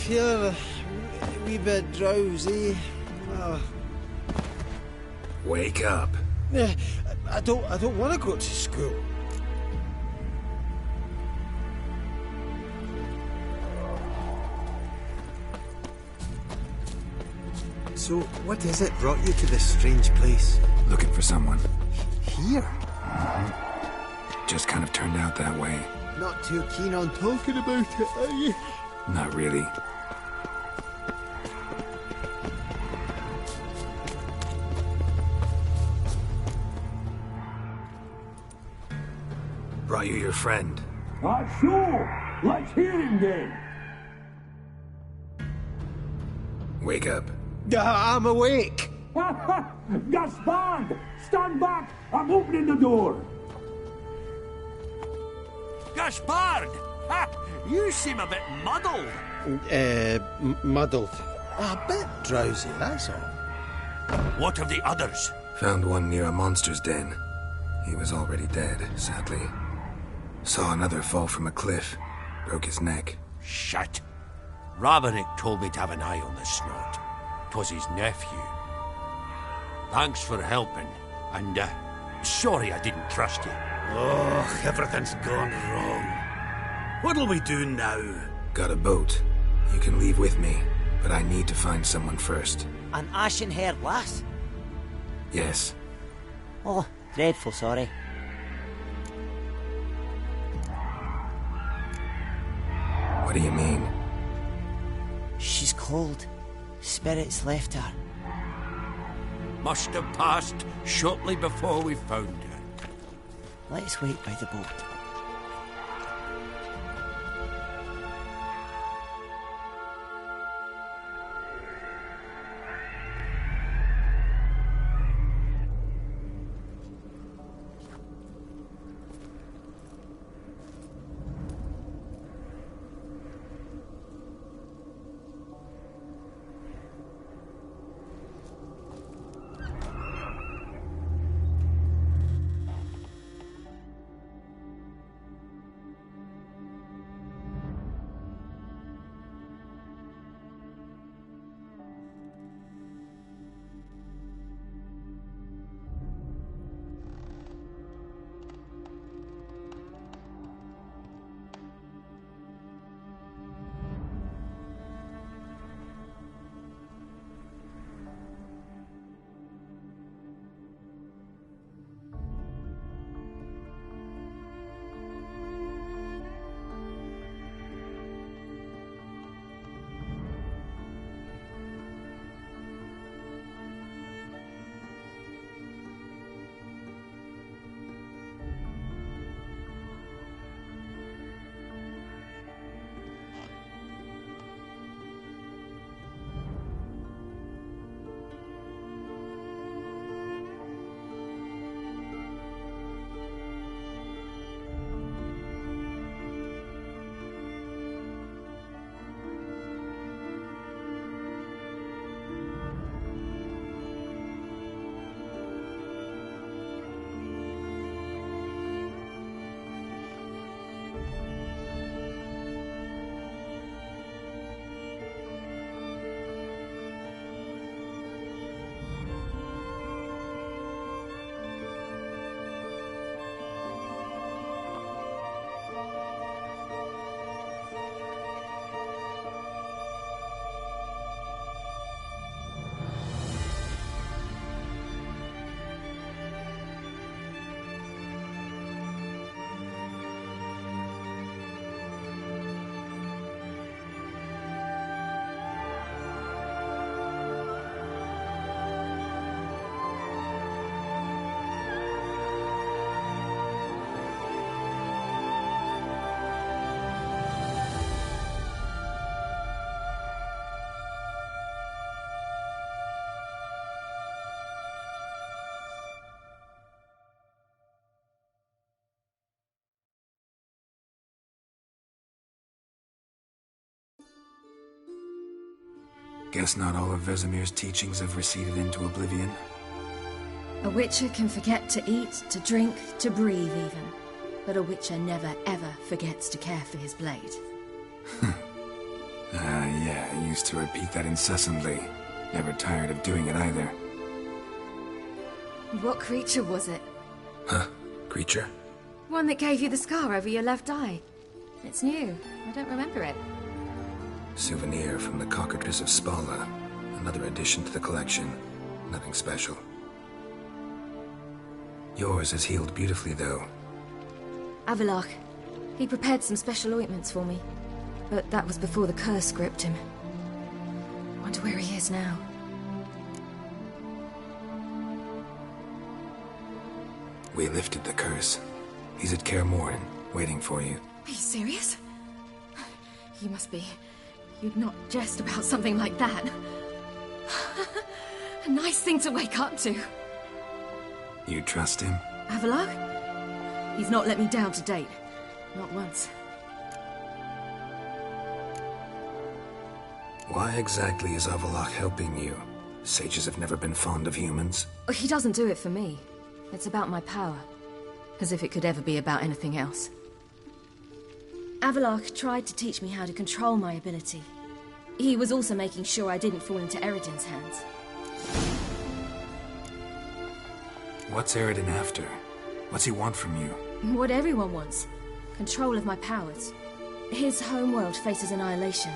Feeling a wee bit drowsy. Wake up. I don't want to go to school. So, what is it brought you to this strange place? Looking for someone. Here? Just kind of turned out that way. Not too keen on talking about it, are you? Not really. Brought you your friend. Sure. Let's hear him then. Wake up. I'm awake. Gaspard! Stand back! I'm opening the door. Gaspard! Ha! You seem a bit muddled. Muddled. A bit drowsy, that's all. What of the others? Found one near a monster's den. He was already dead, sadly. Saw another fall from a cliff. Broke his neck. Shit. Roderick told me to have an eye on the snot. 'Twas his nephew. Thanks for helping, and sorry I didn't trust you. Oh, everything's gone wrong. What'll we do now? Got a boat. You can leave with me, but I need to find someone first. An ashen-haired lass? Yes. Oh, dreadful sorry. What do you mean? She's cold. Spirits left her. Must have passed shortly before we found her. Let's wait by the boat. Guess not all of Vesemir's teachings have receded into oblivion. A witcher can forget to eat, to drink, to breathe even. But a witcher never ever forgets to care for his blade. Yeah, I used to repeat that incessantly. Never tired of doing it either. What creature was it? Huh? Creature? One that gave you the scar over your left eye. It's new. I don't remember it. Souvenir from the Cockatrice of Spala. Another addition to the collection. Nothing special. Yours has healed beautifully, though. Avalach. He prepared some special ointments for me. But that was before the curse gripped him. Wonder where he is now. We lifted the curse. He's at Kaer Morhen, waiting for you. Are you serious? You must be. You'd not jest about something like that. A nice thing to wake up to. You trust him? Avalach? He's not let me down to date. Not once. Why exactly is Avalach helping you? Sages have never been fond of humans. He doesn't do it for me. It's about my power. As if it could ever be about anything else. Avalach tried to teach me how to control my ability. He was also making sure I didn't fall into Eredin's hands. What's Eredin after? What's he want from you? What everyone wants. Control of my powers. His homeworld faces annihilation.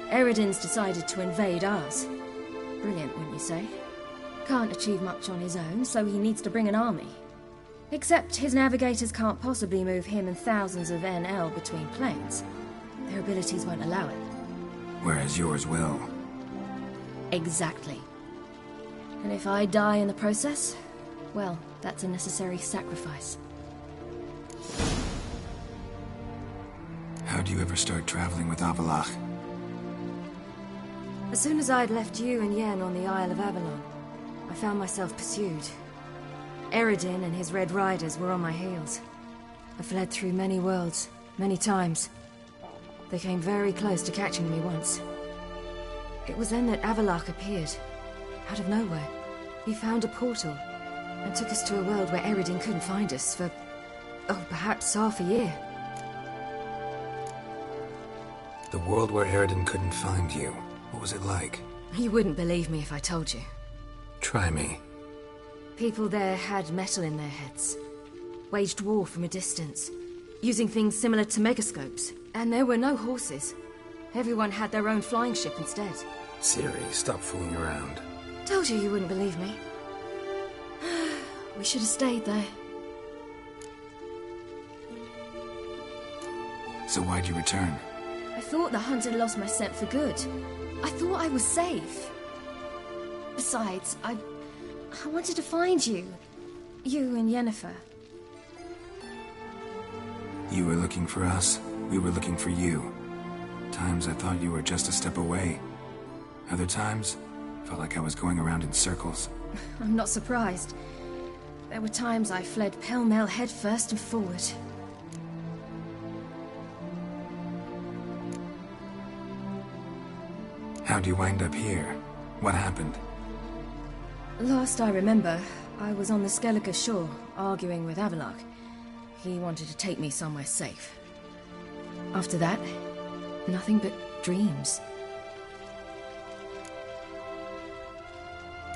Eredin's decided to invade ours. Brilliant, wouldn't you say? Can't achieve much on his own, so he needs to bring an army. Except his navigators can't possibly move him and thousands of NL between planes. Their abilities won't allow it. Whereas yours will. Exactly. And if I die in the process, well, that's a necessary sacrifice. How'd you ever start traveling with Avalach? As soon as I'd left you and Yen on the Isle of Avalon, I found myself pursued. Eredin and his Red Riders were on my heels. I fled through many worlds, many times. They came very close to catching me once. It was then that Avalach appeared, out of nowhere. He found a portal, and took us to a world where Eredin couldn't find us for, perhaps half a year. The world where Eredin couldn't find you. What was it like? You wouldn't believe me if I told you. Try me. People there had metal in their heads. Waged war from a distance, using things similar to megascopes. And there were no horses. Everyone had their own flying ship instead. Ciri, stop fooling around. Told you wouldn't believe me. We should have stayed there. So why'd you return? I thought the hunt had lost my scent for good. I thought I was safe. Besides, I wanted to find you. You and Yennefer. You were looking for us. We were looking for you. Times I thought you were just a step away. Other times, felt like I was going around in circles. I'm not surprised. There were times I fled pell-mell headfirst and forward. How'd you wind up here? What happened? Last I remember, I was on the Skellige shore, arguing with Avalach. He wanted to take me somewhere safe. After that, nothing but dreams.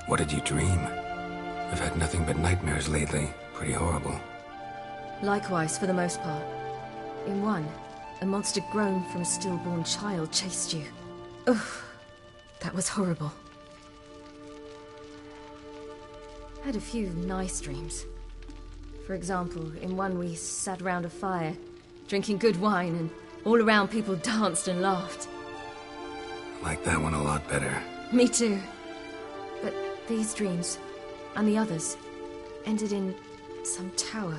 What did you dream? I've had nothing but nightmares lately. Pretty horrible. Likewise, for the most part. In one, a monster grown from a stillborn child chased you. Ugh, that was horrible. I had a few nice dreams. For example, in one we sat around a fire, drinking good wine, and all around people danced and laughed. I like that one a lot better. Me too. But these dreams, and the others, ended in some tower.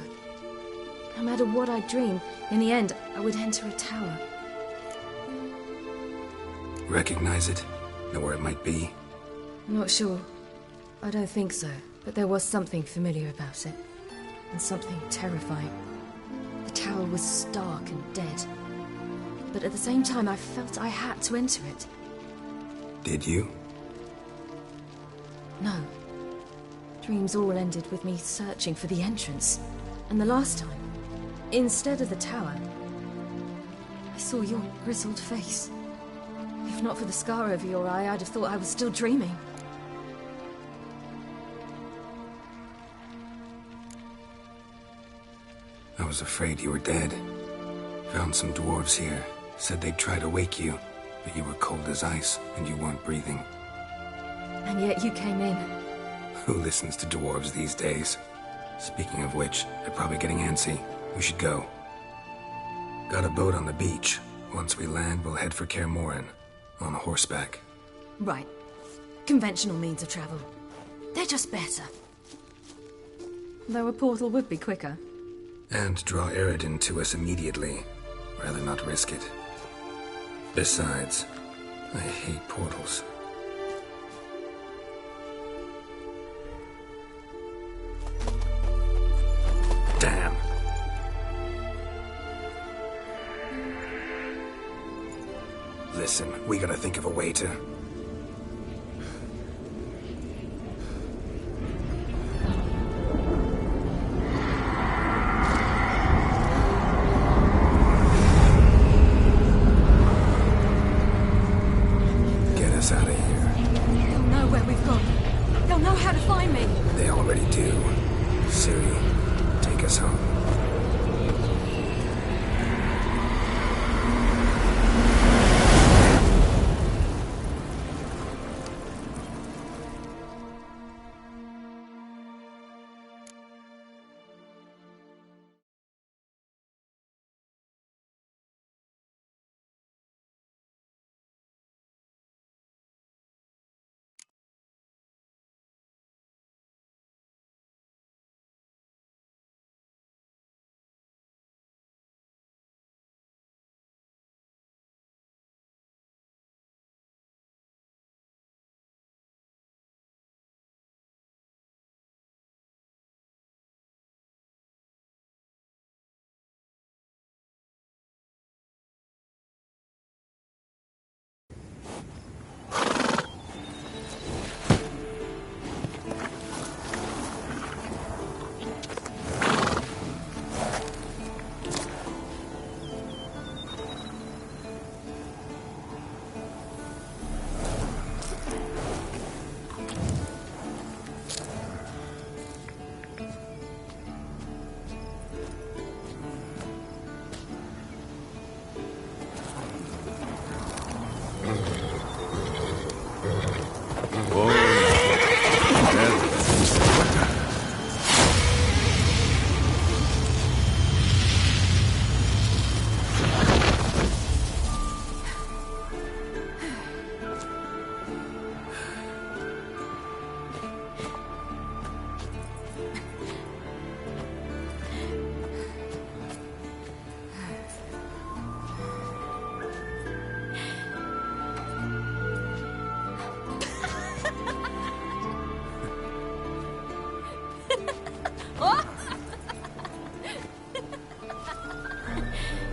No matter what I dreamed, in the end, I would enter a tower. Recognize it? Know where it might be? Not sure. I don't think so, but there was something familiar about it. And something terrifying. The tower was stark and dead. But at the same time, I felt I had to enter it. Did you? No. Dreams all ended with me searching for the entrance. And the last time, instead of the tower, I saw your grizzled face. If not for the scar over your eye, I'd have thought I was still dreaming. I was afraid you were dead. Found some dwarves here. Said they'd try to wake you, but you were cold as ice and you weren't breathing. And yet you came in. Who listens to dwarves these days? Speaking of which, they're probably getting antsy. We should go. Got a boat on the beach. Once we land, we'll head for Kaer Morhen. On horseback. Right. Conventional means of travel. They're just better. Though a portal would be quicker. And draw Eridan to us immediately. Rather not risk it. Besides, I hate portals. Damn. Listen, we gotta think of a way to... Get us out of here. They'll know where we've gone. They'll know how to find me. They already do. Ciri, take us home.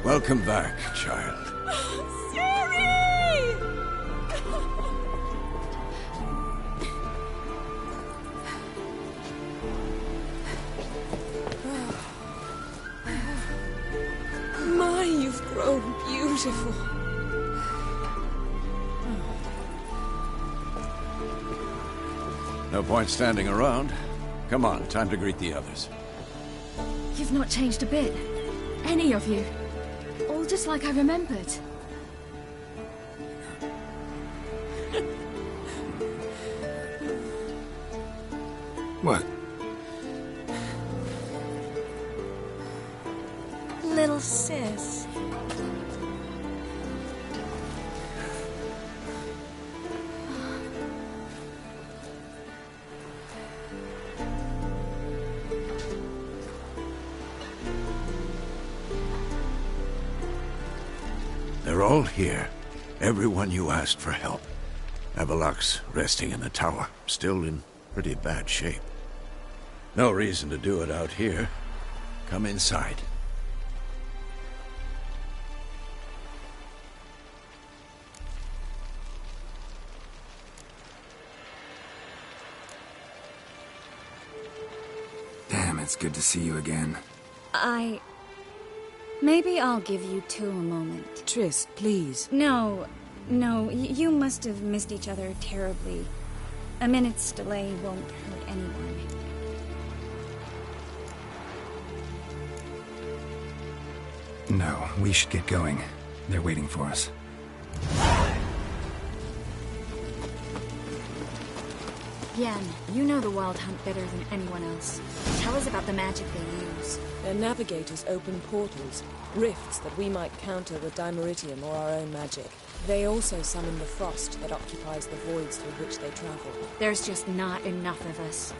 Welcome back, child. Ciri! My, you've grown beautiful. No point standing around. Come on, time to greet the others. You've not changed a bit. Any of you. All just like I remembered. What? Little sis. They're all here. Everyone you asked for help. Avalok's resting in the tower, still in pretty bad shape. No reason to do it out here. Come inside. It's good to see you again. Maybe I'll give you two a moment. Triss, please. No, you must have missed each other terribly. A minute's delay won't hurt anyone. No, we should get going. They're waiting for us. Yen, you know the Wild Hunt better than anyone else. Tell us about the magic they use. Their navigators open portals, rifts that we might counter with Dimeritium or our own magic. They also summon the frost that occupies the voids through which they travel. There's just not enough of us.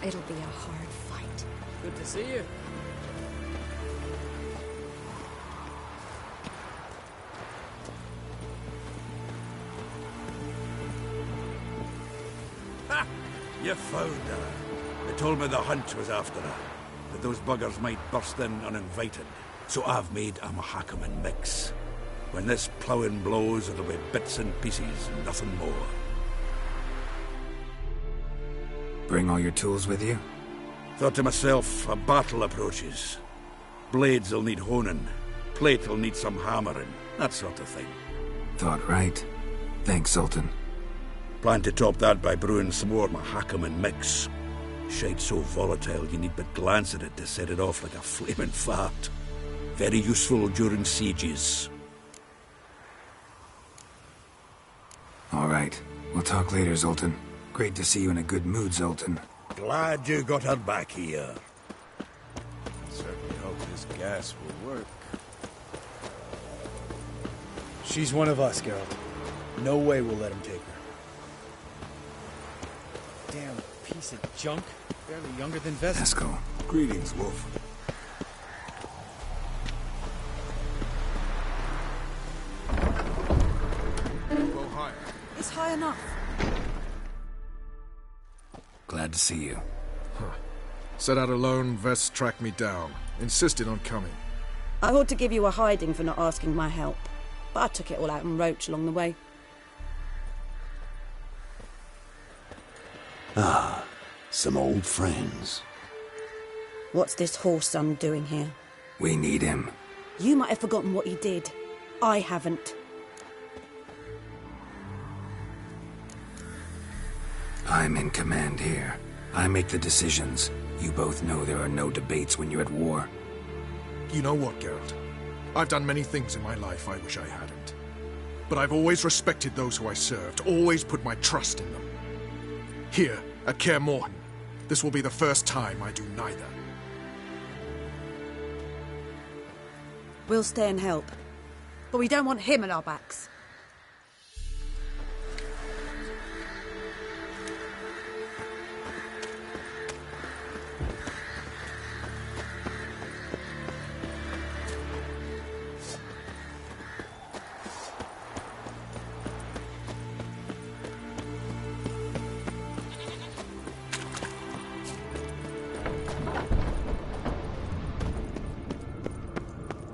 It'll be a hard fight. Good to see you. Ha! You found her. They told me the hunt was after her, that those buggers might burst in uninvited. So I've made a Mahakaman mix. When this ploughing blows, it'll be bits and pieces, nothing more. Bring all your tools with you? Thought to myself, a battle approaches. Blades will need honing, plate will need some hammering, that sort of thing. Thought right. Thanks, Sultan. Plan to top that by brewing some more Mahakaman mix. Shite so volatile you need but glance at it to set it off like a flaming fart. Very useful during sieges. All right. We'll talk later, Zoltan. Great to see you in a good mood, Zoltan. Glad you got her back here. Certainly hope this gas will work. She's one of us, Geralt. No way we'll let him take her. Damn piece of junk. Barely younger than Vesco. Greetings, Wolf. Go higher. It's high enough. Glad to see you. Set out alone, Vest tracked me down. Insisted on coming. I ought to give you a hiding for not asking my help, but I took it all out in Roach along the way. Ah, some old friends. What's this horse son doing here? We need him. You might have forgotten what he did. I haven't. I'm in command here. I make the decisions. You both know there are no debates when you're at war. You know what, Geralt? I've done many things in my life I wish I hadn't. But I've always respected those who I served, always put my trust in them. Here, at Kaer Morhen, this will be the first time I do neither. We'll stay and help. But we don't want him at our backs.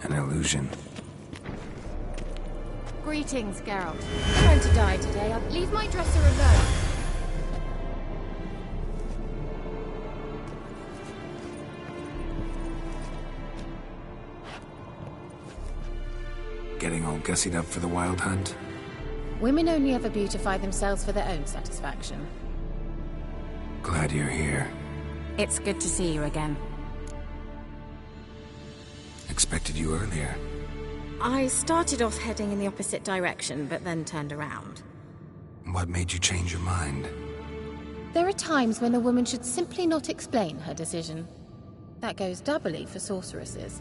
An illusion. Greetings, Geralt. I'm going to die today. I'll leave my dresser alone. Getting all gussied up for the Wild Hunt? Women only ever beautify themselves for their own satisfaction. Glad you're here. It's good to see you again. Expected you earlier. I started off heading in the opposite direction, but then turned around. What made you change your mind? There are times when a woman should simply not explain her decision. That goes doubly for sorceresses.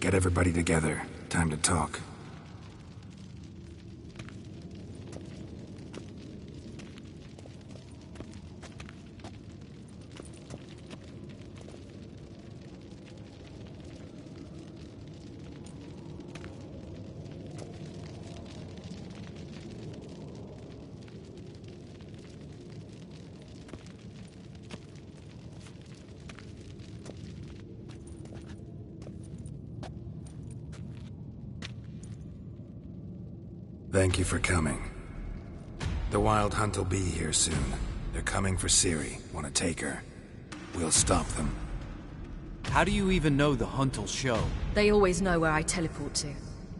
Get everybody together. Time to talk. Thank you for coming. The Wild Hunt will be here soon. They're coming for Ciri. Want to take her? We'll stop them. How do you even know the Hunt'll show? They always know where I teleport to.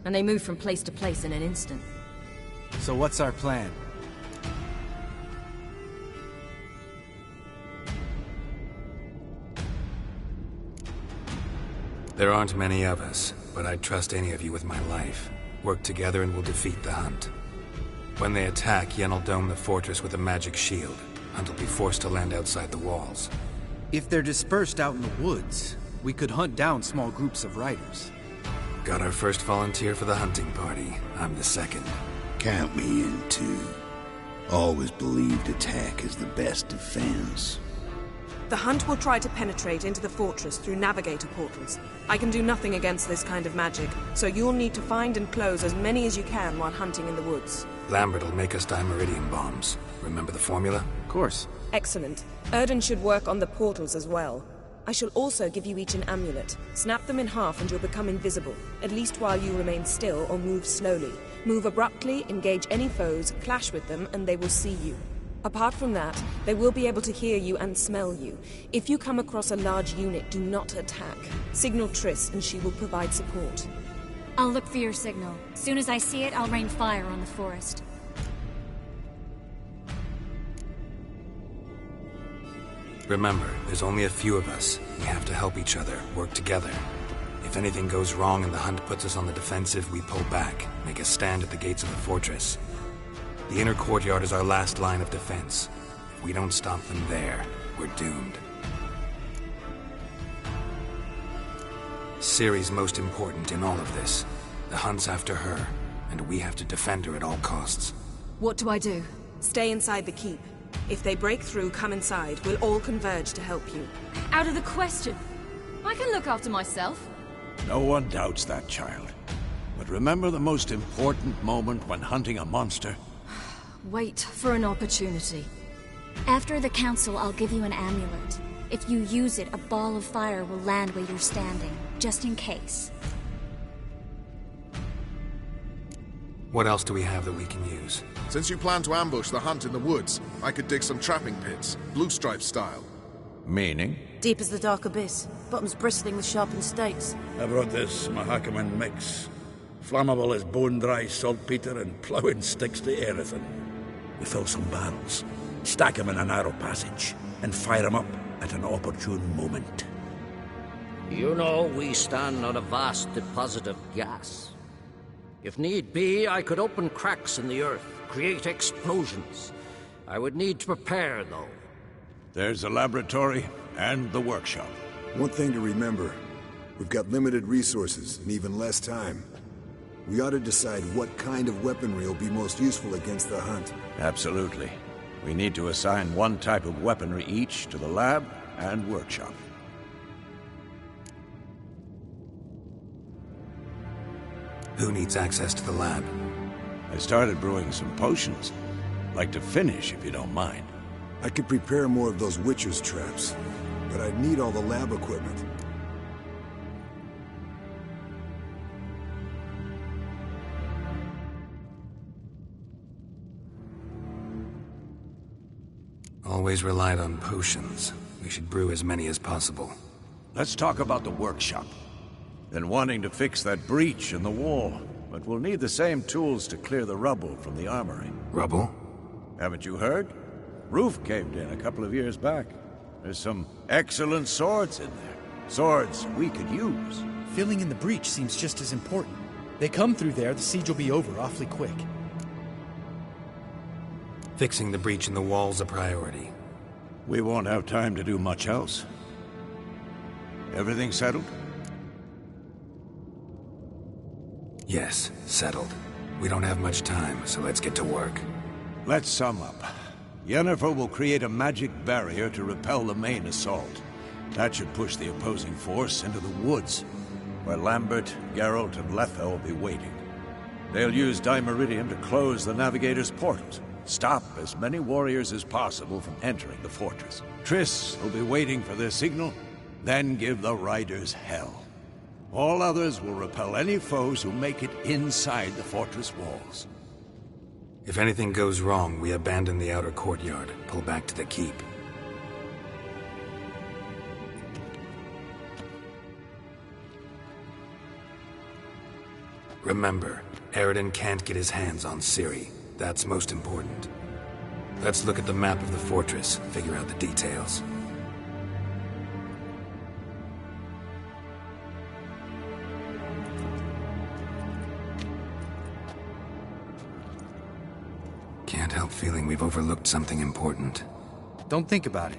And they move from place to place in an instant. So what's our plan? There aren't many of us, but I'd trust any of you with my life. Work together and we'll defeat the Hunt. When they attack, Yen'll dome the fortress with a magic shield. Hunt will be forced to land outside the walls. If they're dispersed out in the woods, we could hunt down small groups of riders. Got our first volunteer for the hunting party. I'm the second. Count me in too. Always believed attack is the best defense. The Hunt will try to penetrate into the fortress through navigator portals. I can do nothing against this kind of magic, so you'll need to find and close as many as you can while hunting in the woods. Lambert will make us dimeridium bombs. Remember the formula? Of course. Excellent. Erden should work on the portals as well. I shall also give you each an amulet. Snap them in half and you'll become invisible, at least while you remain still or move slowly. Move abruptly, engage any foes, clash with them, and they will see you. Apart from that, they will be able to hear you and smell you. If you come across a large unit, do not attack. Signal Triss and she will provide support. I'll look for your signal. Soon as I see it, I'll rain fire on the forest. Remember, there's only a few of us. We have to help each other, work together. If anything goes wrong and the Hunt puts us on the defensive, we pull back, make a stand at the gates of the fortress. The inner courtyard is our last line of defense. If we don't stop them there, we're doomed. Ciri's most important in all of this. The Hunt's after her, and we have to defend her at all costs. What do I do? Stay inside the keep. If they break through, come inside. We'll all converge to help you. Out of the question. I can look after myself. No one doubts that, child. But remember the most important moment when hunting a monster? Wait for an opportunity. After the council, I'll give you an amulet. If you use it, a ball of fire will land where you're standing, just in case. What else do we have that we can use? Since you plan to ambush the Hunt in the woods, I could dig some trapping pits, blue stripe style. Meaning? Deep as the dark abyss, bottoms bristling with sharpened stakes. I brought this Mahakaman mix. Flammable as bone-dry saltpeter and ploughing sticks to anything. We fill some barrels, stack them in a narrow passage, and fire them up at an opportune moment. You know, we stand on a vast deposit of gas. If need be, I could open cracks in the earth, create explosions. I would need to prepare, though. There's the laboratory and the workshop. One thing to remember, we've got limited resources and even less time. We ought to decide what kind of weaponry will be most useful against the Hunt. Absolutely. We need to assign one type of weaponry each to the lab and workshop. Who needs access to the lab? I started brewing some potions. Like to finish, if you don't mind. I could prepare more of those Witcher's traps, but I'd need all the lab equipment. Always relied on potions. We should brew as many as possible. Let's talk about the workshop. Been wanting to fix that breach in the wall, but we'll need the same tools to clear the rubble from the armory. Rubble? Haven't you heard? Roof caved in a couple of years back. There's some excellent swords in there. Swords we could use. Filling in the breach seems just as important. They come through there, the siege will be over awfully quick. Fixing the breach in the wall's a priority. We won't have time to do much else. Everything settled? Yes, settled. We don't have much time, so let's get to work. Let's sum up. Yennefer will create a magic barrier to repel the main assault. That should push the opposing force into the woods, where Lambert, Geralt, and Letha will be waiting. They'll use Dimeridium to close the Navigator's portals, stop as many warriors as possible from entering the fortress. Triss will be waiting for their signal, then give the riders hell. All others will repel any foes who make it inside the fortress walls. If anything goes wrong, we abandon the outer courtyard, pull back to the keep. Remember, Eridan can't get his hands on Ciri. That's most important. Let's look at the map of the fortress, figure out the details. Can't help feeling we've overlooked something important. Don't think about it.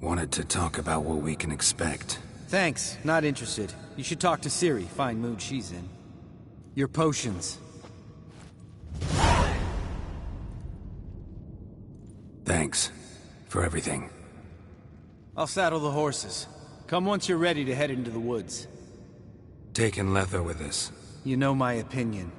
Wanted to talk about what we can expect. Thanks, not interested. You should talk to Ciri, fine mood she's in. Your potions. Thanks for everything. I'll saddle the horses. Come once you're ready to head into the woods. Taking Letho with us. You know my opinion.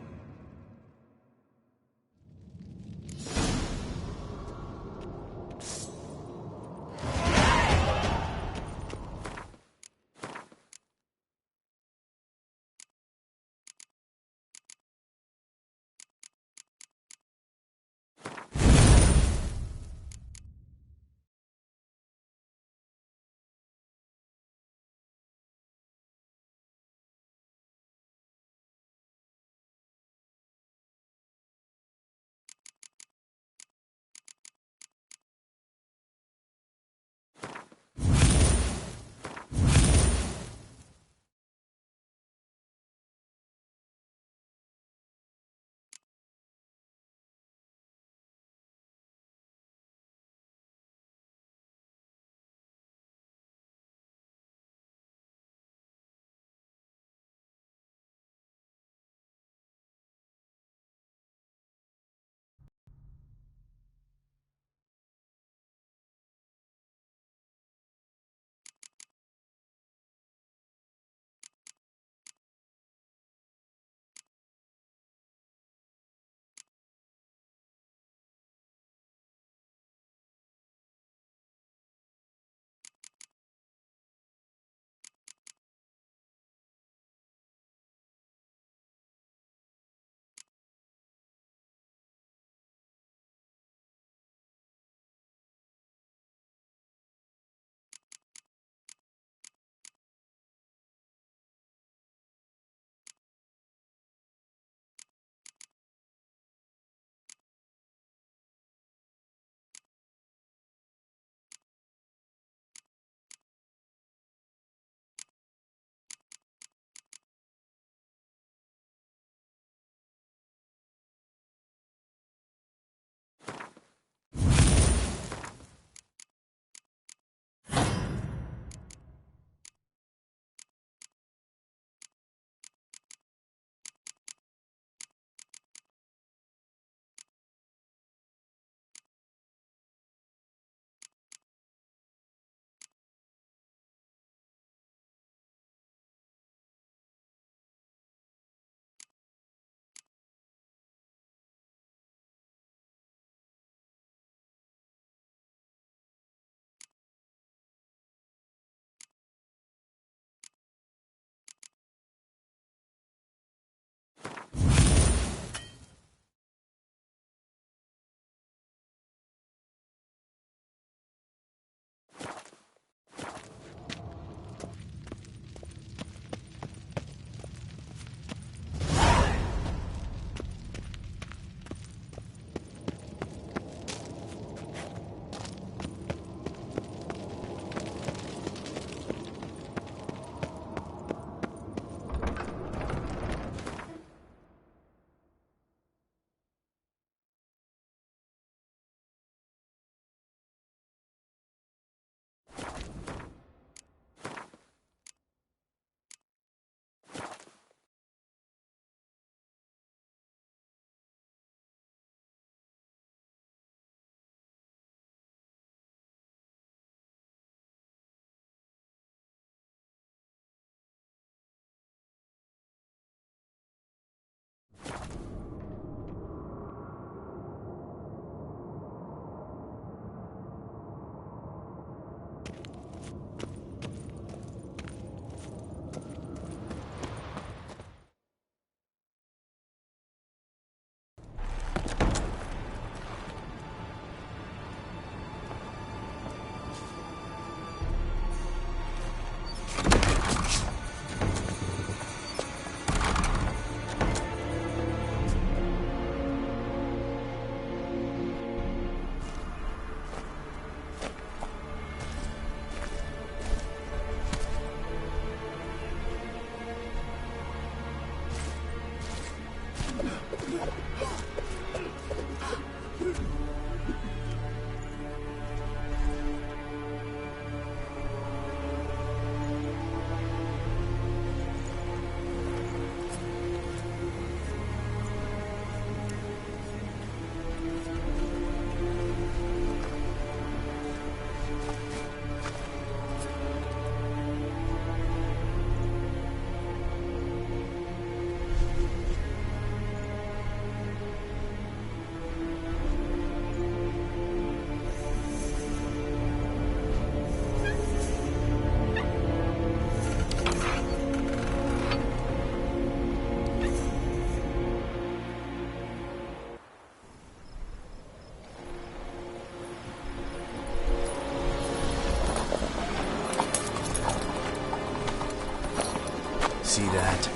see that.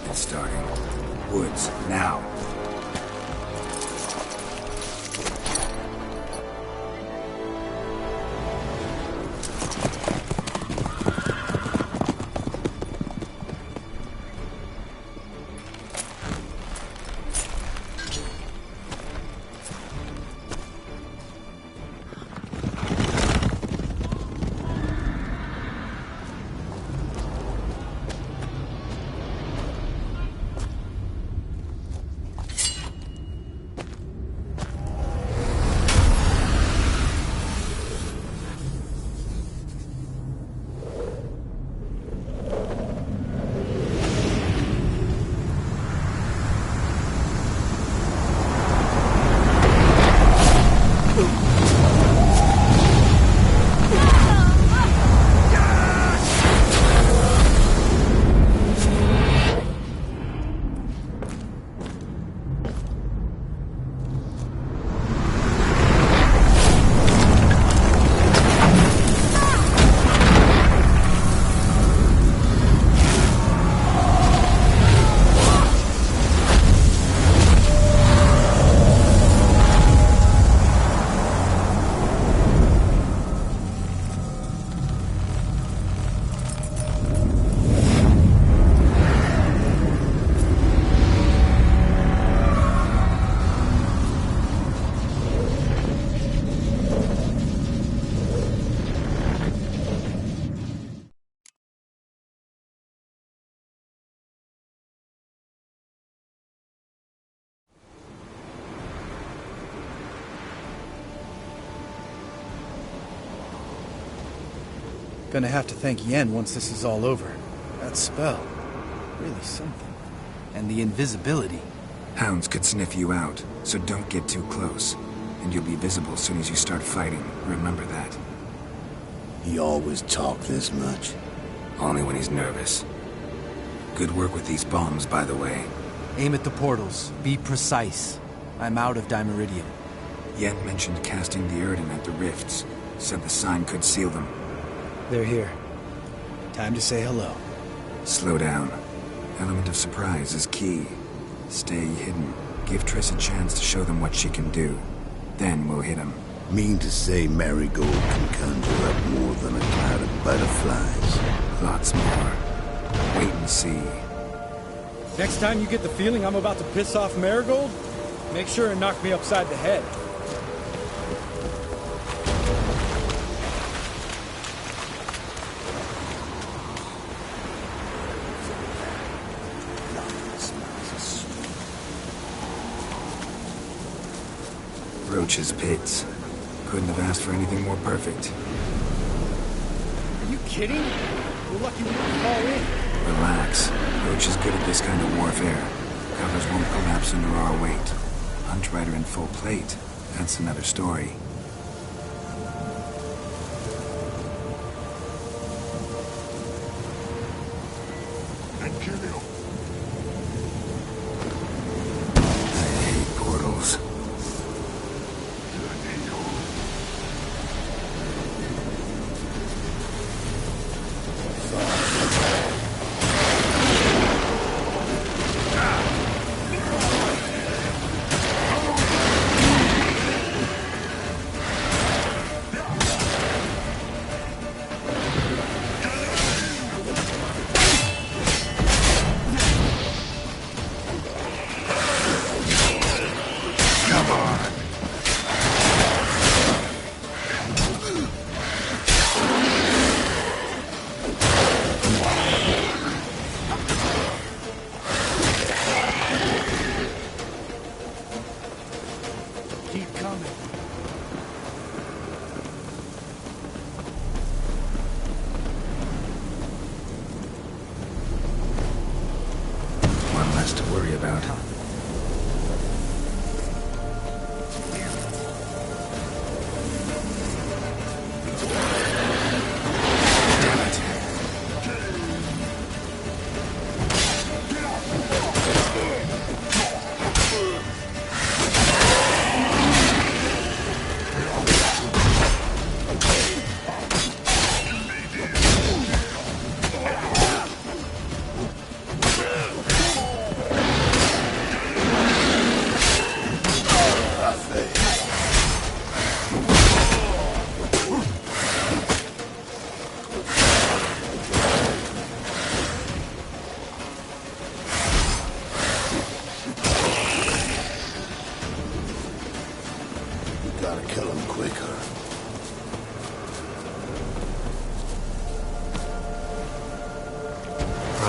It's starting. Woods, now. Gonna have to thank Yen once this is all over. That spell, really something. And the invisibility. Hounds could sniff you out, so don't get too close. And you'll be visible as soon as you start fighting. Remember that. He always talk this much? Only when he's nervous. Good work with these bombs, by the way. Aim at the portals. Be precise. I'm out of Dimeridium. Yen mentioned casting the Erden at the rifts. Said the sign could seal them. They're here. Time to say hello. Slow down. Element of surprise is key. Stay hidden. Give Triss a chance to show them what she can do. Then we'll hit them. Mean to say Marigold can conjure up more than a cloud of butterflies? Lots more. Wait and see. Next time you get the feeling I'm about to piss off Marigold, make sure and knock me upside the head. Roach's pits. Couldn't have asked for anything more perfect. Are you kidding? We're lucky we didn't fall in. Relax. Roach is good at this kind of warfare. Covers won't collapse under our weight. Huntrider in full plate. That's another story. I hate portals.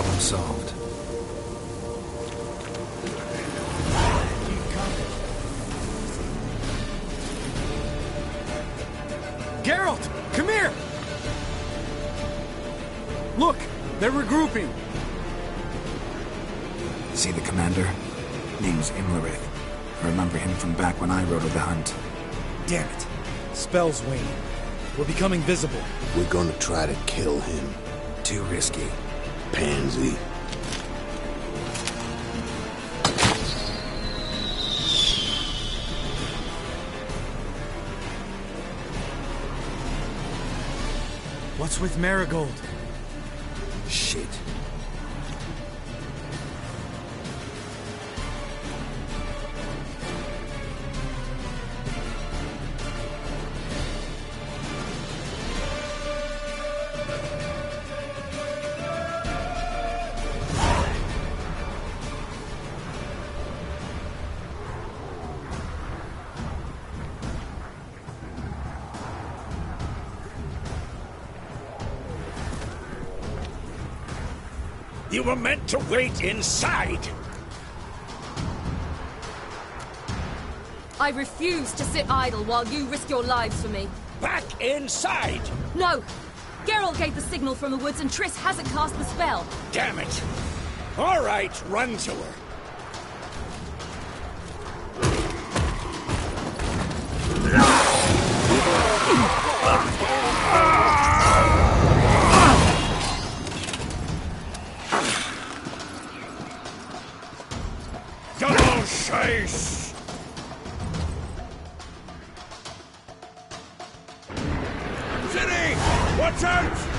Problem solved. Geralt, come here! Look, they're regrouping. See the commander? Name's Imlerith. I remember him from back when I rode the hunt. Damn it. Spell's waning. We're becoming visible. We're gonna try to kill him. Too risky. Pansy. What's with Marigold? Shit. You were meant to wait inside! I refuse to sit idle while you risk your lives for me. Back inside! No! Geralt gave the signal from the woods and Triss hasn't cast the spell. Damn it! All right, run to her. Double chase! City! Watch out!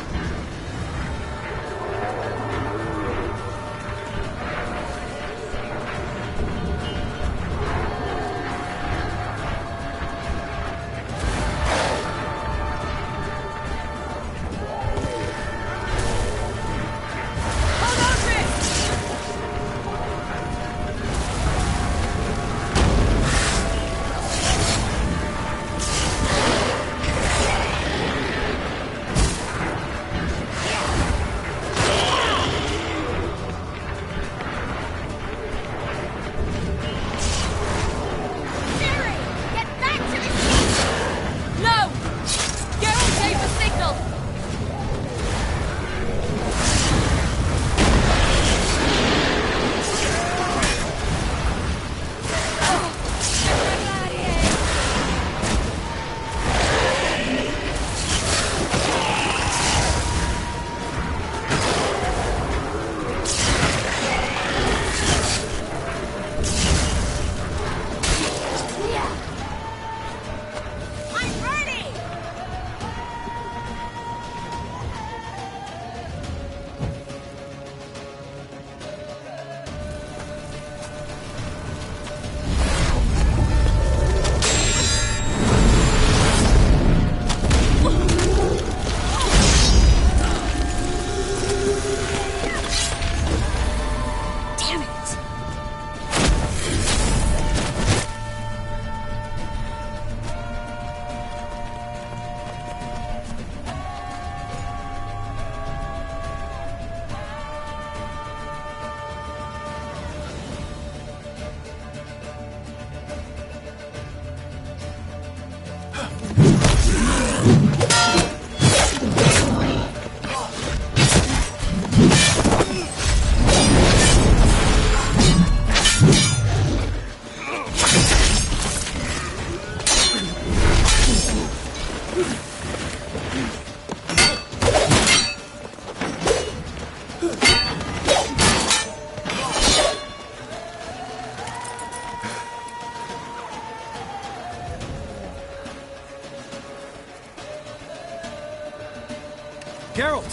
Geralt!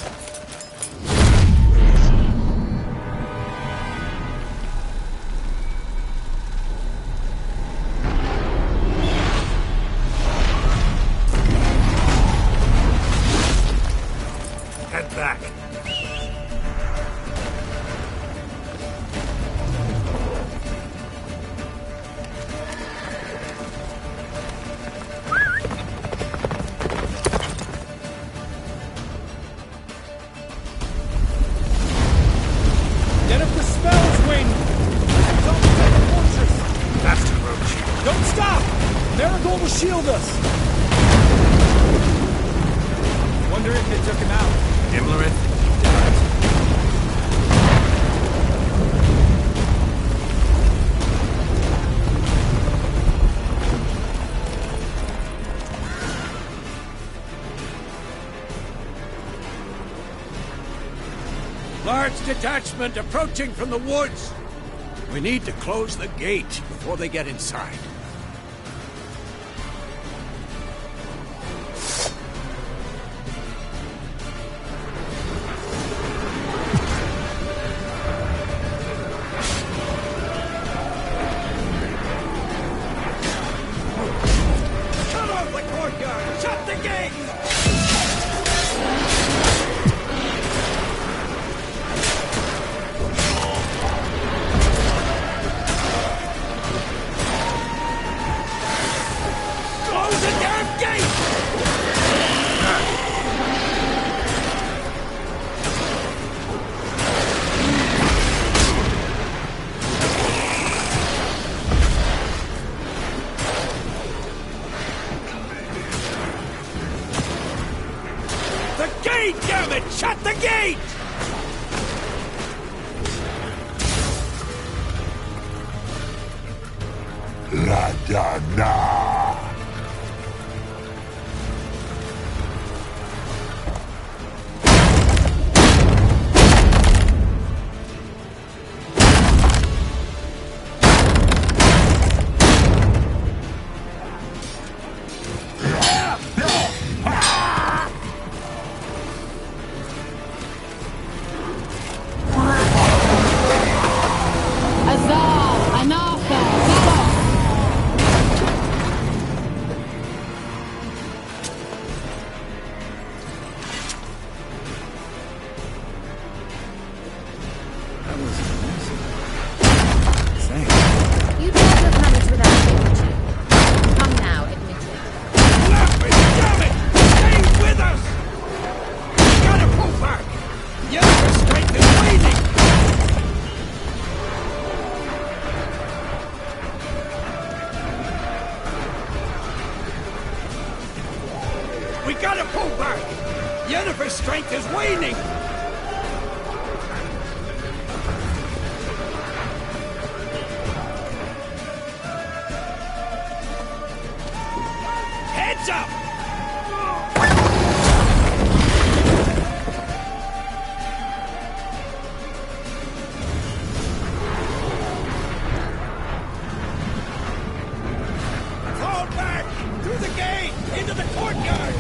Head back. shield us! Wonder if it took him out. Imlerith? Large detachment approaching from the woods. We need to close the gate before they get inside. Cut off the courtyard! Shut the gate! Close the damn gate! The gate, damn it! Shut the gate! La Dana! Azar! Anartha! Zalos! That was amazing. Thanks. You'd not have managed without me, would you? Come now, admit it. Laugh it, damn it! Stay with us! We gotta pull back! The other strength is waning! We gotta pull back! Yennefer's strength is waning! Heads up! Fall back! Through the gate! Into the courtyard!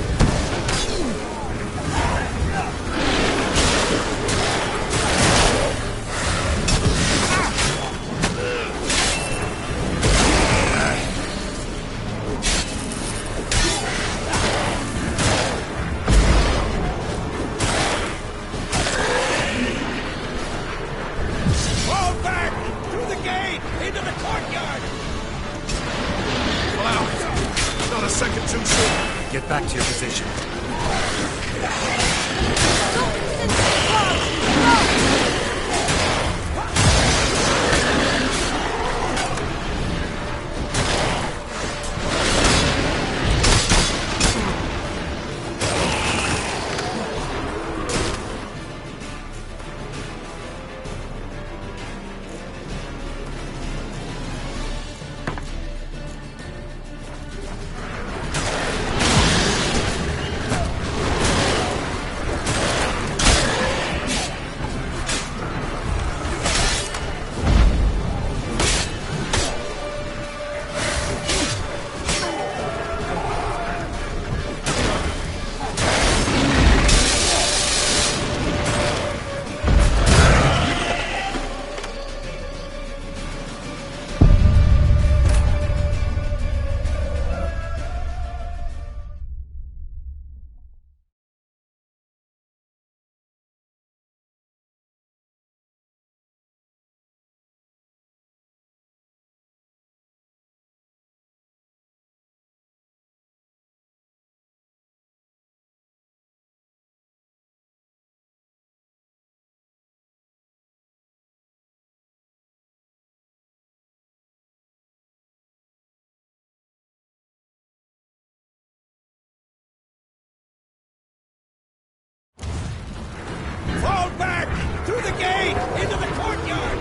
Into the courtyard!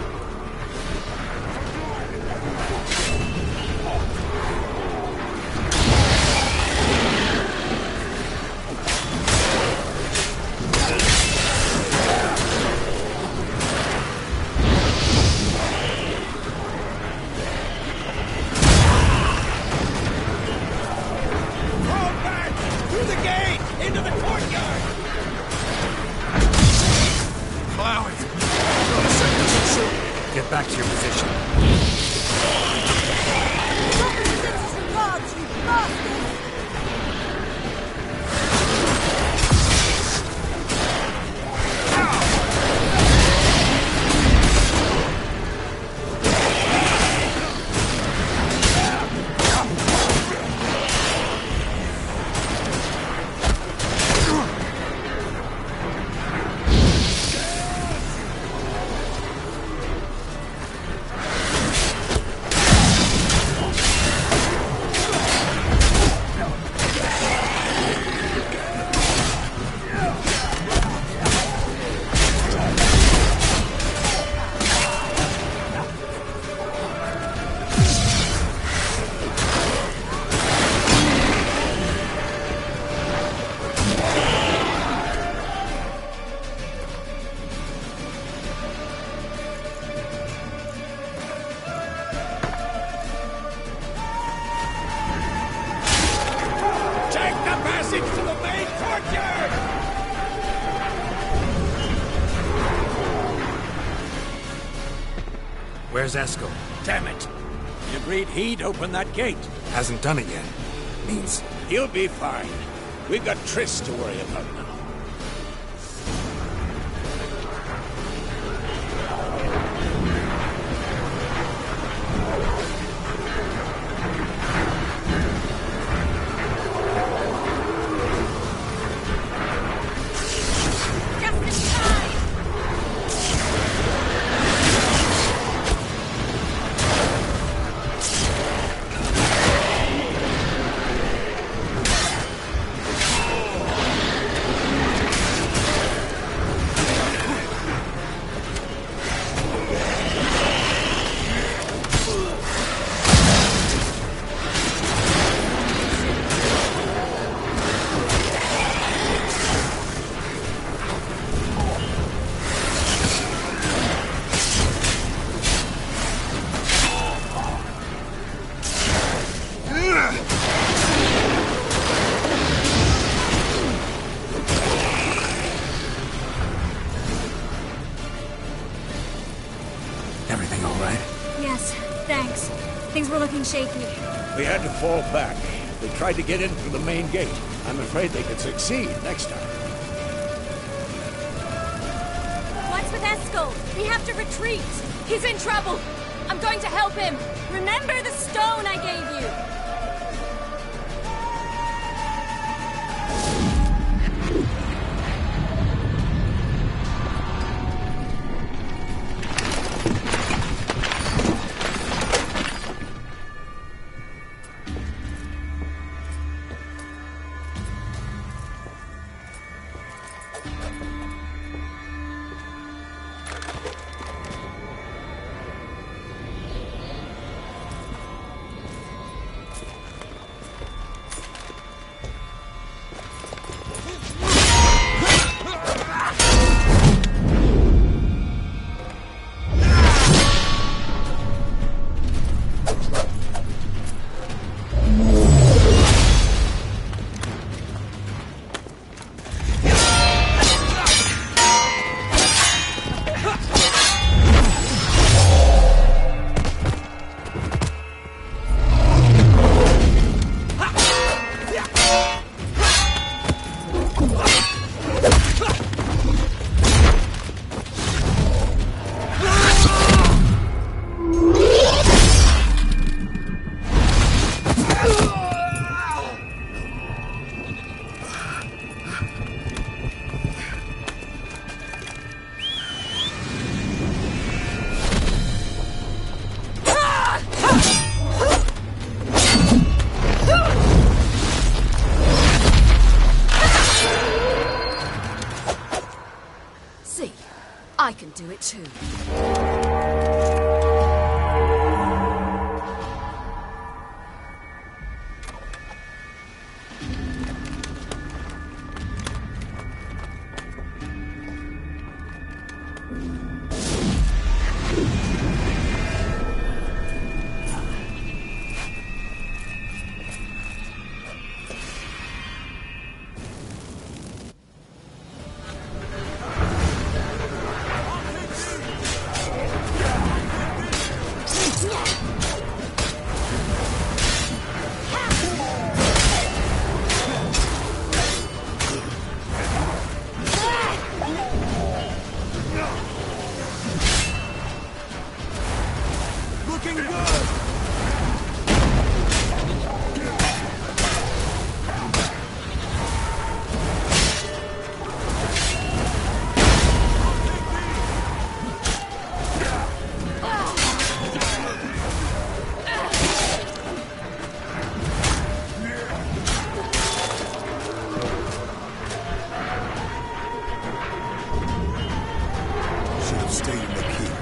Fall back! Through the gate! Into the courtyard! Allow it. Another second or so. Get back to your position. Take the passage to the main courtyard! Where's Eskel? Damn it! He agreed he'd open that gate. Hasn't done it yet. Means He'll be fine. We've got Triss to worry about now. everything all right? Yes, thanks. Things were looking shaky. We had to fall back. They tried to get in through the main gate. I'm afraid they could succeed next time. What's with Eskel? We have to retreat. He's in trouble. I'm going to help him. Remember the stone I gave you. I can do it too.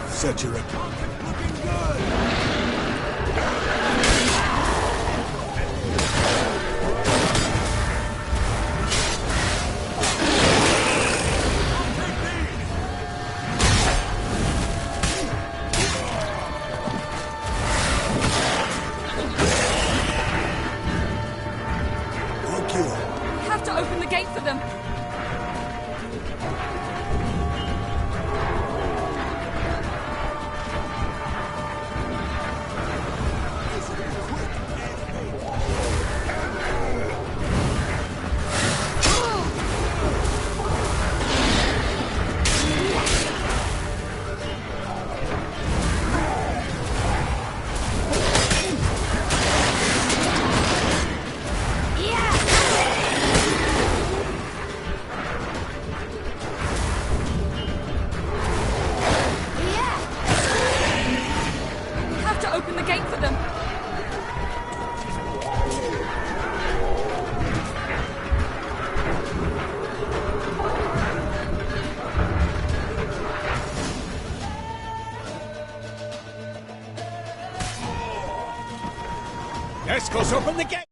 Set your up. Looking good! We have to open the gate for them. Open the gate for them. Escos, open the gate!